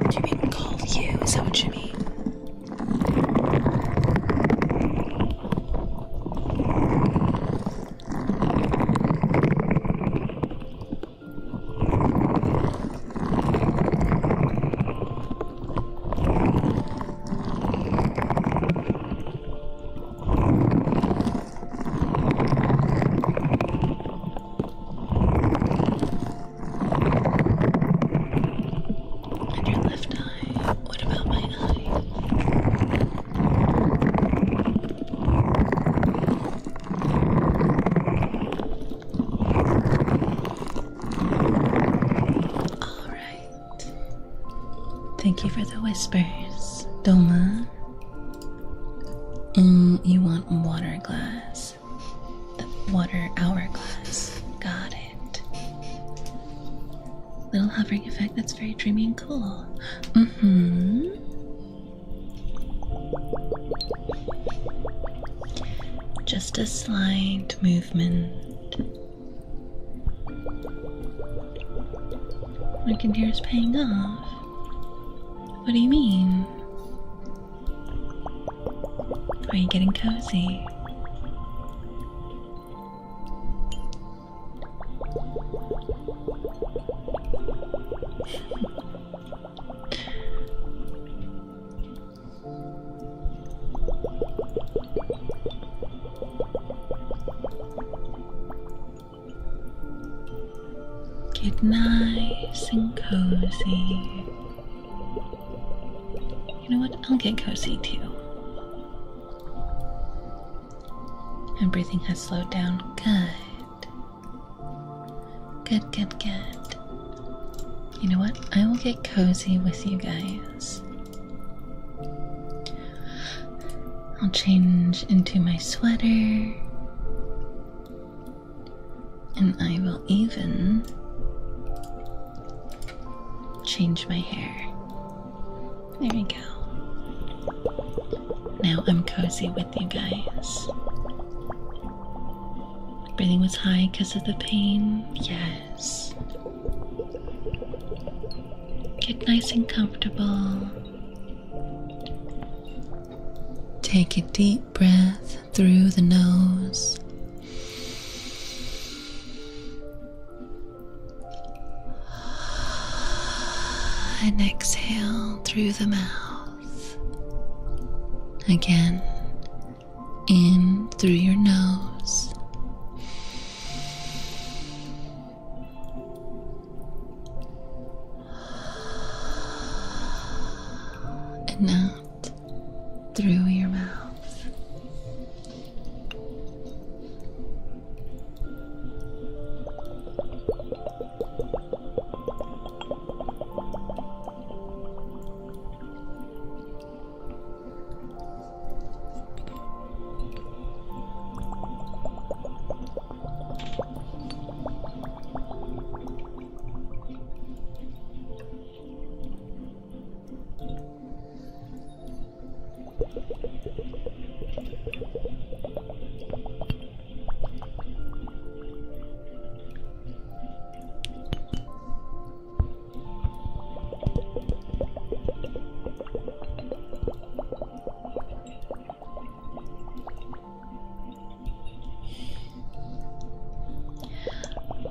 Do you mean call you? Is that what you mean? And your left eye? What about my eye? Alright. Thank you for the whispers, Doma. You want water glass. The water hourglass. Got it. Little hovering effect that's very dreamy and cool. Just a slight movement. I can hear it's paying off. What do you mean? Are you getting cozy? Get nice and cozy. You know what? I'll get cozy too. And breathing has slowed down. Good. Good, good, good. You know what? I will get cozy with you guys. I'll change into my sweater. And I will even change my hair. There we go. Now I'm cozy with you guys. Breathing was high because of the pain. Yes. Get nice and comfortable. Take a deep breath through the nose. And exhale through the mouth. Again, in through your nose. And out through your mouth.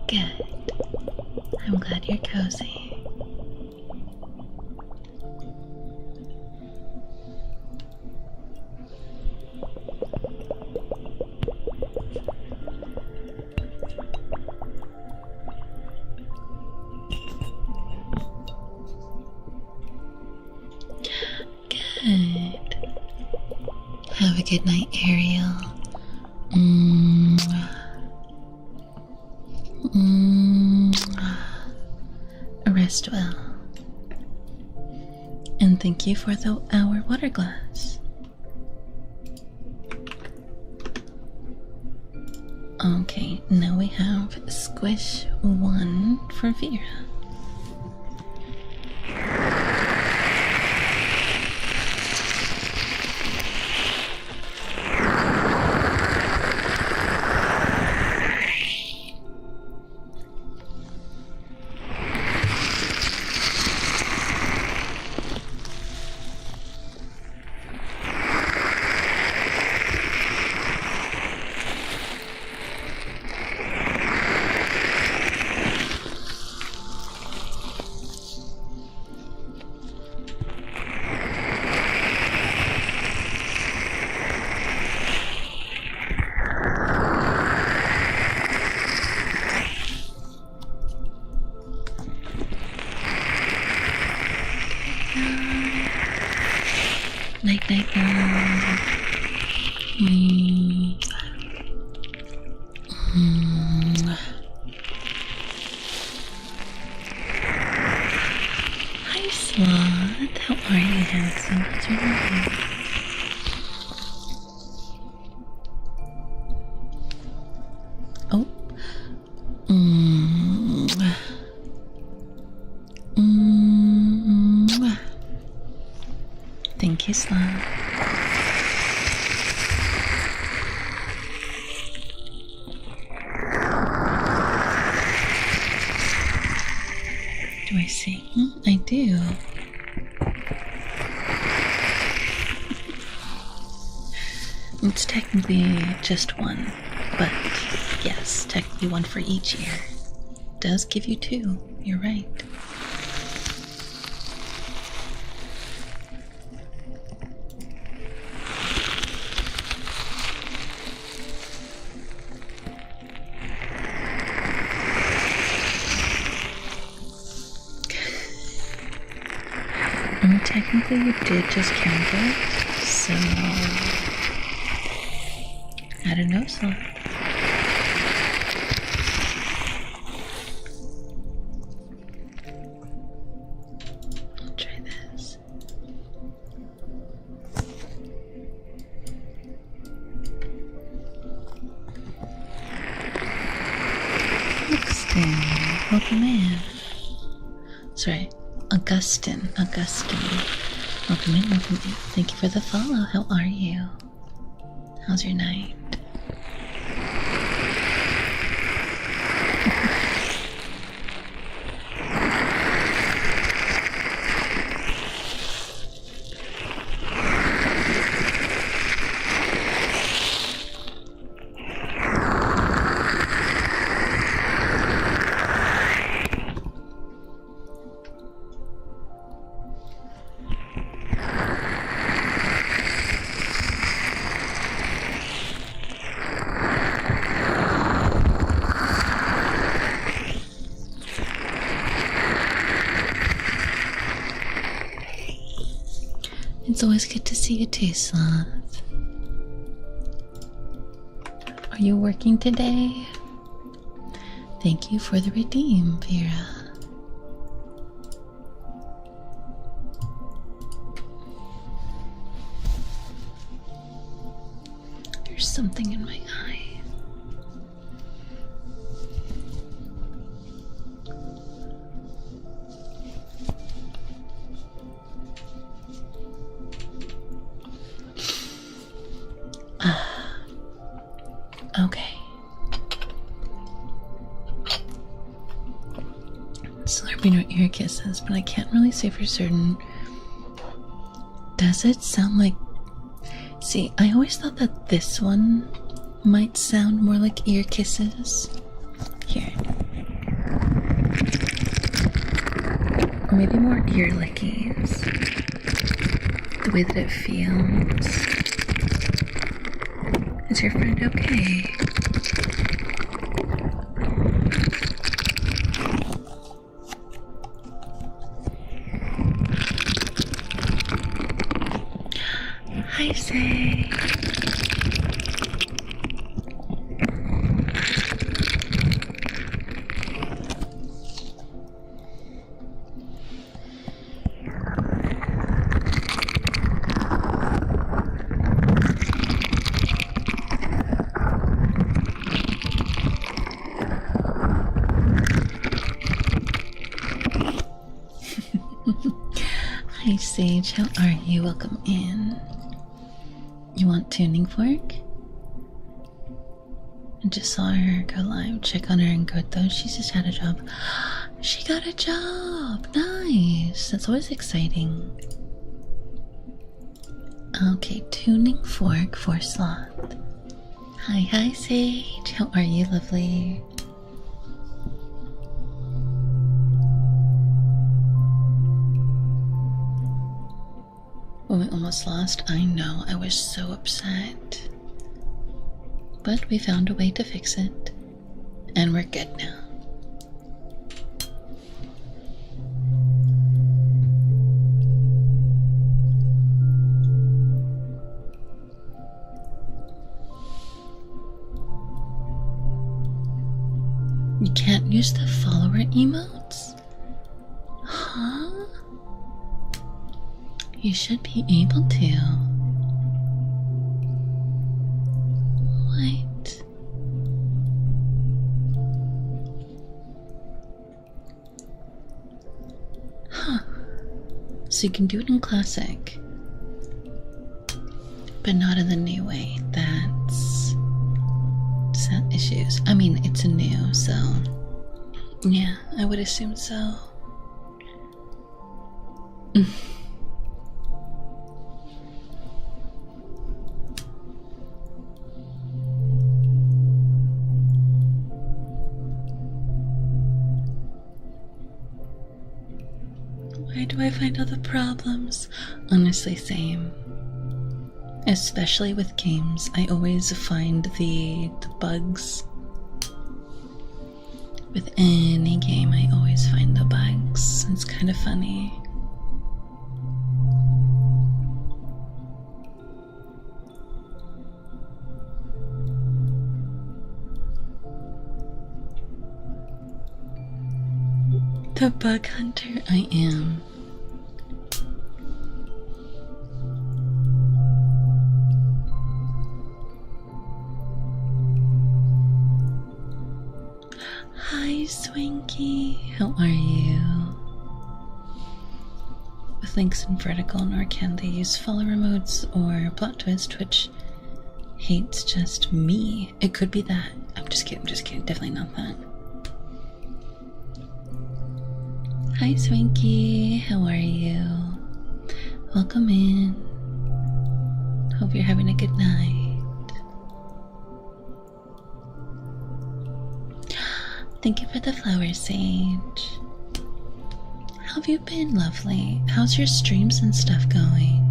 Good. I'm glad you're cozy. Good. Have a good night, Ariel. Rest well. And thank you for our water glass. Okay, now we have Squish 1 for Vera. Night, night, night. Hi, Sloth. How are you, handsome? How's your morning? Oh. Thank you, Sloth. Do I sing? I do. It's technically just one, but yes, technically one for each year. Does give you 2. You're right. Technically you did just count it, so I don't know, Sloth. I'll try this. welcome in. Sorry, Augustine. Welcome in, welcome in. Thank you for the follow. How are you? How's your night? It's always good to see you too, Sloth. Are you working today? Thank you for the redeem, Vera. There's something in my eye. Okay. Slurping or ear kisses, but I can't really say for certain. Does it sound like... See, I always thought that this one might sound more like ear kisses. Here. Or maybe more ear lickies. The way that it feels. Is your friend okay? Hi, Say. Hi, Sage. How are you? Welcome in. You want tuning fork? I just saw her go live. Check on her and go though. She just had a job. She got a job. Nice. That's always exciting. Okay, tuning fork for Sloth. Hi, Sage. How are you, lovely? Well, we almost lost. I know, I was so upset. But we found a way to fix it. And we're good now. You can't use the follower emotes? Huh? You should be able to. What? Huh. So you can do it in classic, but not in the new way. That's set issues. I mean, it's a new, so yeah, I would assume so. Why do I find all the problems? Honestly, same. Especially with games, I always find the bugs. With any game, I always find the bugs. It's kind of funny. The bug hunter I am. Hi, Swinky. are you? With links in vertical, nor can they use follower modes or plot twist, which hates just me. It could be that. I'm just kidding, definitely not that. Hi Swanky, how are you? Welcome in. Hope you're having a good night. Thank you for the flower, Sage. How have you been, lovely? How's your streams and stuff going?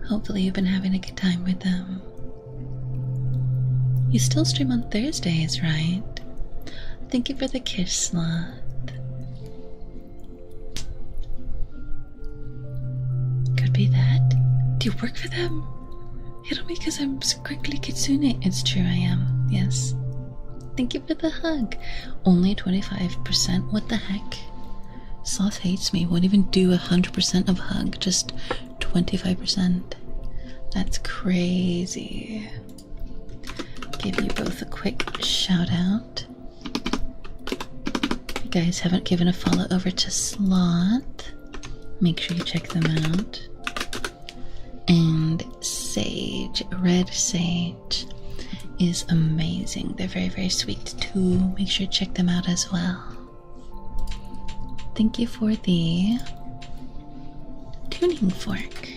Hopefully you've been having a good time with them. You still stream on Thursdays, right? Thank you for the kiss slot. Could be that. Do you work for them? It'll be because I'm Squiggly Kitsune. It's true, I am. Yes. Thank you for the hug. Only 25%? What the heck? Sloth hates me. Won't even do 100% of hug. Just 25%. That's crazy. Give you both a quick shout out. If you guys haven't given a follow over to Sloth, make sure you check them out. And Sage, Red Sage, is amazing. They're very, very sweet too. Make sure to check them out as well. Thank you for the tuning fork.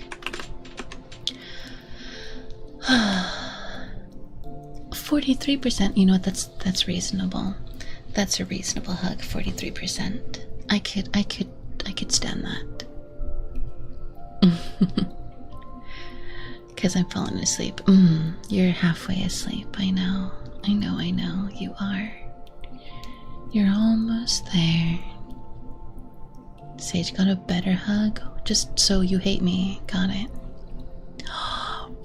43%. You know what? That's reasonable. That's a reasonable hug. 43%. I could stand that. Because I'm falling asleep. You're halfway asleep. I know. You are. You're almost there. Sage got a better hug. Just so you hate me. Got it.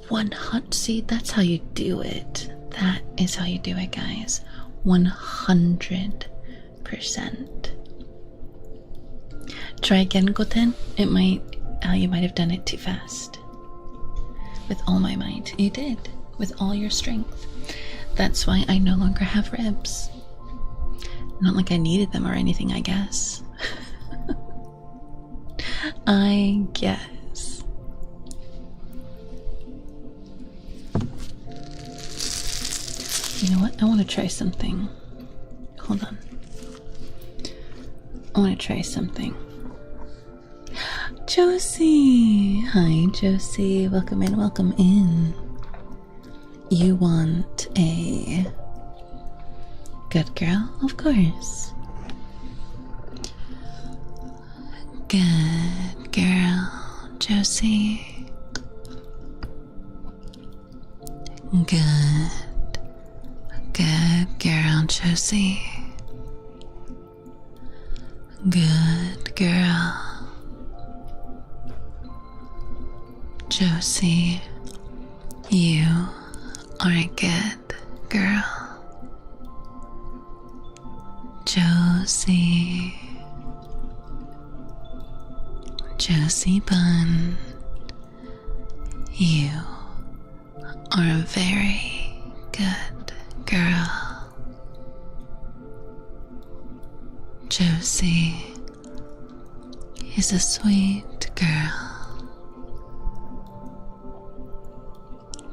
100. See, that's how you do it. That is how you do it, guys. 100%. Try again, Goten. It might. You might have done it too fast. With all my might. You did. With all your strength. That's why I no longer have ribs. Not like I needed them or anything, I guess. I guess. You know what? I want to try something. Hold on. I want to try something. Josie! Hi, Josie. Welcome in, welcome in. You want a good girl? Of course. Good girl, Josie. Good girl, Josie. Good girl. Josie, you are a good girl. Josie. Josie Bun, you are a very good girl. Josie is a sweet girl.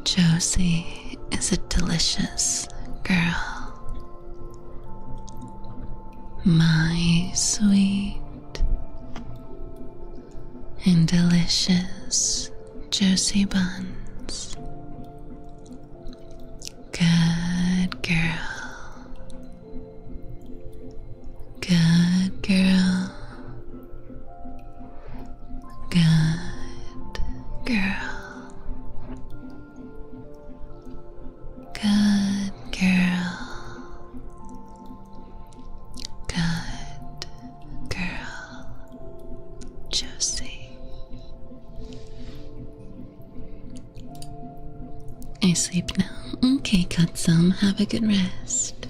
Josie is a delicious girl. My sweet and delicious Josie Buns. Good girl. Good girl. Good girl. Good girl. Good girl. Josie. I sleep now. Okay, Katsum, have a good rest.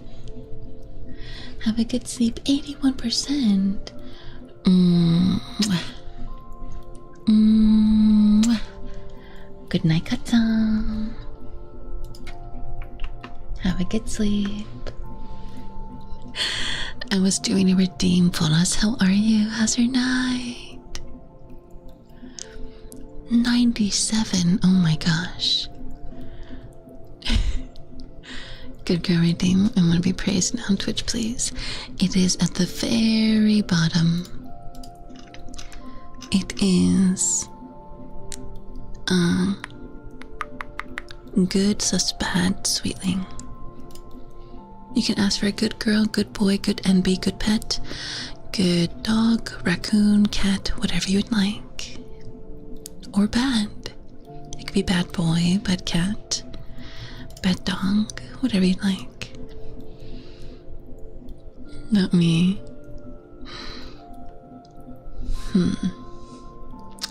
Have a good sleep. 81%. Good night, Katsum. Have a good sleep. I was doing a redeem for us. How are you? How's your night? 97. Oh my gosh. Good girl redeem. I'm gonna be praised now on Twitch, please. It is at the very bottom. It is good sus bad sweetling. You can ask for a good girl, good boy, good NB, good pet, good dog, raccoon, cat, whatever you would like. Or bad. It could be bad boy, bad cat, bad dog, whatever you'd like. Not me.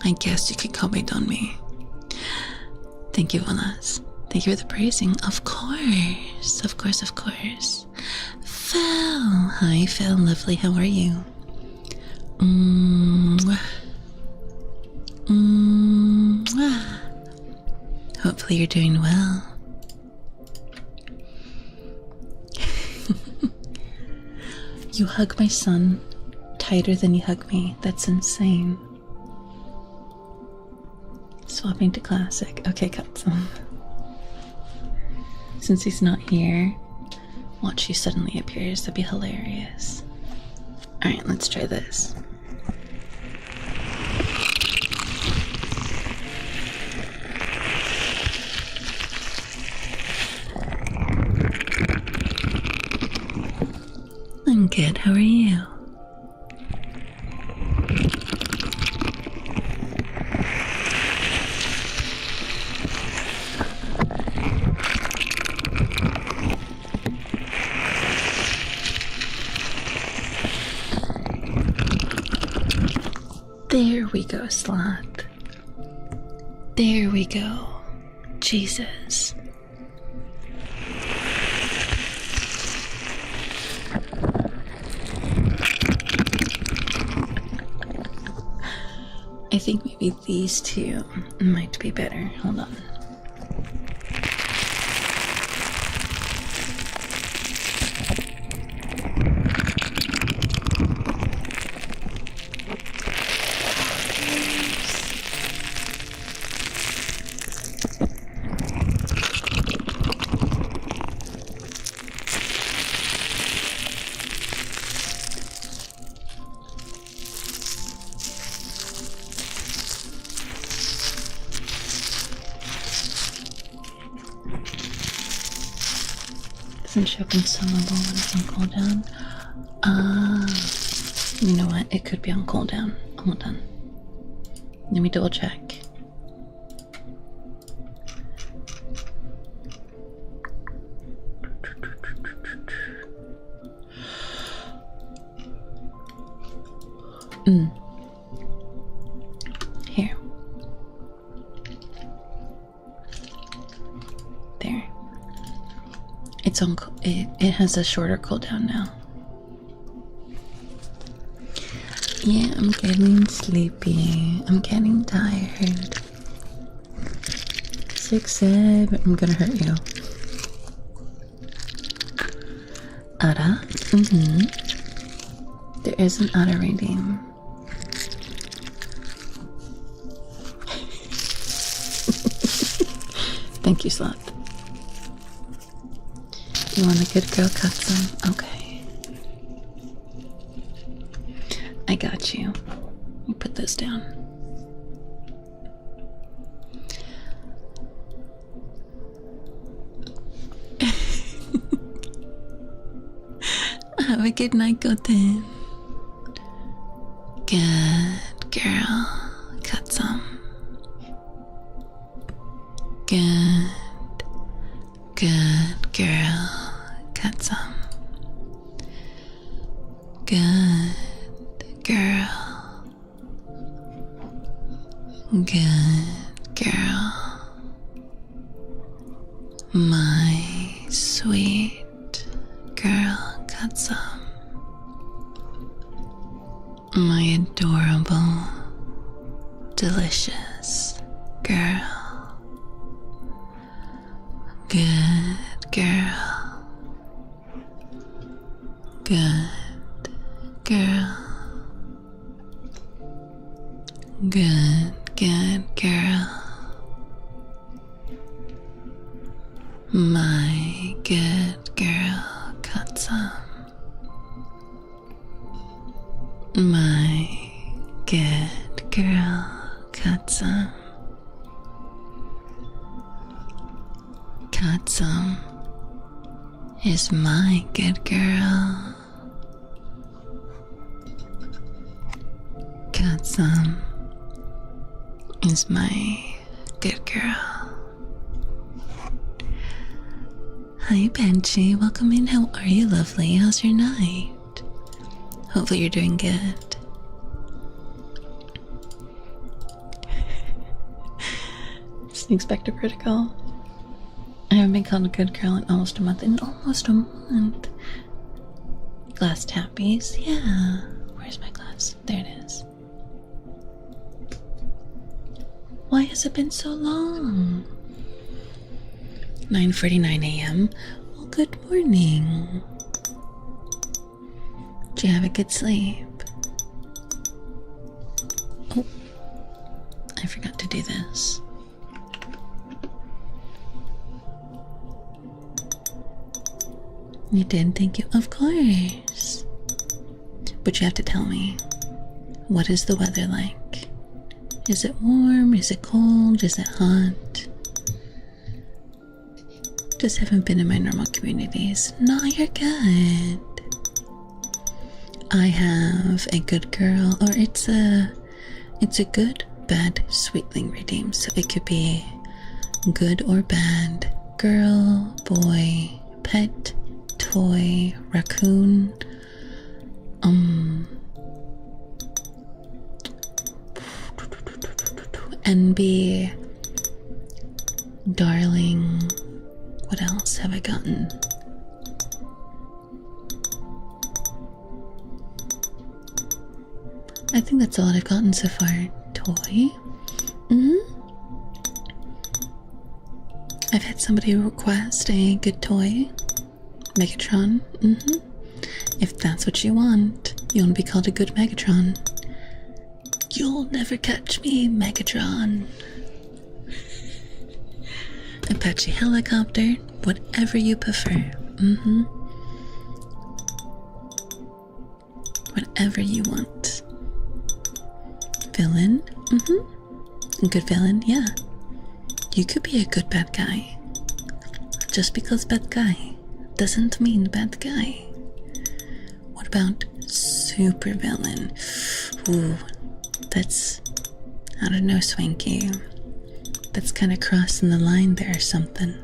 I guess you could call me Don Me. Thank you, Valas. Thank you for the praising. Of course. Of course, of course. Phil. Hi, Phil. Lovely. How are you? Hopefully you're doing well. You hug my son tighter than you hug me. That's insane. Swapping to classic. Okay, cut some. Since he's not here, watch he suddenly appears. That'd be hilarious. Alright, let's try this. I'm good. How are you? There we go, Sloth. There we go. Jesus. I think maybe these two might be better. Hold on. Doesn't show up consumable when it's on cooldown. You know what? It could be on cooldown. Hold on. Let me double check. Here. There. It's on. It has a shorter cooldown now. Yeah, I'm getting sleepy. I'm getting tired. 6, 7. I'm gonna hurt you. Ada. There is an Ada redeem. Thank you, Sloth. You want a good girl custom? Okay. I got you. Let me put this down. Have a good night, Goten. Good girl. Cut some. Good girl. Cut some. Good girl. Good girl. My sweet girl. Cut some. My adorable, delicious girl. Good girl. Good good girl. My good girl, 𝙬𝙬. My good girl, 𝙬𝙬. 𝙬𝙬 is my good girl. 𝙬𝙬 is my good girl. Hi Benji, welcome in. How are you, lovely? How's your night? Hopefully you're doing good. Sneak Spectre Critical. I haven't been called a good girl in almost a month. Glass tappies, yeah. Where's my glass? There it is. Why has it been so long? 9:49 a.m. Well, good morning. Did you have a good sleep? Oh, I forgot to do this. You did, thank you. Of course. But you have to tell me, what is the weather like? Is it warm? Is it cold? Is it hot? Just haven't been in my normal communities. No, you're good. I have a good girl, or it's a good, bad sweetling redeem. So it could be good or bad. Girl, boy, pet, toy, raccoon, NB, darling. What else have I gotten? I think that's all I've gotten so far. Toy. I've had somebody request a good toy. Megatron. If that's what you want to be called a good Megatron. You'll never catch me, Megatron. Apache helicopter, whatever you prefer. Whatever you want. Villain. A good villain, yeah. You could be a good bad guy. Just because bad guy doesn't mean bad guy. What about super villain? Ooh, that's, I don't know, Swanky. That's kind of crossing the line there or something.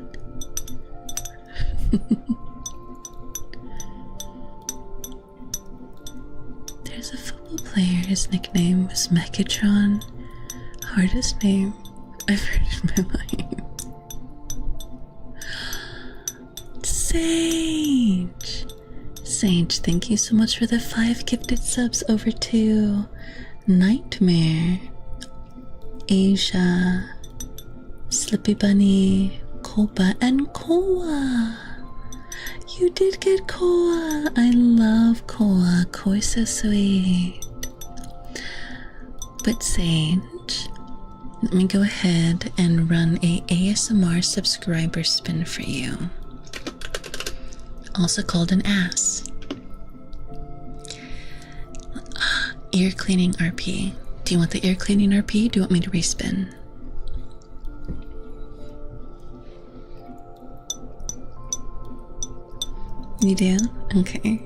There's a football player, his nickname was Megatron. Hardest name I've heard in my life. Sage! Sage, thank you so much for the 5 gifted subs over to Nightmare, Asia, Slippy Bunny, Koba, and Koa. You did get Koa. I love Koa. Koa's so sweet. But Sage, let me go ahead and run a ASMR subscriber spin for you. Also called an ass. Ear cleaning RP. Do you want the ear cleaning RP? Do you want me to respin? You do? Okay.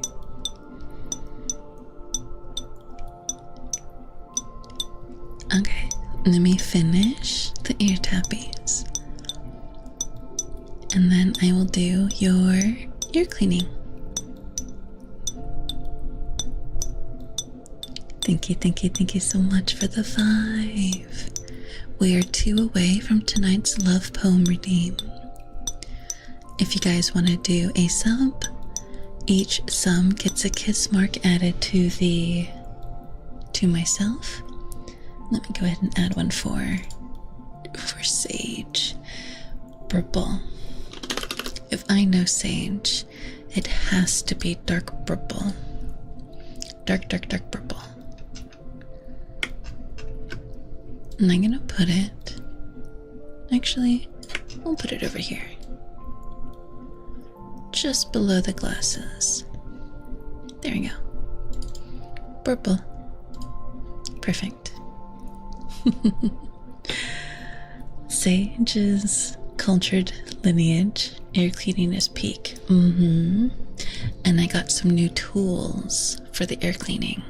Okay, let me finish the ear tappies. And then I will do your ear cleaning. Thank you so much for the 5. We are 2 away from tonight's love poem redeem. If you guys want to do a sub, each sub gets a kiss mark added to myself. Let me go ahead and add one for Sage. Purple. If I know Sage, it has to be dark purple. Dark purple. And I'm gonna put it, actually, we'll put it over here. Just below the glasses. There we go. Purple. Perfect. Sage's cultured lineage, air cleaning is peak. And I got some new tools for the air cleaning.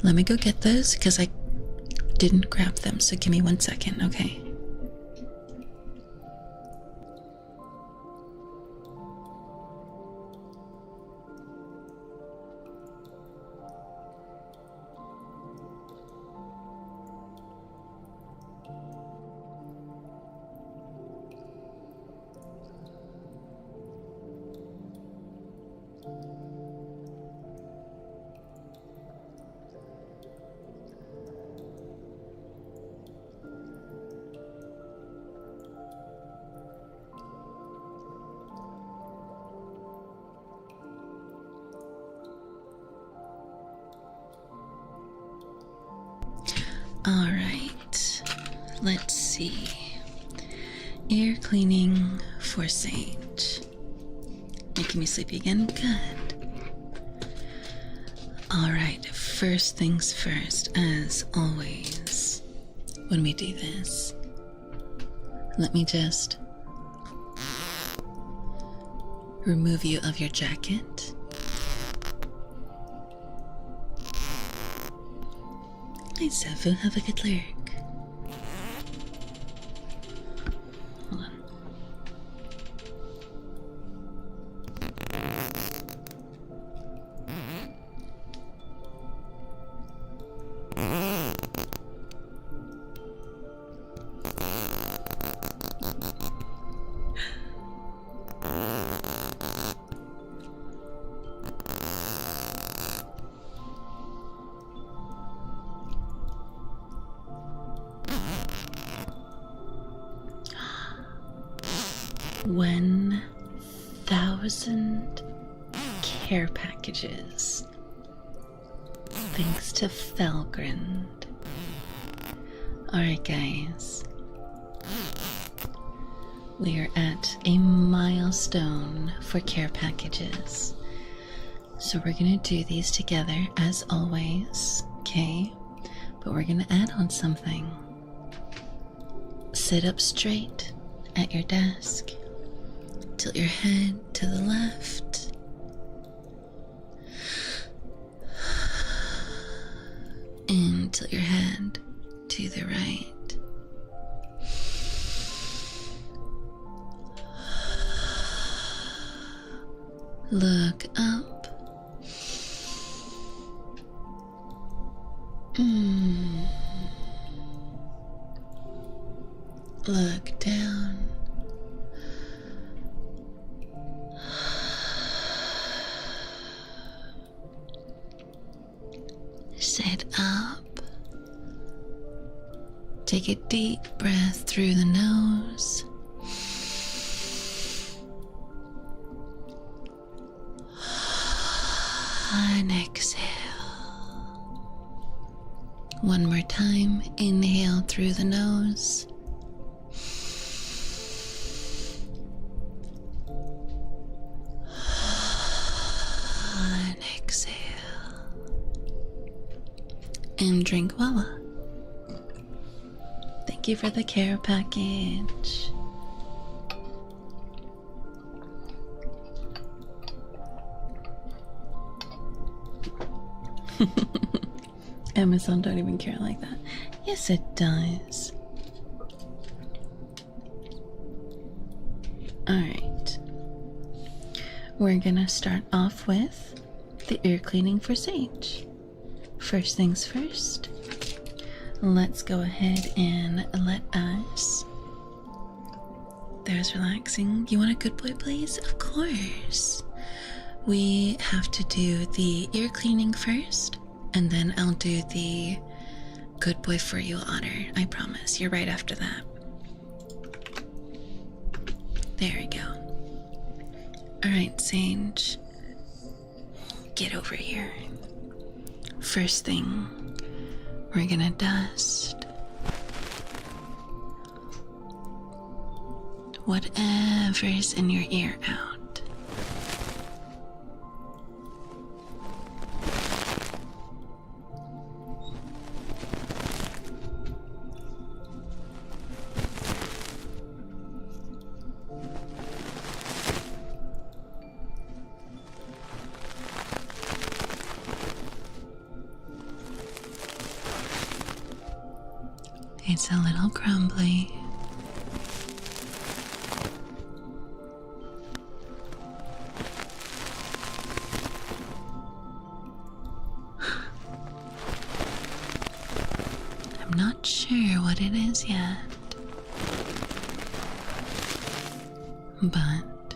Let me go get those because I didn't grab them, so give me 1 second, okay? Alright, let's see. Air cleaning for Sage. Making me sleepy again? Good. Alright, first things first, as always, when we do this, let me just remove you of your jacket. Hi, Safu, have a good lurk. Hold on. $1,000 care packages. Thanks to Felgrand. Alright, guys. We are at a milestone for care packages. So we're gonna do these together as always, okay? But we're gonna add on something. Sit up straight at your desk. Tilt your head to the left. And tilt your head to the right. Look up. Look down. Sit up. Take a deep breath through the nose. And exhale. One more time. Inhale through the nose. And exhale. And drink Wawa. Thank you for the care package. Amazon don't even care like that. Yes, it does. Alright. We're gonna start off with the ear cleaning for Sage. First things first, let's go ahead and let us. There's relaxing. You want a good boy, please? Of course. We have to do the ear cleaning first, and then I'll do the good boy for you honor. I promise. You're right after that. There we go. Alright, Sage. Get over here. First thing, we're gonna dust whatever's in your ear out. It's a little crumbly. I'm not sure what it is yet, but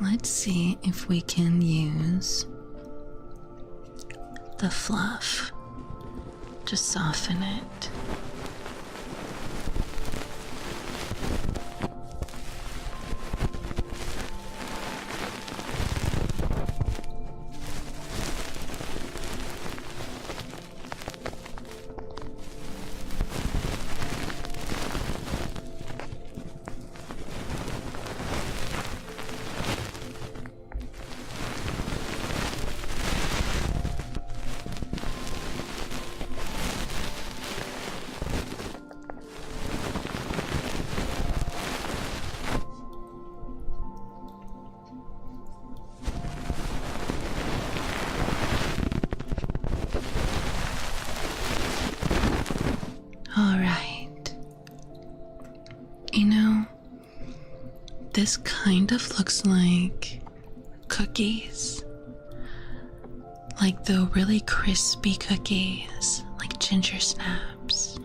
let's see if we can use the fluff to soften it. Alright. You know, this kind of looks like cookies. Like the really crispy cookies, like ginger snaps.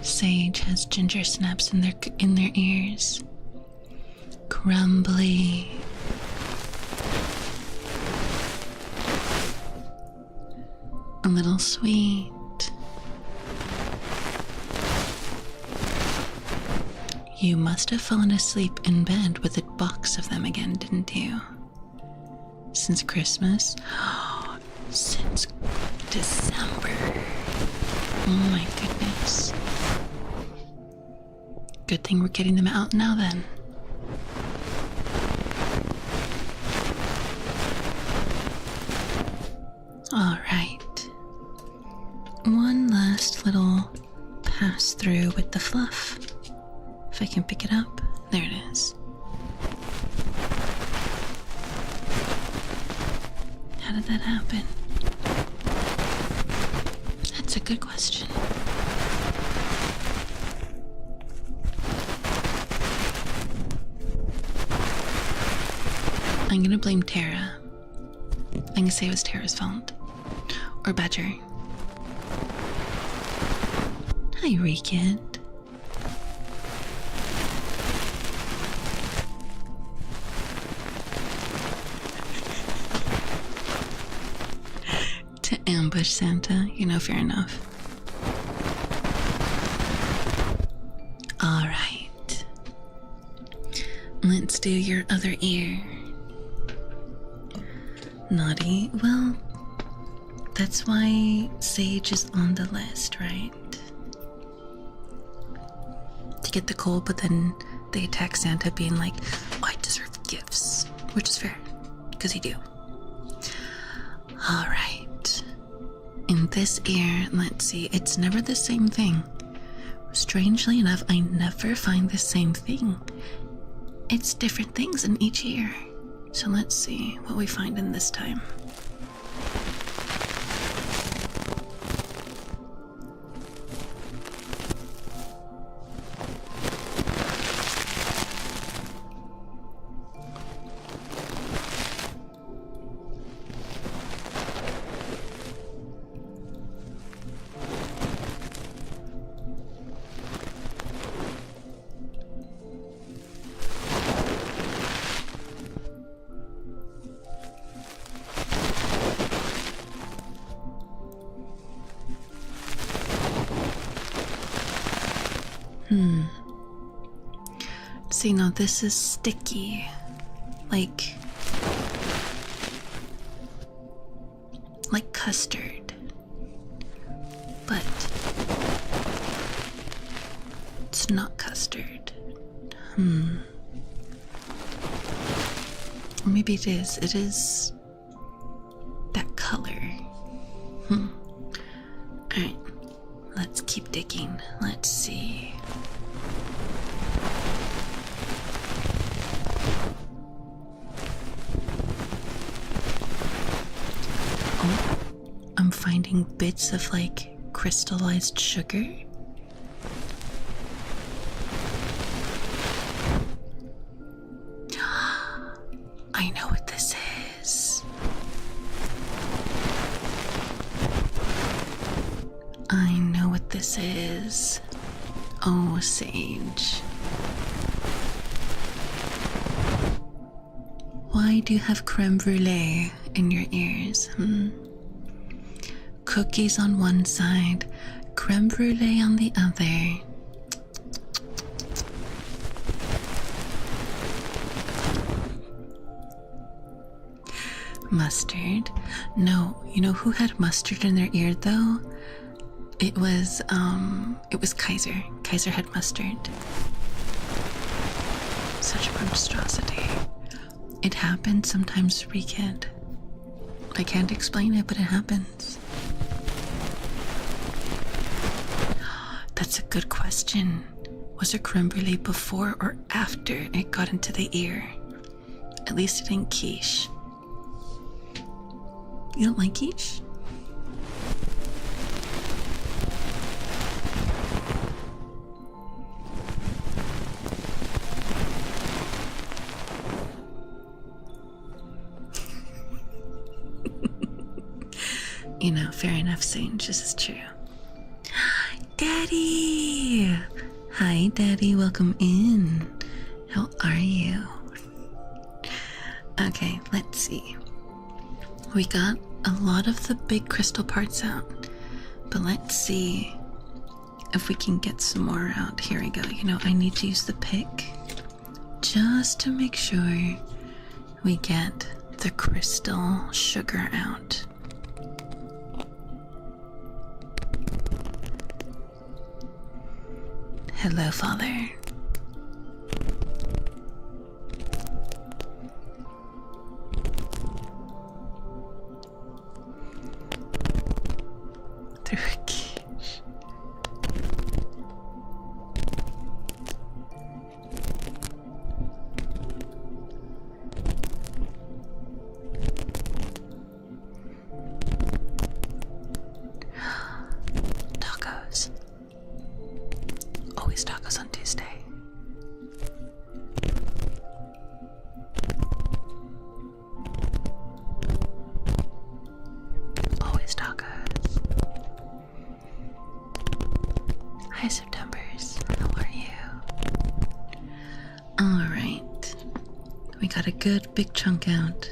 Sage has ginger snaps in their ears. Crumbly. A little sweet. You must have fallen asleep in bed with a box of them again, didn't you? Since Christmas? Since December. Oh my goodness. Good thing we're getting them out now then. Alright. One last little pass through with the fluff. If I can pick it up. There it is. How did that happen? That's a good question. I'm gonna blame Tara. I'm gonna say it was Tara's fault. Or Badger. Hi, Rekid. To ambush Santa, you know, fair enough. Alright. Let's do your other ear. Naughty? Well, that's why Sage is on the list, right? To get the coal, but then they attack Santa being like, oh, I deserve gifts. Which is fair, because you do. Alright. In this ear, let's see, it's never the same thing. Strangely enough, I never find the same thing. It's different things in each ear. So let's see what we find in this time. See, now this is sticky. Like custard. But it's not custard. Or maybe it is. It is that color. Alright, let's keep digging. Let's see. Oh, I'm finding bits of like crystallized sugar. I know what this is. I know what this is. Oh, Sage. Why do you have creme brulee in your ears? Cookies on one side, creme brulee on the other. Mustard? No, you know who had mustard in their ear though? It was Kaiser. Kaiser had mustard. Such a monstrosity. It happens sometimes, Rekid. I can't explain it, but it happens. That's a good question. Was there creme brulee before or after it got into the ear? At least it didn't quiche. You don't like quiche? You know, fair enough, Sage. This is true. Daddy! Hi, Daddy. Welcome in. How are you? Okay, let's see. We got a lot of the big crystal parts out, but let's see if we can get some more out. Here we go. You know, I need to use the pick just to make sure we get the crystal sugar out. Hello, Father. Through a quiche. Tacos. Always tacos on Tuesday. Always tacos. Hi, Septembers. How are you? Alright. We got a good big chunk out.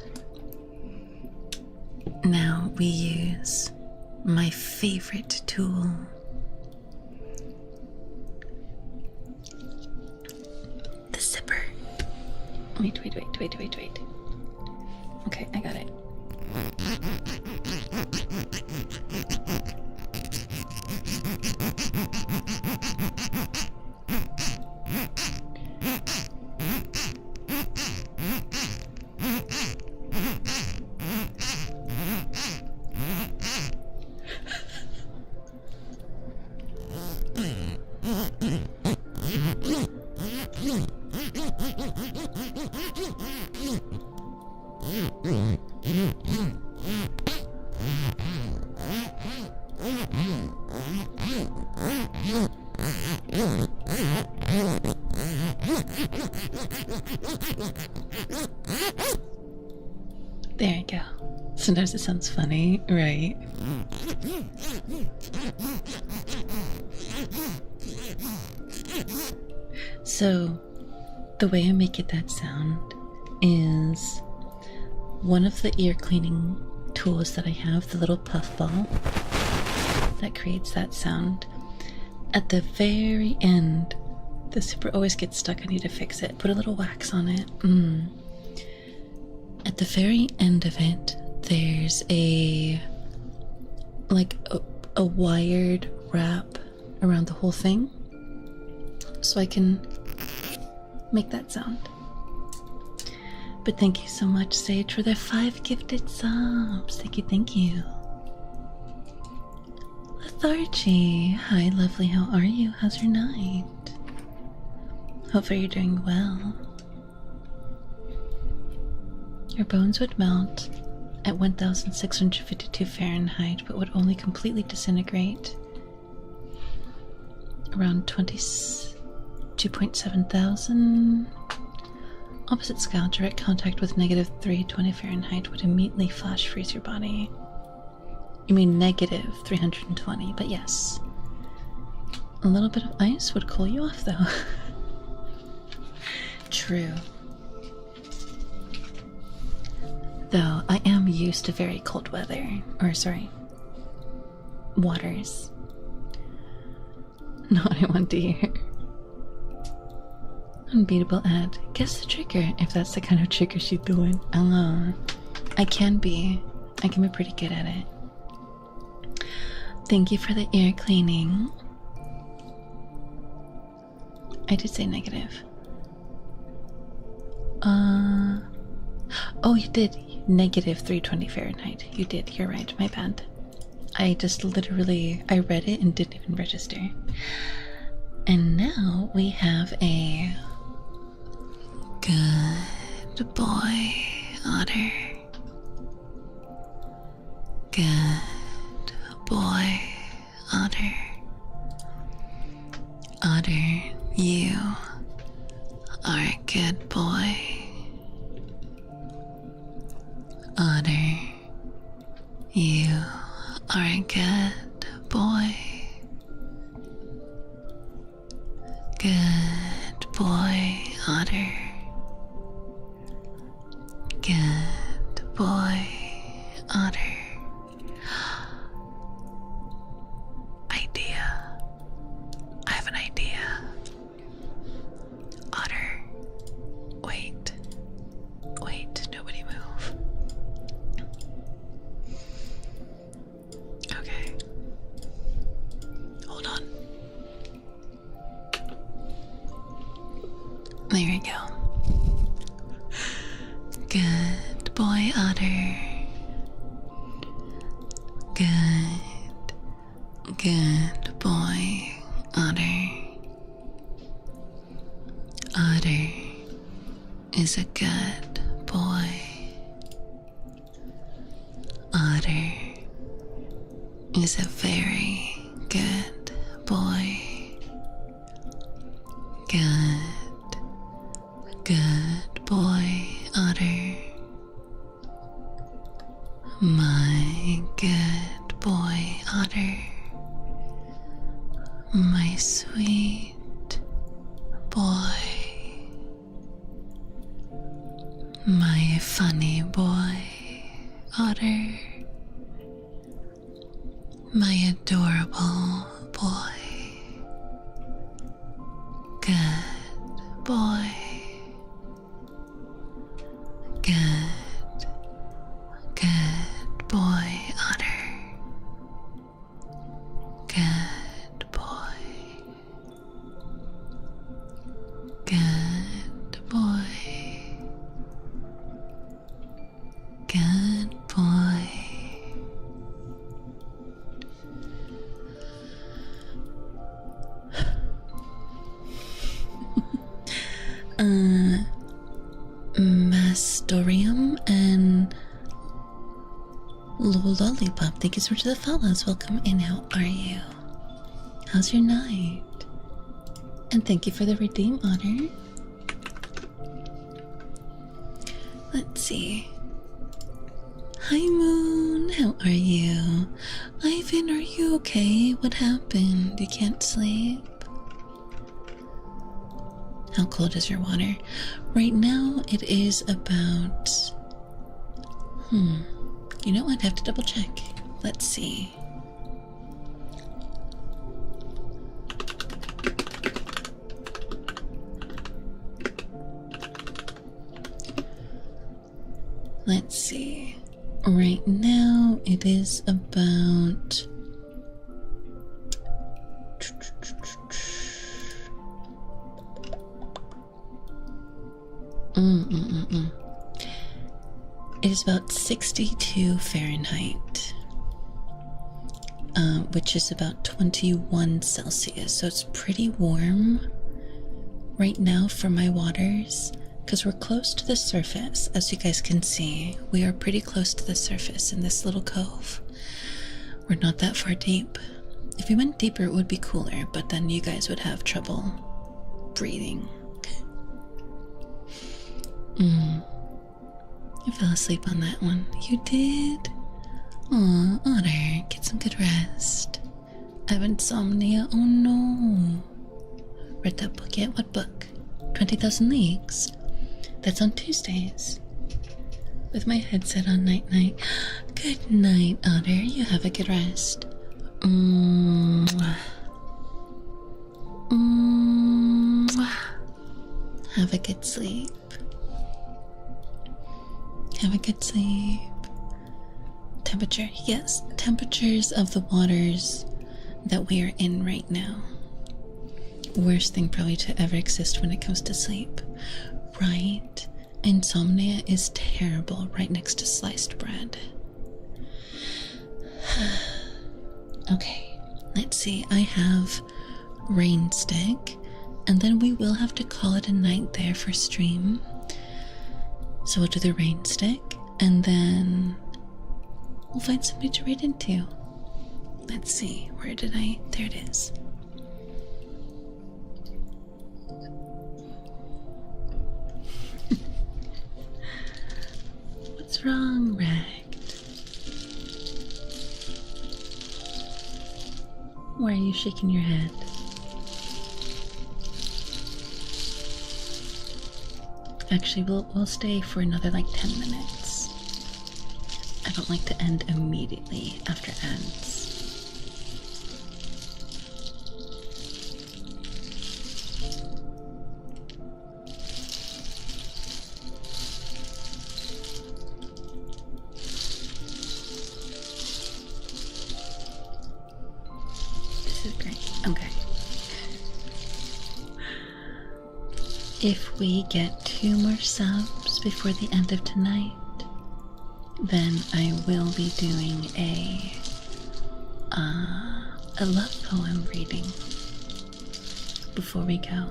Now we use my favorite tool. Zipper. Wait. Okay, I got it. There you go. Sometimes it sounds funny, right? So, the way I make it that sound is one of the ear cleaning tools that I have, the little puffball that creates that sound. At the very end The zipper always gets stuck. I need to fix it. Put a little wax on it. At the very end of it, there's a wired wrap around the whole thing, so I can make that sound. But thank you so much, Sage, for the 5 gifted subs. Thank you, thank you. Lethargy, hi lovely, how are you? How's your night? Hopefully you're doing well. Your bones would melt at 1652 Fahrenheit, but would only completely disintegrate around 22.7 thousand. Opposite scale, direct contact with -320 Fahrenheit would immediately flash freeze your body. You mean -320, but yes. A little bit of ice would cool you off, though. True. Though I am used to very cold weather. Or, sorry, waters. Not I want to hear. Unbeatable ad. Guess the trigger, if that's the kind of trigger she's doing. I can be pretty good at it. Thank you for the ear cleaning. I did say negative. Oh, you did. -320 Fahrenheit. You did. You're right. My bad. I just literally, I read it and didn't even register. And now we have a good boy otter. Good boy otter. Otter, you are a good boy. Otter, you are a good boy. Good boy, Otter. Good boy, Otter. Idea. I have an idea. Otter. Wait. Wait, nobody move. Okay. Hold on. There we go. Good boy, Otter. Good boy, Otter. Otter is a good boy. Otter is a very good boy. Good boy, Otter. My good boy, Otter. My sweet boy. My funny boy, Otter. My adorable boy. Good boy. Good boy, Otter. Good boy. Good boy. Good boy. Mastorium and Lollipop, thank you so much for the follows. Welcome in. How are you? How's your night? And thank you for the redeem, Otter. Let's see. Hi, Moon. How are you? Ivan, are you okay? What happened? You can't sleep? How cold is your water? Right now, it is about... You know what? I'd have to double check. Let's see. Let's see. Right now it is about... It is about 62 Fahrenheit, which is about 21 Celsius. So it's pretty warm right now for my waters, because we're close to the surface. As you guys can see, we are pretty close to the surface in this little cove. We're not that far deep. If we went deeper, it would be cooler, but then you guys would have trouble breathing. I fell asleep on that one. You did? Aw, Otter, get some good rest. I have insomnia. Oh no. Read that book yet? What book? 20,000 Leagues. That's on Tuesdays. With my headset on night-night. Good night, Otter. You have a good rest. Have a good sleep. Have a good sleep. Temperature. Yes, temperatures of the waters that we are in right now. Worst thing probably to ever exist when it comes to sleep. Right? Insomnia is terrible right next to sliced bread. Okay, let's see. I have rain stick, and then we will have to call it a night there for stream. So we'll do the rain stick, and then we'll find somebody to read into. Let's see, where did I? There it is. What's wrong, Ragged? Why are you shaking your head? Actually, we'll stay for another like 10 minutes. I don't like to end immediately after ends. This is great. Okay. If we get 2 more subs before the end of tonight, then I will be doing a love poem reading before we go.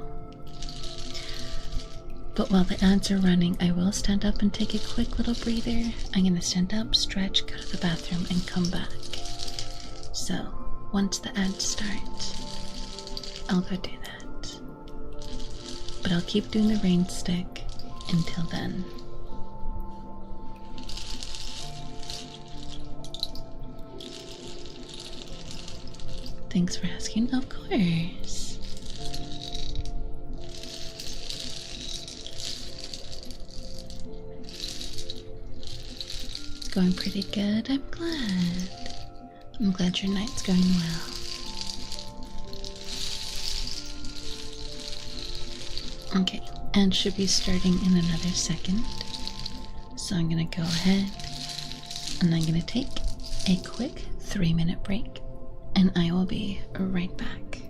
But while the ads are running, I will stand up and take a quick little breather. I'm gonna stand up, stretch, go to the bathroom, and come back. So once the ads start, I'll go do that. But I'll keep doing the rain stick until then. Thanks for asking. Of course. It's going pretty good. I'm glad. I'm glad your night's going well. Okay, and should be starting in another second. So I'm gonna go ahead and I'm gonna take a quick 3-minute break, and I will be right back.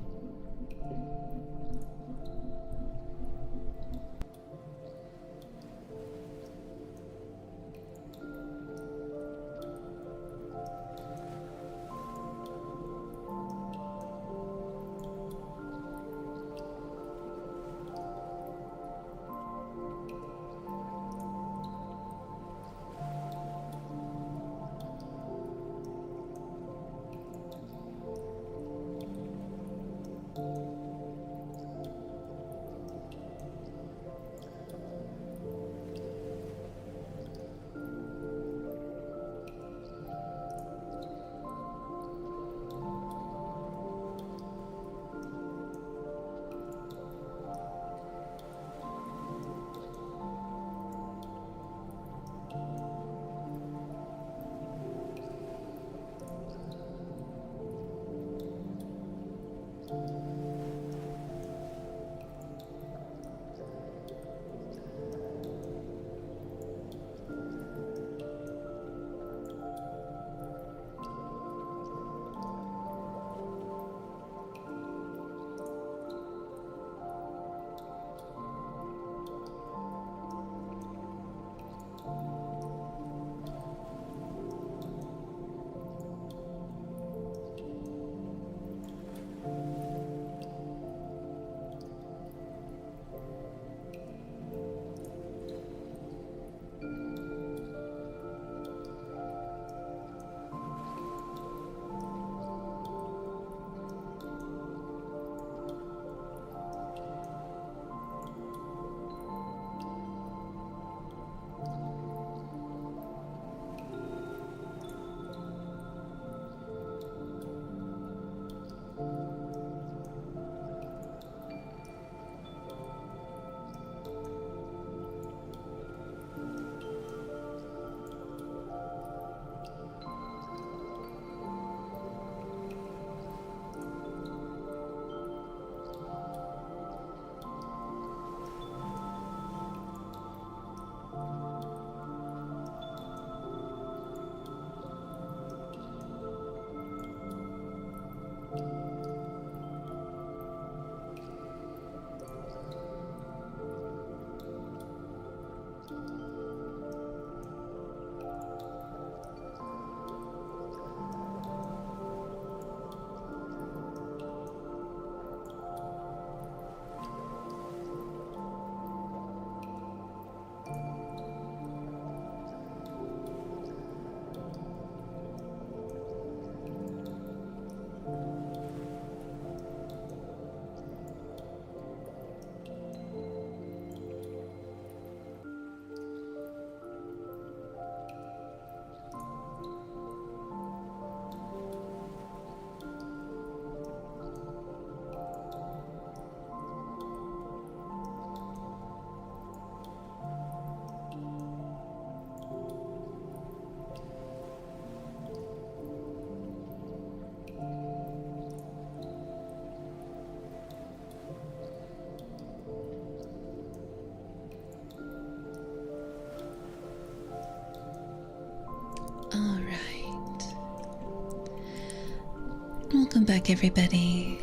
Welcome back, everybody.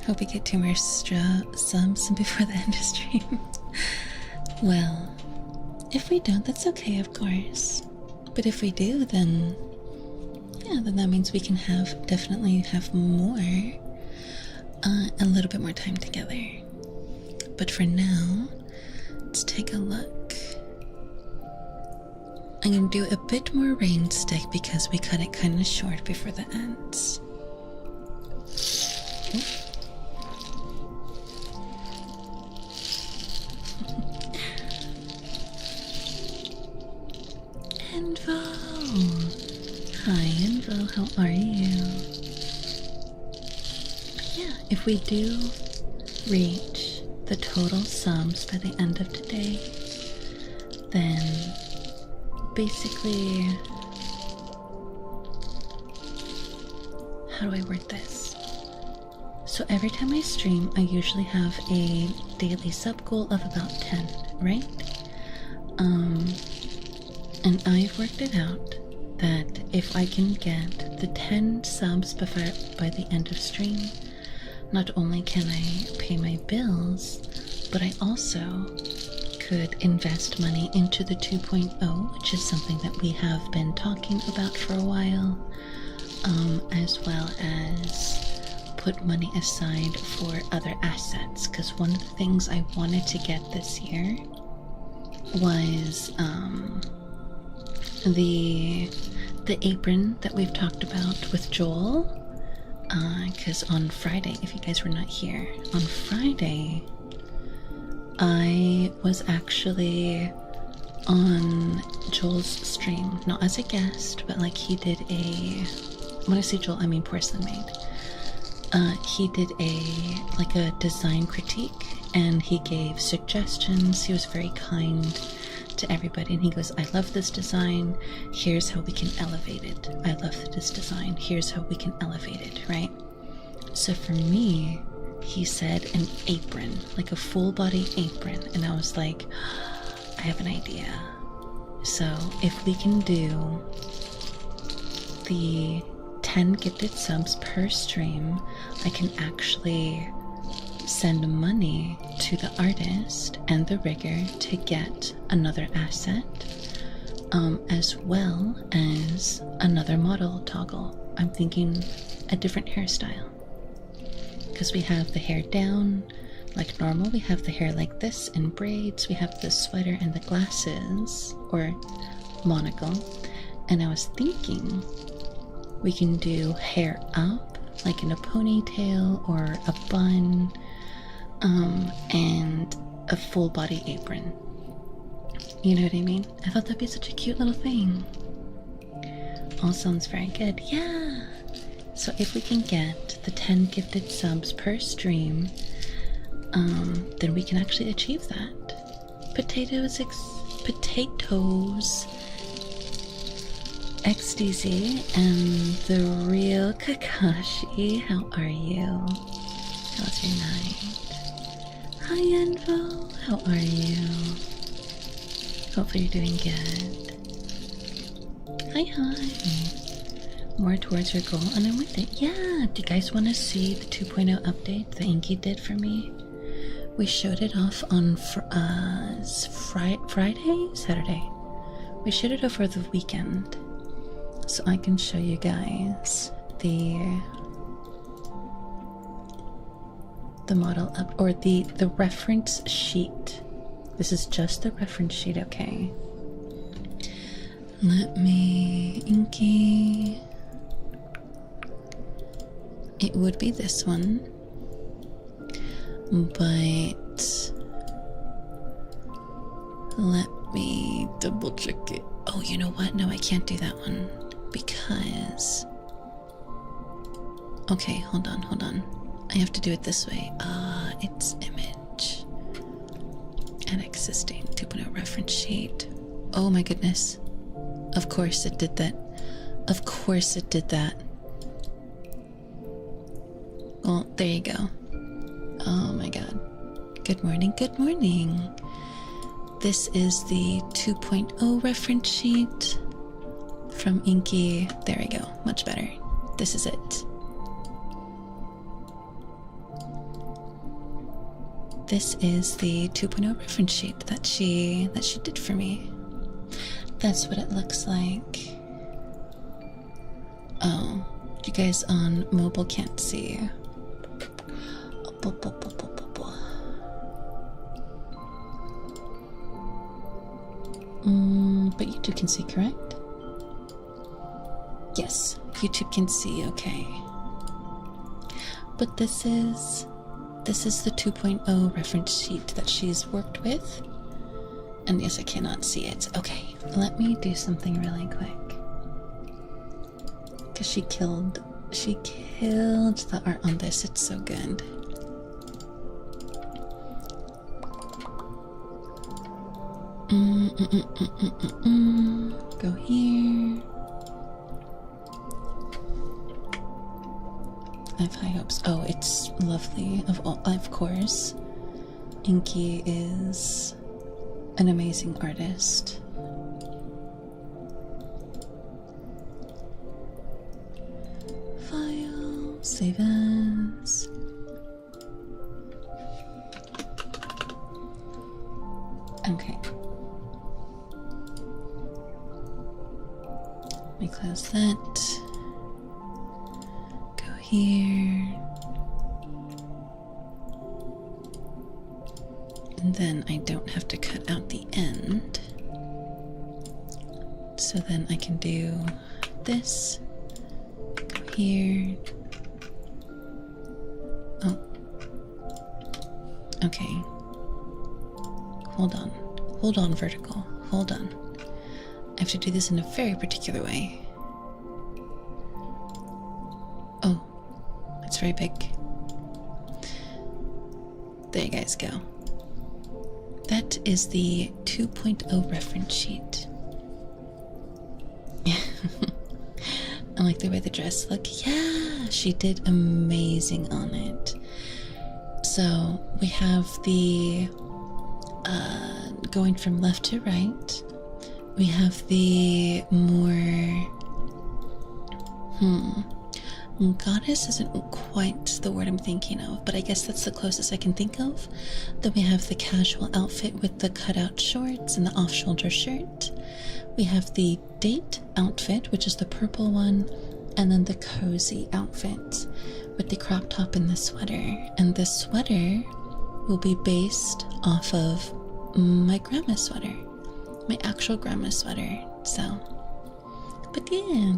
Hope we get 2 more subs before the end of stream. Well, if we don't, that's okay, of course. But if we do, then yeah, then that means we can definitely have more, a little bit more time together. But for now, let's take a look. I'm gonna do a bit more rain stick because we cut it kind of short before the ends. Envo! Hi Envo, how are you? Yeah, if we do reach the total sums by the end of today, then basically, how do I word this? So every time I stream, I usually have a daily sub goal of about 10, right? And I've worked it out that if I can get the 10 subs by the end of stream, not only can I pay my bills, but I also could invest money into the 2.0, which is something that we have been talking about for a while, as well as put money aside for other assets, because one of the things I wanted to get this year was the apron that we've talked about with Joel, because on Friday, if you guys were not here, on Friday I was actually on Joel's stream, not as a guest, but like he did when I say Joel, I mean Porcelain Maid. He did a design critique, and he gave suggestions. He was very kind to everybody, and he goes, I love this design, here's how we can elevate it. I love this design, here's how we can elevate it, right? So for me, he said an apron, like a full body apron, and I was like, I have an idea. So if we can do the 10 gifted subs per stream, I can actually send money to the artist and the rigger to get another asset, as well as another model toggle. I'm thinking a different hairstyle, because we have the hair down like normal, we have the hair like this in braids, we have the sweater and the glasses, or monocle, and I was thinking we can do hair up, like in a ponytail or a bun, and a full body apron. You know what I mean? I thought that'd be such a cute little thing. All sounds very good. Yeah! So if we can get the 10 gifted subs per stream, then we can actually achieve that. Potatoes XDZ and the real Kakashi, how are you? How's your night? Hi Envo, how are you? Hopefully you're doing good. Hi. More towards your goal, and I'm with it. Yeah, do you guys want to see the 2.0 update that Inky did for me? We showed it off on Friday? Saturday. We showed it over the weekend. So I can show you guys the model up, or the reference sheet. This is just the reference sheet, okay? Let me, Inky. It would be this one, but let me double check it. Oh, you know what? No, I can't do that one because, okay, hold on. I have to do it this way. It's image and existing 2.0 reference sheet. Oh my goodness. Of course it did that. Of course it did that. Well, there you go. Oh my god. Good morning, good morning. This is the 2.0 reference sheet from Inky. There we go. Much better. This is it. this is the 2.0 reference sheet that she did for me. That's what it looks like. Oh, you guys on mobile can't see. But YouTube can see, correct? Yes, YouTube can see, okay. But this is the 2.0 reference sheet that she's worked with. And yes, I cannot see it. Okay, let me do something really quick. Because she killed the art on this. It's so good. Go here. I have high hopes. Oh, it's lovely. Of course. Inky is an amazing artist. File, save as. Okay. Let me close that. Go here. And then I don't have to cut out the end. So then I can do this. Go here. Oh. Okay. Hold on. Hold on, vertical. Hold on. I have to do this in a very particular way. Oh. It's very big. There you guys go. That is the 2.0 reference sheet. I like the way the dress looked. Yeah, she did amazing on it. So we have the going from left to right. We have the more goddess isn't quite the word I'm thinking of, but I guess that's the closest I can think of. Then we have the casual outfit with the cutout shorts and the off-shoulder shirt. We have the date outfit, which is the purple one, and then the cozy outfit with the crop top and the sweater. And this sweater will be based off of my grandma's sweater, my actual grandma's sweater. So, but yeah,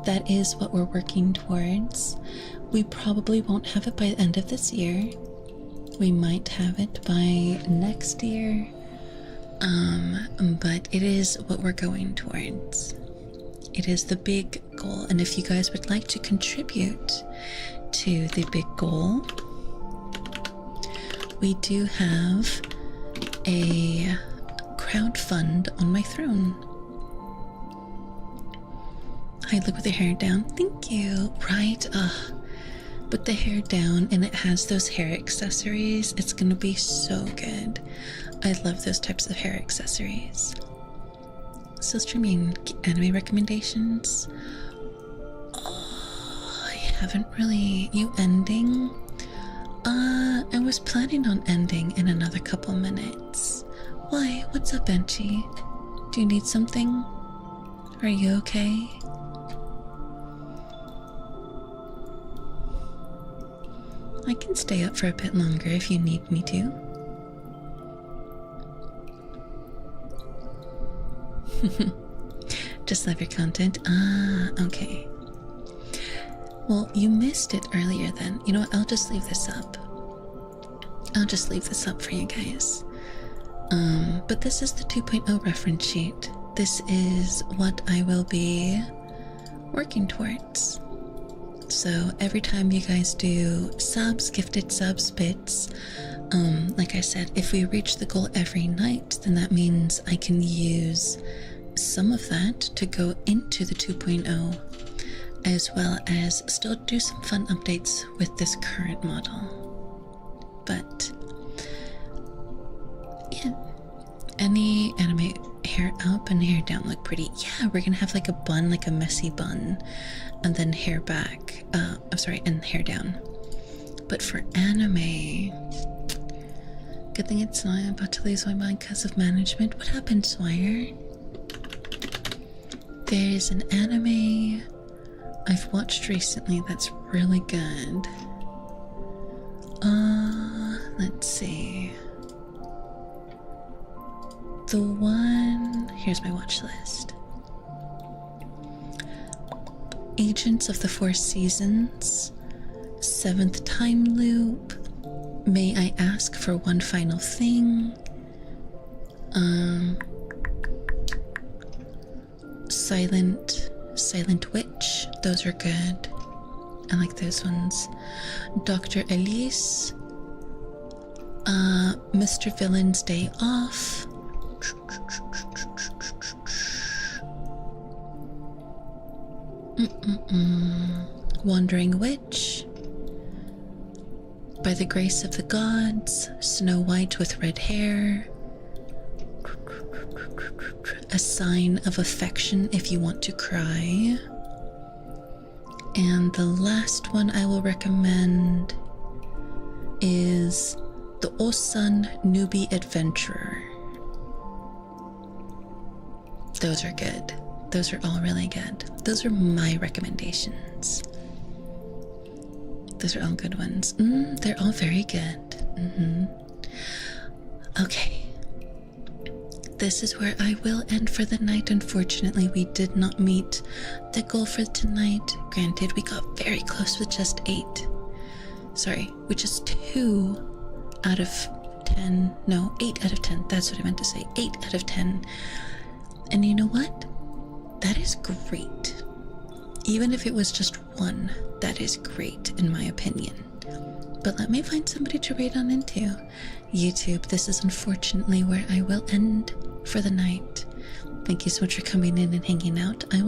that is what we're working towards. We probably won't have it by the end of this year. We might have it by next year. But it is what we're going towards. It is the big goal. And if you guys would like to contribute to the big goal, we do have a crowdfund on my throne. Hi, look with the hair down. Thank you. Right? With the hair down and it has those hair accessories, it's gonna be so good. I love those types of hair accessories. So streaming anime recommendations. Oh, I haven't really. You ending? I was planning on ending in another couple minutes. Why? What's up, Benchi? Do you need something? Are you okay? I can stay up for a bit longer if you need me to. Just love your content. Okay. Well, you missed it earlier then. You know what? I'll just leave this up. I'll just leave this up for you guys. But this is the 2.0 reference sheet. This is what I will be working towards. So every time you guys do subs, gifted subs, bits, like I said, if we reach the goal every night, then that means I can use some of that to go into the 2.0, as well as still do some fun updates with this current model. But yeah, any anime hair up and hair down look pretty. Yeah, we're gonna have like a bun, like a messy bun, and then hair back. I'm sorry, and hair down. But for anime, good thing it's not. I'm about to lose my mind because of management. What happened, Swire? There's an anime I've watched recently that's really good. Let's see. The one, here's my watch list. Agents of the Four Seasons, Seventh Time Loop, May I Ask for One Final Thing, Silent Witch, those are good. I like those ones. Dr. Elise, Mr. Villain's Day Off, Wandering Witch, By the Grace of the Gods, Snow White with Red Hair, A Sign of Affection if you want to cry, and the last one I will recommend is The Osan Newbie Adventurer. Those are good. Those are all really good. Those are my recommendations. Those are all good ones. They're all very good. Okay. This is where I will end for the night. Unfortunately, we did not meet the goal for tonight. Granted, we got very close with just 8. Sorry, with just 2 out of 10. No, 8 out of 10. That's what I meant to say. 8 out of 10. And you know what? That is great. Even if it was just 1, that is great in my opinion. But let me find somebody to raid on into. YouTube, this is unfortunately where I will end for the night. Thank you so much for coming in and hanging out. I will